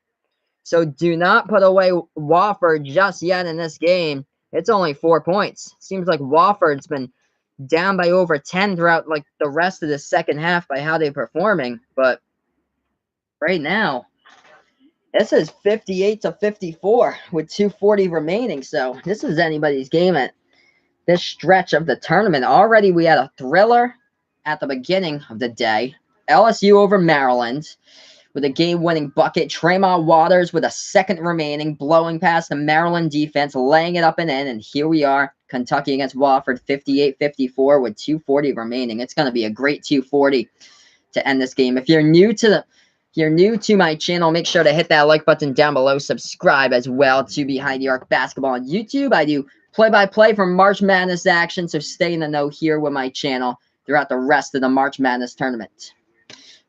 So do not put away Wofford just yet in this game. It's only 4 points. Seems like Wofford's been down by over 10 throughout like the rest of the second half by how they're performing. But right now, this is 58-54 with 2:40 remaining. So this is anybody's game at this stretch of the tournament. Already we had a thriller at the beginning of the day. LSU over Maryland with a game-winning bucket. Tremont Waters with a second remaining, blowing past the Maryland defense, laying it up and in. And here we are, Kentucky against Wofford, 58-54 with 2:40 remaining. It's going to be a great 2:40 to end this game. If you're new to my channel, make sure to hit that like button down below. Subscribe as well to Behind the Arc Basketball on YouTube. I do play-by-play from March Madness action, so stay in the know here with my channel throughout the rest of the March Madness tournament.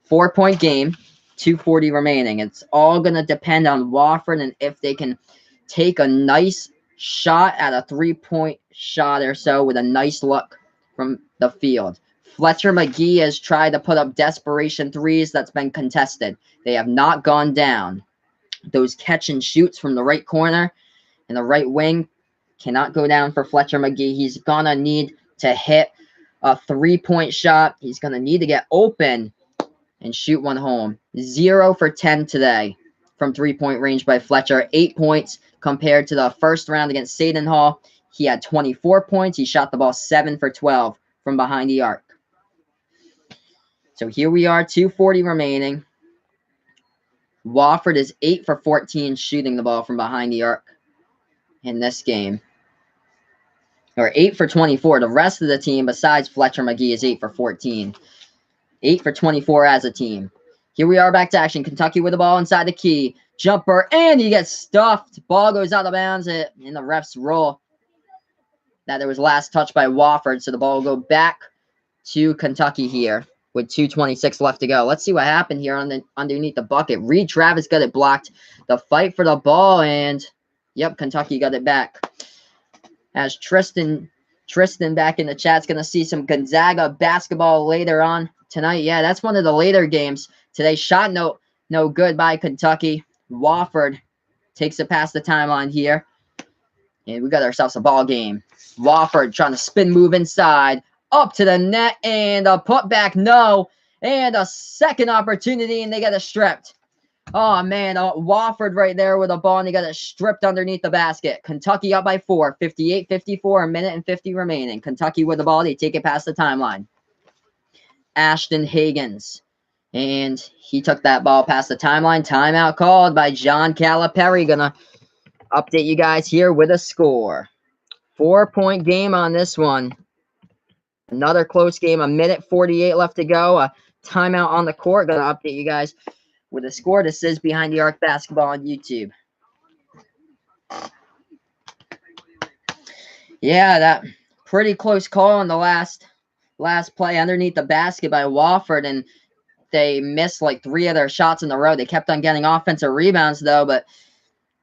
4-point game. 2:40 remaining. It's all going to depend on Wofford and if they can take a nice shot at a 3-point shot or so with a nice look from the field. Fletcher McGee has tried to put up desperation threes that's been contested. They have not gone down. Those catch and shoots from the right corner and the right wing cannot go down for Fletcher McGee. He's going to need to hit a 3-point shot. He's going to need to get open and shoot one home. 0 for 10 today from 3-point range by Fletcher. 8 points compared to the first round against Seton Hall. He had 24 points. He shot the ball 7 for 12 from behind the arc. So here we are, 2:40 remaining. Wofford is 8 for 14 shooting the ball from behind the arc in this game. Or 8 for 24. The rest of the team, besides Fletcher McGee, is 8 for 14. 8 for 24 as a team. Here we are back to action. Kentucky with the ball inside the key. Jumper, and he gets stuffed. Ball goes out of bounds in the ref's rule that it was last touched by Wofford. So the ball will go back to Kentucky here with 2:26 left to go. Let's see what happened here underneath the bucket. Reed Travis got it blocked. The fight for the ball, and yep, Kentucky got it back. As Tristan back in the chat's going to see some Gonzaga basketball later on tonight. Yeah, that's one of the later games. Today's shot no good by Kentucky. Wofford takes it past the timeline here. And we got ourselves a ball game. Wofford trying to spin move inside. Up to the net. And a putback, no. And a second opportunity, and they get it stripped. Oh, man. Wofford right there with a ball, and they got it stripped underneath the basket. Kentucky up by 4. 58-54, a minute and 50 remaining. Kentucky with the ball. They take it past the timeline. Ashton Higgins. And he took that ball past the timeline. Timeout called by John Calipari. Gonna update you guys here with a score. 4-point game on this one. Another close game. A minute 48 left to go. A timeout on the court. Gonna update you guys with a score. This is Behind the Arc Basketball on YouTube. Yeah, that pretty close call on the last play underneath the basket by Wofford, and they missed like 3 of their shots in a row. They kept on getting offensive rebounds, though, but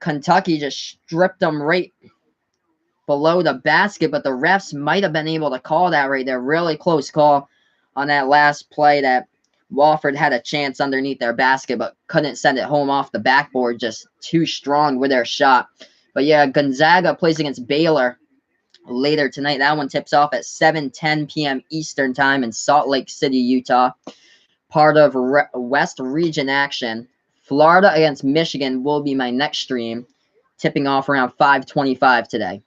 Kentucky just stripped them right below the basket, but the refs might have been able to call that right there. Really close call on that last play that Wofford had a chance underneath their basket, but couldn't send it home off the backboard. Just too strong with their shot. But yeah, Gonzaga plays against Baylor later tonight. That one tips off at 7:10 p.m. Eastern time in Salt Lake City, Utah. Part of West Region action. Florida against Michigan will be my next stream, tipping off around 5:25 today.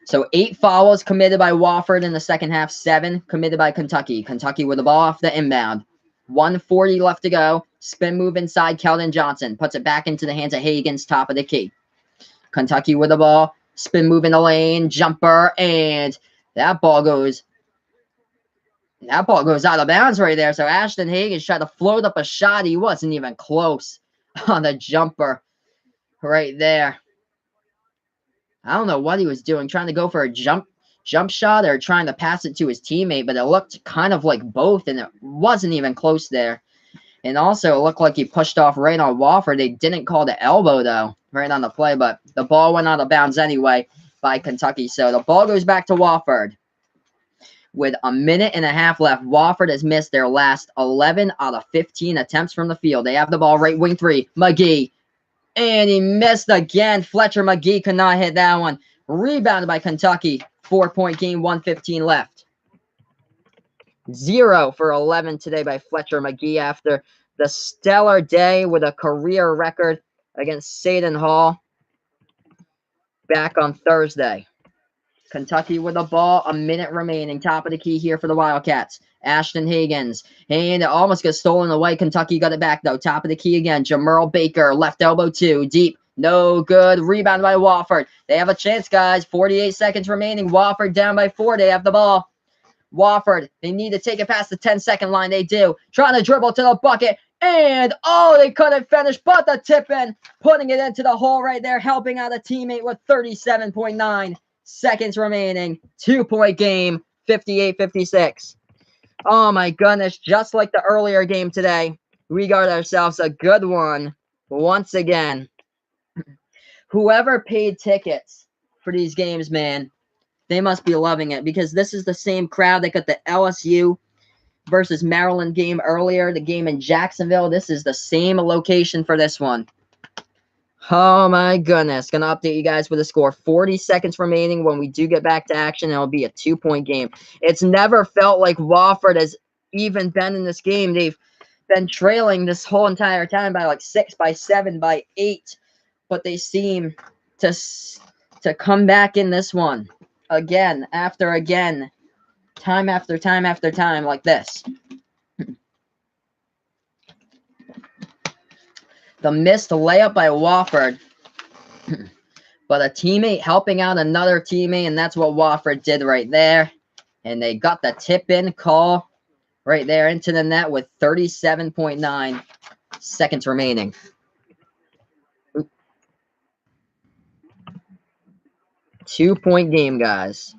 So 8 fouls committed by Wofford in the second half, 7 committed by Kentucky. Kentucky with the ball off the inbound. 1:40 left to go. Spin move inside. Kelvin Johnson puts it back into the hands of Higgins, top of the key. Kentucky with the ball. Spin move in the lane. Jumper. And that ball goes out of bounds right there. So Ashton Higgins tried to float up a shot. He wasn't even close on the jumper right there. I don't know what he was doing, trying to go for a jump shot or trying to pass it to his teammate, but it looked kind of like both, and it wasn't even close there. And also, it looked like he pushed off right on Wofford. They didn't call the elbow, though, right on the play, but the ball went out of bounds anyway by Kentucky. So the ball goes back to Wofford. With a minute and a half left, Wofford has missed their last 11 out of 15 attempts from the field. They have the ball right wing 3. McGee. And he missed again. Fletcher McGee could not hit that one. Rebounded by Kentucky. 4-point game, 1:15 left. 0 for 11 today by Fletcher McGee after the stellar day with a career record against Seton Hall back on Thursday. Kentucky with the ball, a minute remaining. Top of the key here for the Wildcats. Ashton Higgins. And it almost gets stolen away. Kentucky got it back, though. Top of the key again. Jamerl Baker, left elbow 2. Deep. No good. Rebound by Wofford. They have a chance, guys. 48 seconds remaining. Wofford down by 4. They have the ball. Wofford, they need to take it past the 10-second line. They do. Trying to dribble to the bucket. And, oh, they couldn't finish, but the tip-in. Putting it into the hole right there. Helping out a teammate with 37.9 seconds remaining. 2-point game, 58-56. Oh my goodness, just like the earlier game today, we got ourselves a good one once again. Whoever paid tickets for these games, man, they must be loving it, because this is the same crowd that got the LSU versus Maryland game earlier, the game in Jacksonville. This is the same location for this one. Oh my goodness. Gonna update you guys with the score. 40 seconds remaining. When we do get back to action, it'll be a 2-point game. It's never felt like Wofford has even been in this game. They've been trailing this whole entire time by like 6, by 7, by 8. But they seem to come back in this one again after again, time after time after time, like this. The missed layup by Wofford, but a teammate helping out another teammate, and that's what Wofford did right there. And they got the tip-in call right there into the net with 37.9 seconds remaining. Two-point game, guys.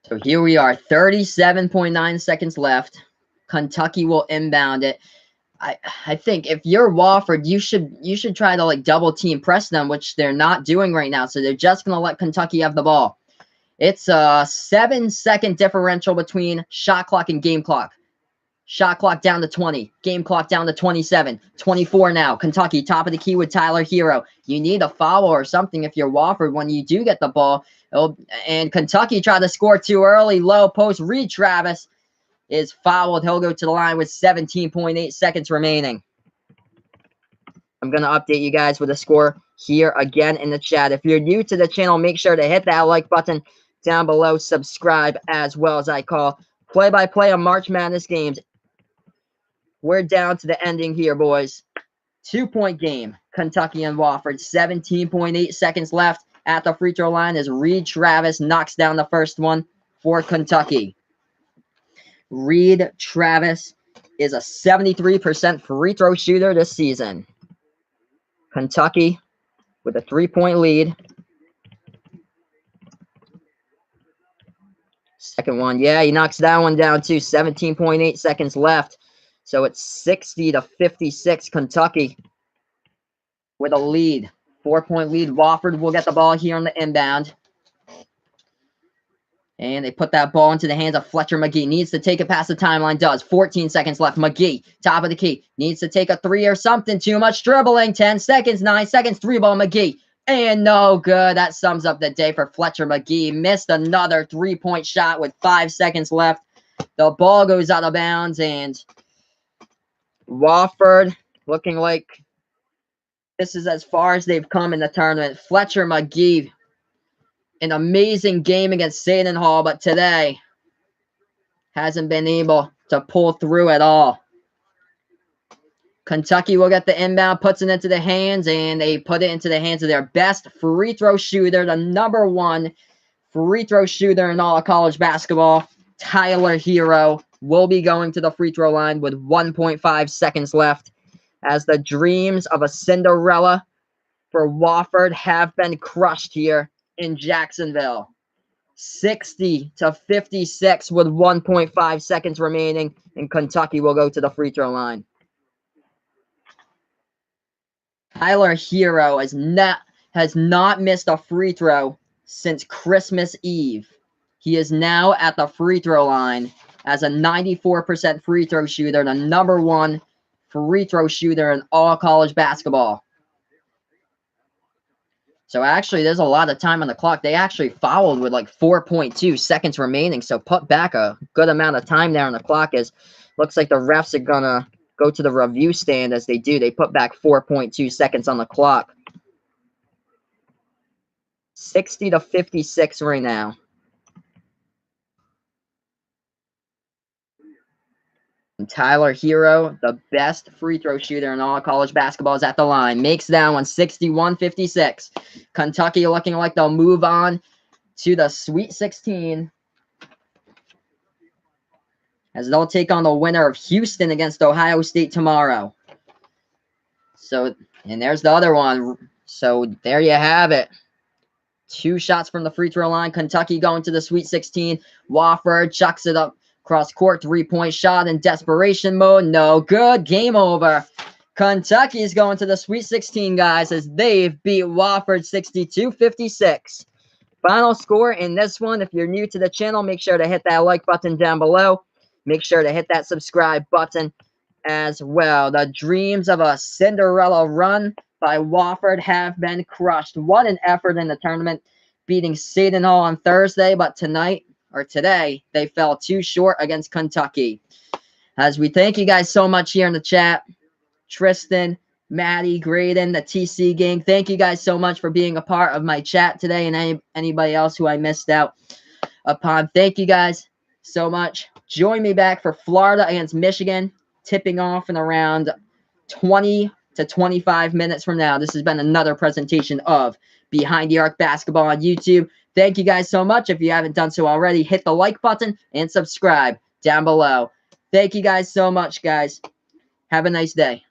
So here we are, 37.9 seconds left. Kentucky will inbound it. I think if you're Wofford, you should try to like double team press them, which they're not doing right now. So they're just gonna let Kentucky have the ball. It's a 7-second differential between shot clock and game clock. Shot clock down to 20. Game clock down to 27. 24 now. Kentucky, top of the key with Tyler Hero. You need a foul or something if you're Wofford when you do get the ball. And Kentucky tried to score too early. Low post. Reed Travis is fouled. He'll go to the line with 17.8 seconds remaining. I'm going to update you guys with the score here again in the chat. If you're new to the channel, make sure to hit that like button down below. Subscribe as well as I call play-by-play on March Madness games. We're down to the ending here, boys. 2-point game. Kentucky and Wofford. 17.8 seconds left at the free throw line as Reed Travis knocks down the first one for Kentucky. Reed Travis is a 73% free throw shooter this season. Kentucky with a 3-point lead. Second one. Yeah, he knocks that one down too. 17.8 seconds left. So it's 60-56 Kentucky with a lead. 4-point lead. Wofford will get the ball here on the inbound. And they put that ball into the hands of Fletcher McGee. Needs to take it past the timeline. Does. 14 seconds left. McGee, top of the key. Needs to take a three or something. Too much dribbling. 10 seconds. 9 seconds. Three ball McGee. And no good. That sums up the day for Fletcher McGee. Missed another three-point shot with 5 seconds left. The ball goes out of bounds. And Wofford looking like this is as far as they've come in the tournament. Fletcher McGee, an amazing game against Seton Hall, but today hasn't been able to pull through at all. Kentucky will get the inbound, puts it into the hands, and they put it into the hands of their best free throw shooter, the #1 free throw shooter in all of college basketball, Tyler Hero, will be going to the free throw line with 1.5 seconds left as the dreams of a Cinderella for Wofford have been crushed here in Jacksonville. 60-56 with 1.5 seconds remaining, and Kentucky will go to the free throw line. Tyler Hero has not missed a free throw since Christmas Eve. He is now at the free throw line as a 94% free throw shooter, the #1 free throw shooter in all college basketball. So actually, there's a lot of time on the clock. They actually fouled with like 4.2 seconds remaining, so put back a good amount of time there on the clock. As looks like the refs are gonna go to the review stand. As they do, they put back 4.2 seconds on the clock. 60-56 right now. And Tyler Hero, the best free throw shooter in all college basketball, is at the line. Makes that one 61-56. Kentucky looking like they'll move on to the Sweet 16 as they'll take on the winner of Houston against Ohio State tomorrow. So, and there's the other one. So there you have it. 2 shots from the free throw line. Kentucky going to the Sweet 16. Wofford chucks it up cross court. 3-point shot in desperation mode. No good. Game over. Kentucky's going to the Sweet 16, guys, as they've beat Wofford 62-56. Final score in this one. If you're new to the channel, make sure to hit that like button down below. Make sure to hit that subscribe button as well. The dreams of a Cinderella run by Wofford have been crushed. What an effort in the tournament, beating Seton Hall on Thursday, but today, they fell too short against Kentucky. As we thank you guys so much here in the chat, Tristan, Maddie, Graydon, the TC gang, thank you guys so much for being a part of my chat today, and anybody else who I missed out upon. Thank you guys so much. Join me back for Florida against Michigan, tipping off in around 20 to 25 minutes from now. This has been another presentation of Behind the Arc Basketball on YouTube. Thank you guys so much. If you haven't done so already, hit the like button and subscribe down below. Thank you guys so much, guys. Have a nice day.